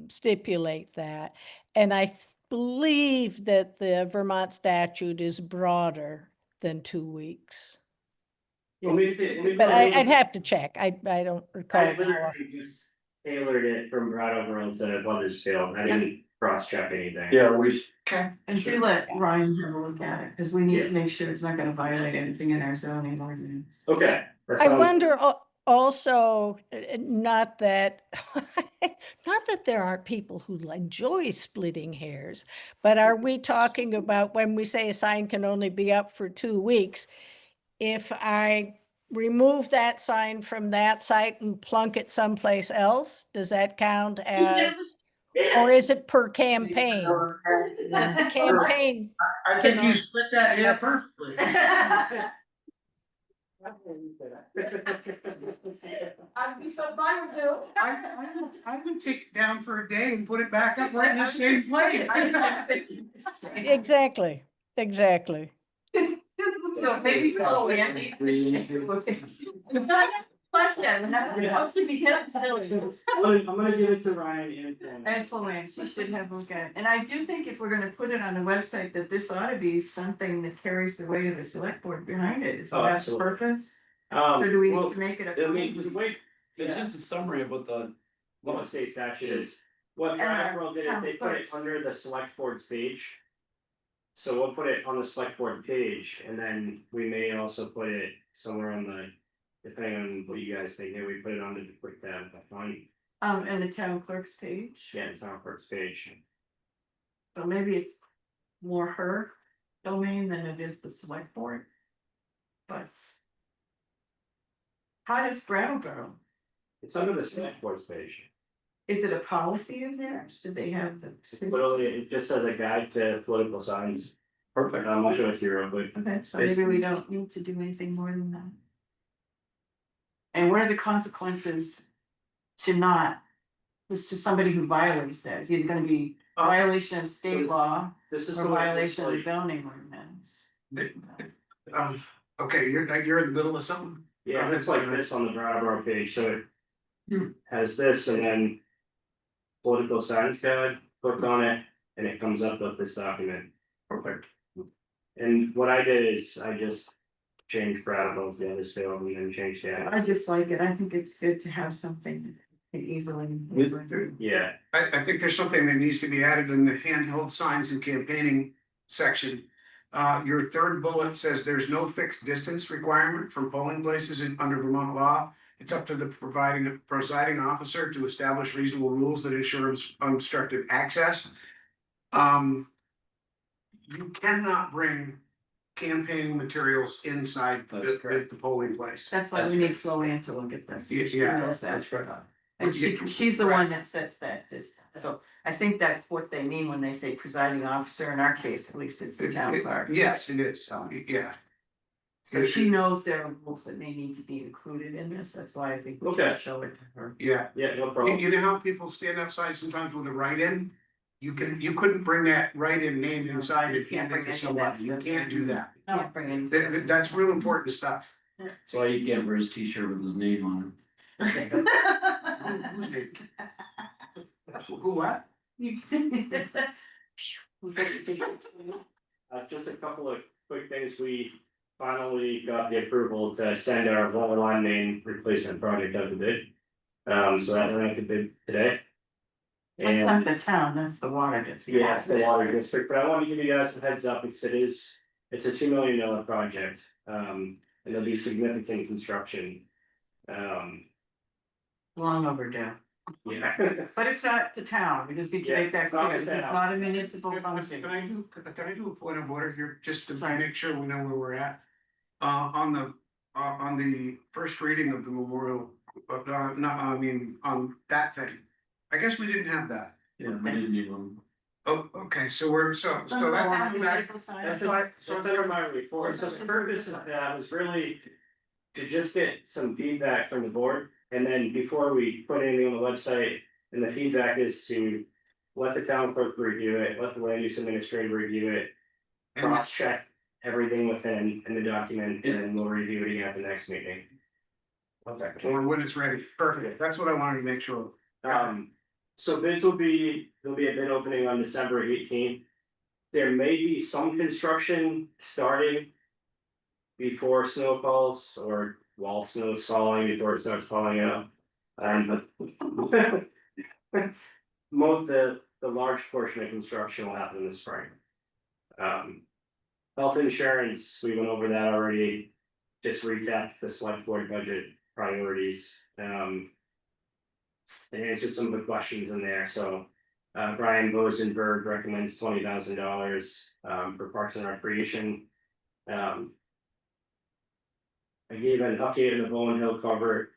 stipulate that. And I believe that the Vermont statute is broader than 2 weeks. But I'd have to check. I don't recall. I literally just tailored it from Brattleboro to Weathersfield. I didn't cross-check anything. Yeah, we. Okay. And do let Ryan have a look at it, because we need to make sure it's not gonna violate anything in our zoning ordinance. Okay. that I sounds- wonder also, not that, not that there aren't people who enjoy splitting hairs, but are we talking about when we say a sign can only be up for 2 weeks? If I remove that sign from that site and plunk it someplace else, does that count as, or is it per campaign? The campaign, I think you split that hair perfectly. I'd be so fine with you. I would take it down for a day and put it back up right in the same place. exactly, exactly. So maybe Flo Ann needs to take a look at it. Like that, and that's supposed to be kept silly. I'm gonna give it to Ryan and. And Flo Ann, she should have a look at it. And I do think if we're gonna put it on the website, that this ought to be something that carries the weight of the select board behind it. Is Oh, that absolutely. purpose? So do we need to make it a? I mean, just wait, It's just a summary of what the. what the state statute is. What Brattleboro did is they put it under the select board's page. So we'll put it on the select board page, and then we may also put it somewhere on the, depending on what you guys think, maybe we put it on the quick tab, on, And the town clerk's page. yeah, the town clerk's page. So maybe it's more her domain than it is the select board. But. How does Brattleboro? It's under the select board's page. Is it a policy of theirs? Do they have the? It's literally, it just says a guide to political signs. Perfect. I'm not sure if you're, but Okay, so maybe we don't need to do anything more than that. And what are the consequences to not, to somebody who violates that? It's either gonna be violation of state law this is or the way it violation of looks like. zoning ordinance. Okay, you're in the middle of something? Yeah, it's like this on the Brattleboro page, so Hmm. it has this and then. Political signs guide, click on it, and it comes up with this document. Perfect. And what I did is I just changed Brattleboro to Weathersfield and then changed I that. just like it. I think it's good to have something can easily. Yeah, I think there's something that needs to be added in the handheld signs and campaigning section. Your third bullet says there's no fixed distance requirement from polling places under Vermont law. It's up to the presiding officer to establish reasonable rules that ensure unobstructed access. You cannot bring campaigning materials inside That's the correct. polling place. That's why we need Flo Ann to look at this. Yeah, She yeah, knows that. That's right. And she's the one that sets that distance. So I think that's what they mean when they say presiding officer. In our case, at least it's the town clerk. Yes, it is, yeah. So she knows there are rules that may need to be included in this. That's why I think we should Okay. show it to her. Yeah, yeah, no problem. you know how people stand outside sometimes with a write-in? You couldn't bring that write-in name inside and hand it to somebody, you can't do that. Can't bring any. That's real important stuff. That's why you can't wear his t-shirt with his name on Who's name? Who what? Just a couple of quick things, we finally got the approval to send our water line main replacement project out to bid. So that went out to bid today. That's And not the town, that's the water district. yeah, it's the water district, but I want to give you guys a heads up because it's a $2 million project. And there'll be significant construction. Long overdue. Yeah. But it's not the town, we just need to Yeah, make that it's not clear, the this is town. not a municipal function. Can I do a point of order here, just to Sorry. make sure we know where we're at? On the first reading of the memorial, on that thing. I guess we didn't have that. it. Yeah, we didn't need one. Oh, okay, so that coming back. That's under my report, so the purpose of that was really to just get some feedback from the board. And then before we put anything on the website, and the feedback is to let the town clerk review it, let the land use administrator review it. And- Cross-check everything within in the document, and then we'll review it again at the next meeting. Okay. Or when it's ready, perfect, that's what I wanted to make sure. So bids there'll be a bid opening on December 18th. There may be some construction starting before snow falls or while snow is falling, before it starts falling out. The large portion of construction will happen in the spring. Health insurance, we went over that already, just recapped the select board budget priorities. And answered some of the questions in there, so. Brian Bosenberg recommends $20,000 for Parks and Recreation. I gave an update on the Bowen Hill Culvert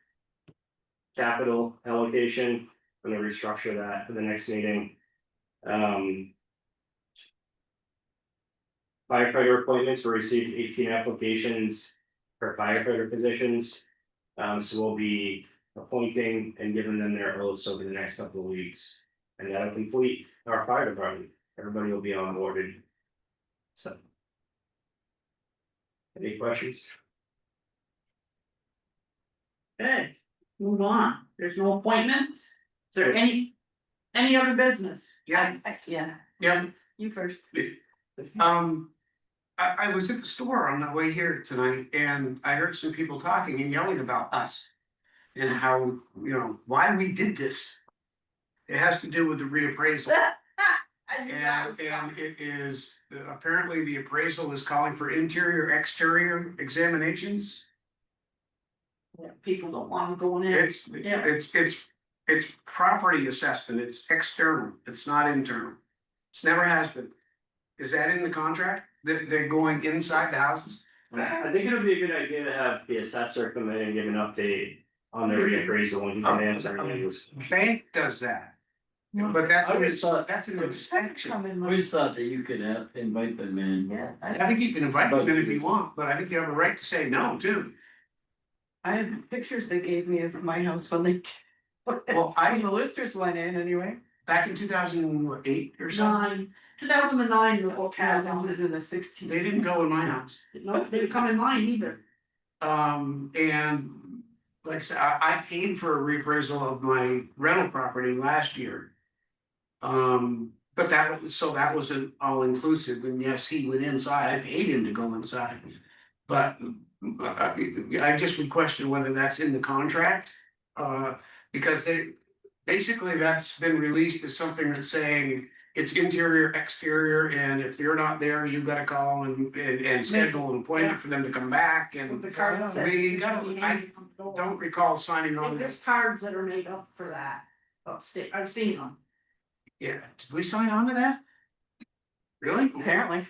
capital allocation. I'm gonna restructure that for the next meeting. Firefighter appointments, we received 18 applications for firefighter positions. So we'll be appointing and giving them their oaths over the next couple of weeks. And that'll complete our fire department, everybody will be onboarded. So. Any questions? Okay, move on, there's no appointments, is there any other business? Yeah, Yeah, yeah, you first. I was at the store on the way here tonight and I heard some people talking and yelling about us. And how, why we did this. It has to do with the reappraisal. And it is, apparently the appraisal is calling for interior, exterior examinations. Yeah, people don't want them going in. It's property assessment, it's external, it's not internal. It's never has been. Is that in the contract, that they're going inside the houses? I think it would be a good idea to have the assessor come in and give an update on their reappraisal when he's an answer. Bank does that. But that's I always thought- an inspection. I always thought that you could invite them in. Yeah, I think you can invite them in if you want, but I think you have a right to say no too. I have pictures they gave me of my house when they. Well, When the listers went in anyway. back in 2008 or something, 2009, the book has I on was it. in the 16. they didn't go in my house. No, they didn't come in mine either. And like I said, I paid for a reappraisal of my rental property last year. But that was an all inclusive, and yes, he went inside, I paid him to go inside. But I just would question whether that's in the contract, because basically that's been released as something that's saying it's interior, exterior, and if you're not there, you gotta call and schedule an appointment for them to come back and. The card says. We gotta, I don't recall signing on There's this. cards that are made up for that, upstate, I've seen them. Yeah, did we sign on to that? Really? Apparently.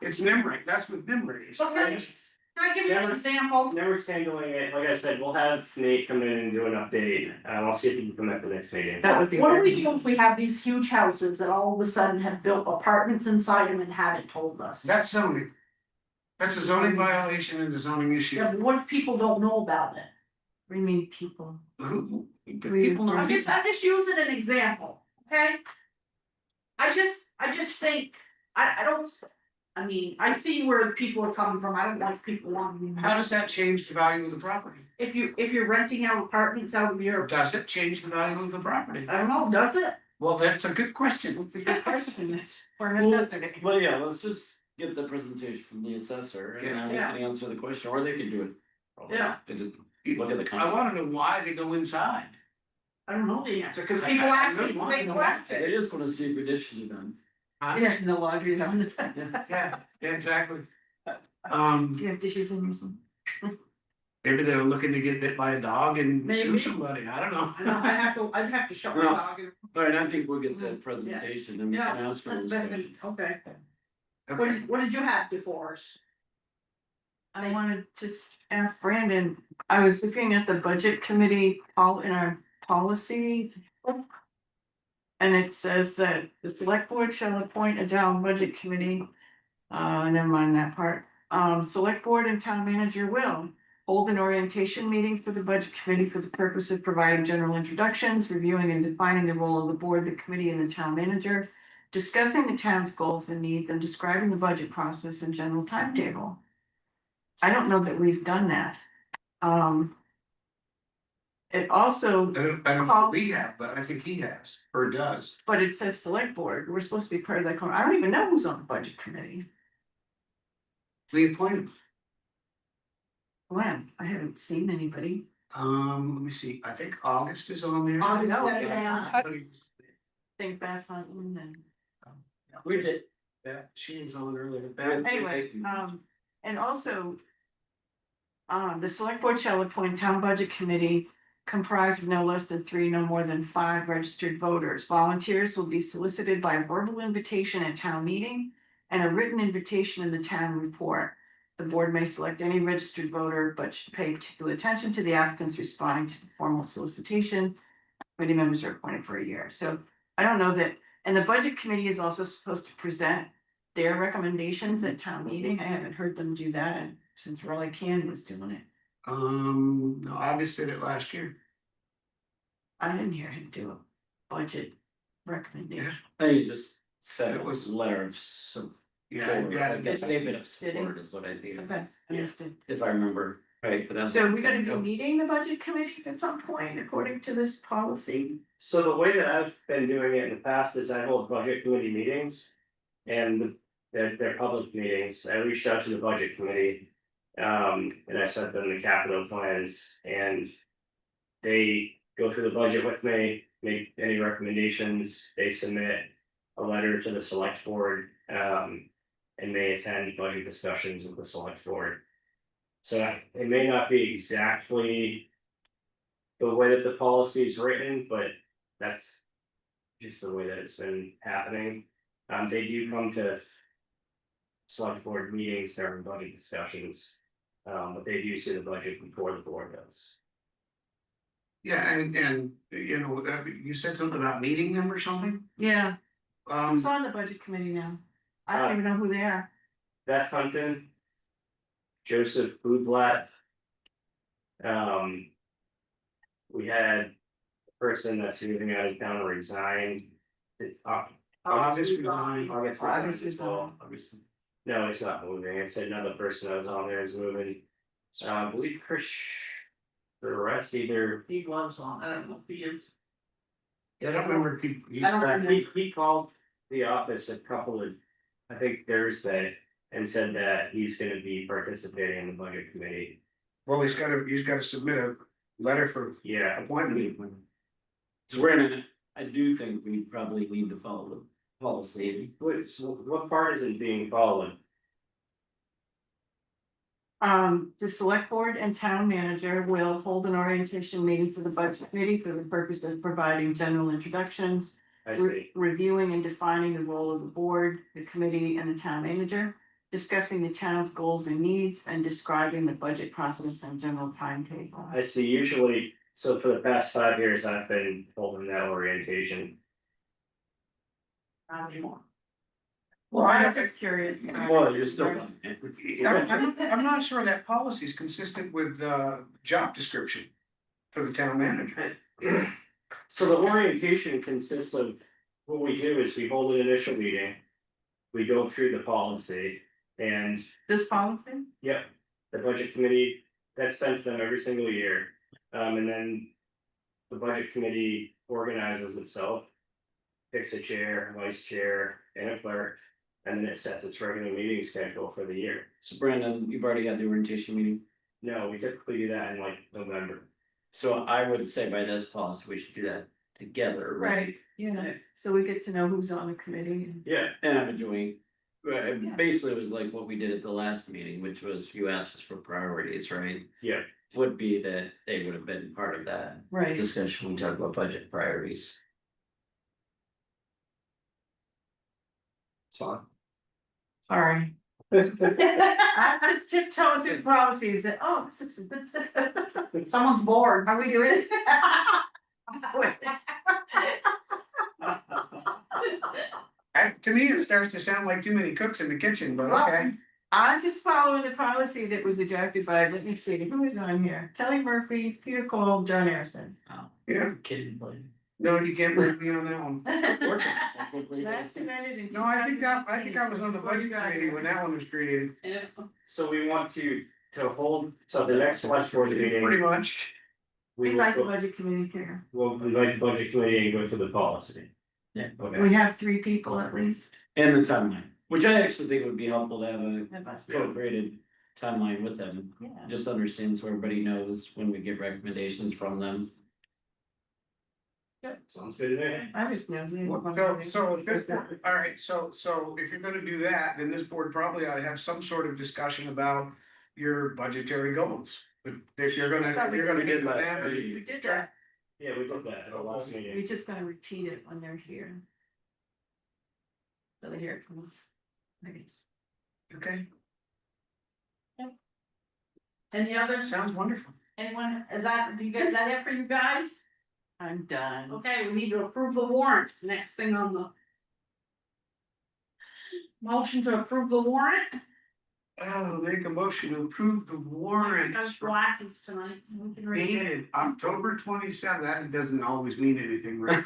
It's NIMRIC, that's with NIMRIC. Can I give you an example? Never handling it, like I said, we'll have Nate come in and do an update, I'll see if he can come at the next meeting. That would be. What do we great. do if we have these huge houses that all of a sudden have built apartments inside them and haven't told us? That's zoning. That's a zoning violation and a zoning issue. Yeah, but what if people don't know about it? We need people. Who, people know I'm people. just using an example, okay? I just think, I don't, I mean, I see where people are coming from, I don't like people wanting. How does that change the value of the property? If you're renting out apartments out of your, Does it change the value of the property? I don't know, does it? Well, that's a good question. It's a good question. It's for an Well, assessor. to- Well, yeah, let's just get the presentation from the assessor and then we Yeah. can answer the question, or they can do it. probably. Yeah. They just Look at the I content. wanna know why they go inside. I don't know the answer, cause I- people I ask me really the want to same know question. They just wanna see if your dishes are done. Yeah, the laundry's on. Yeah, exactly. Do you have dishes in your sink? Maybe they're looking to get bit by a dog and sue Maybe. somebody, I don't know. I'd have to shut my Well, dog in. Alright, I think we'll get that presentation and we can Yeah, ask for that's those best, questions. okay. Okay. What did you have before us? I wanted to ask Brandon, I was looking at the budget committee all in our policy. And it says that the select board shall appoint a town budget committee. Never mind that part. Select board and town manager will hold an orientation meeting for the budget committee for the purpose of providing general introductions, reviewing and defining the role of the board, the committee, and the town manager. Discussing the town's goals and needs and describing the budget process and general timetable. I don't know that we've done that. It also, I don't know if we have, but I think he has, or does. but it says select board, we're supposed to be part of that, I don't even know who's on the budget committee. We appoint him. When, I haven't seen anybody. Let me see, I think August is on there. August, no, yeah. I think Beth Huntley and. We did. Yeah, she was on earlier. Anyway, and also. The select board shall appoint town budget committee comprised of no less than 3, no more than 5 registered voters. Volunteers will be solicited by a verbal invitation at town meeting and a written invitation in the town report. The board may select any registered voter, but should pay particular attention to the applicants responding to the formal solicitation. Committee members are appointed for a year, so I don't know that, and the budget committee is also supposed to present their recommendations at town meeting. I haven't heard them do that, and since Raleigh Can was doing it, No, August did it last year. I didn't hear him do a budget recommendation. I think you just said It it was- was a letter of support, Yeah, yeah. like a statement of Did he? support is what I think, Okay, understood. if I remember right, but that's. So we gotta be meeting the budget committee at some point according to this policy. So the way that I've been doing it in the past is I hold budget committee meetings. And they're public meetings, I reached out to the budget committee. And I sent them the capital plans and. They go through the budget with me, make any recommendations, they submit a letter to the select board. And may attend budget discussions with the select board. So it may not be exactly the way that the policy is written, but that's just the way that it's been happening. They do come to select board meetings during budget discussions, but they do see the budget before the board does. Yeah, and, you know, you said something about meeting them or something? Yeah, Um, who's on the budget committee now? I don't even know who they are. Beth Hunton, Joseph Boudlat. We had a person that's moving out of town resign. August behind. August is well. No, it's not moving. It's another person that was on there is moving. I believe Chris. The rest either. He was on, I don't know if he is. I don't remember if he. I don't remember. He called the office a couple of, I think Thursday, and said that he's gonna be participating in the budget committee. Well, he's gotta submit a letter for Yeah, appointment. So we're in I do think we probably need to follow the policy. Wait, so what part isn't being followed? The select board and town manager will hold an orientation meeting for the budget committee for the purpose of providing general introductions. I see. Reviewing and defining the role of the board, the committee and the town manager. Discussing the town's goals and needs and describing the budget process and general timetable. I see, usually, so for the past 5 years, I've been holding that orientation. Not anymore. Well, I'm just curious. Well, you're still. I'm not sure that policy is consistent with the job description for the town manager. So the orientation consists of, what we do is we hold an initial meeting. We go through the policy and, This policy? yep, the budget committee, that's sent to them every single year. And then the budget committee organizes itself. Picks a chair, vice chair, and a clerk, and then it sets its regular meeting schedule for the year. So Brandon, you've already had the orientation meeting, No, we typically do that in like November. so I would say by this policy, we should do that together, right? Yeah, so we get to know who's on the committee and. Yeah, And I'm enjoying, basically it was like what we did at the last meeting, which was you asked us for priorities, right? yeah. Would be that they would have been part of that Right. discussion, we talked about budget priorities. It's fine. Sorry. I was tiptoeing through policies and, oh, this is. Someone's bored, how we doing? To me, it starts to sound like too many cooks in the kitchen, but okay. I'm just following the policy that was adopted by, let me see, who is on here? Kelly Murphy, Peter Cole, John Harrison. Yeah, Kidding, but. no, you can't break me on that one. Last amended in. No, I think I was on the budget committee when that one was created, So we want to hold, so the next select board pretty meeting, much. We we like the will, budget committee here. we'll invite the budget committee and go through the policy. Yeah. Okay, We have 3 people at least. And the timeline, which I actually think would be helpful to have a At best. co-created timeline with them, Yeah. just understand so everybody knows when we get recommendations from them. sounds good to me. I just know. All right, so if you're gonna do that, then this board probably ought to have some sort of discussion about your budgetary goals. But if you're gonna get with them, We did that. Yeah, we did that at the last meeting. We're just gonna repeat it when they're here. So they hear it from us. Okay. okay, Any others? sounds wonderful. Anyone, is that it for you guys? I'm done. Okay, we need to approve the warrants, next thing on the. Motion to approve the warrant. Oh, make a motion to approve the warrants Got for glasses tonight, so we can read it. dated October 27th. That doesn't always mean anything, right?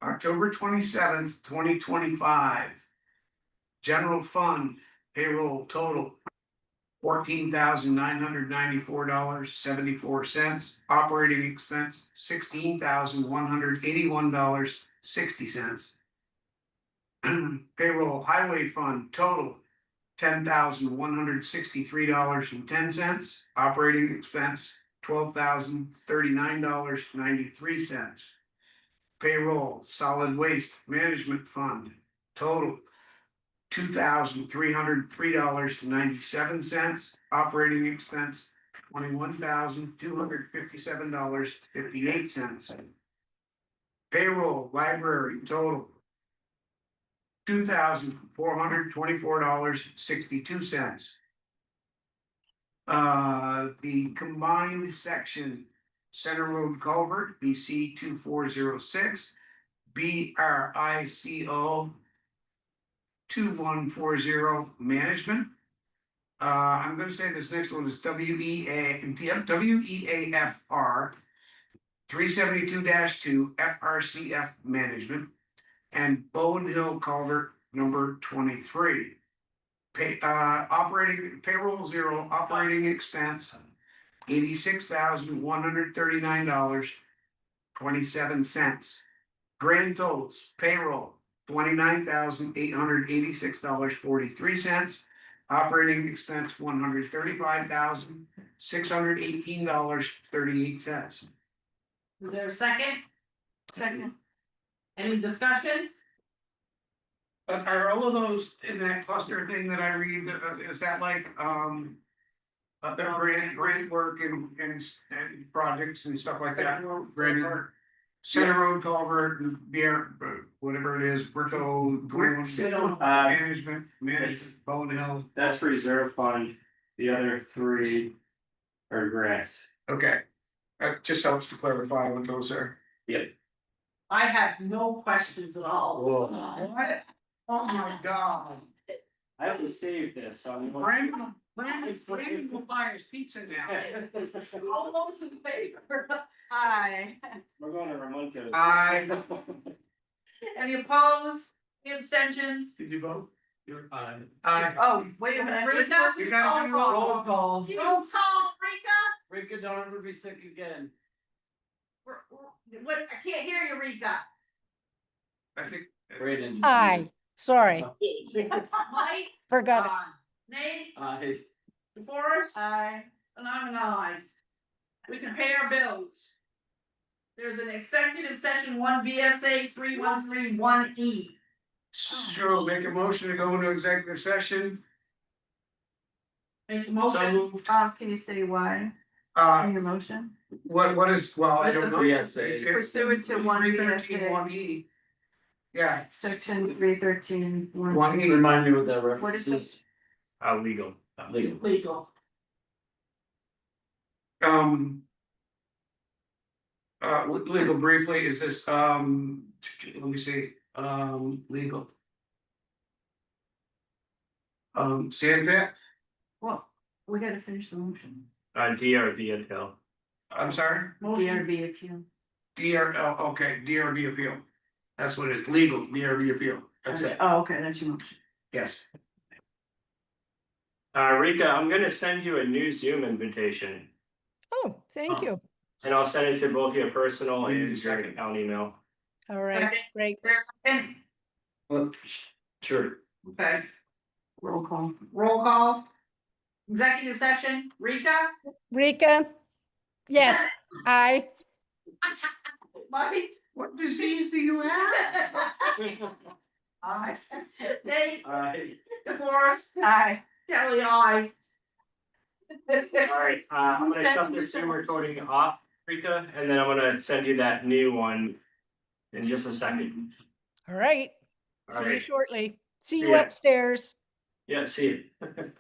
October 27th, 2025. General fund payroll total. $14,994.74. Operating expense, $16,181.60. Payroll highway fund total, $10,163.10. Operating expense, $12,039.93. Payroll solid waste management fund total, $2,303.97. Operating expense, $21,257.58. Payroll library total, $2,424.62. The combined section Center Road Culvert, BC 2406, BRICO 2140 management. I'm gonna say this next one is WEAFR 372-2 FRCF management. And Bowen Hill Culvert number 23. Operating payroll 0, operating expense $86,139.27. Grand totals payroll $29,886.43. Operating expense $135,618.38. Is there a second? Second. Any discussion? But are all of those in that cluster thing that I read, is that like, their grant work and projects and stuff like that? Granted, Center Road culvert and whatever it is, Brico, management, Bone Hill. That's reserve fund, the other three are grants. Okay, that just helps to clarify what those are. I have no questions at all. What? Oh my God. I have to save this, so I'm. Brandon will buy his pizza now. All those in favor? Aye. We're going to Ramonte. Aye. Any opposed? Any abstentions? Did you vote? Aye. Aye. Oh, wait a minute. Rita? You gotta do roll Roll call. calls. Roll call, Rika, don't ever be sick again. Rika? What, I can't hear you, Rika. I think. Brayden. Aye, sorry, Mike? forgot it. Nate? Aye. DeForest? Aye. And I'm an aye. We can pay our bills. There's an executive session, one VSA 3131E. Sure, make a motion to go into executive session. Make a So motion. moved. Can you say why in your motion? What is, well, I don't know. VSA. Pursuant to one 313 VSA. 1E. Yeah. Section 313. 1E. Remind me what that What reference is is. Legal. Legal. Legal. Legal briefly, is this, let me see, legal. Sand pit, Well, we gotta finish the motion. DRB until. I'm sorry, DRB appeal. okay, DRB appeal. That's what it is, legal, DRB appeal, that's it, Oh, okay, that's your motion. yes. Rika, I'm gonna send you a new Zoom invitation, Oh, thank you. and I'll send it to both your personal Wait a and your second. account email. All right, great. There's a second. Well, sure. Okay. Roll call. Roll call. Executive session, Rika? Rika? Yes, aye. Mike? What disease do you have? I. Nate? Aye. DeForest? Aye. Kelly, aye. Alright, I'm gonna shut this Zoom recording off, Rika, and then I'm gonna send you that new one in just a second. All right, see you Alright, shortly. See See you ya. upstairs. yeah, see you.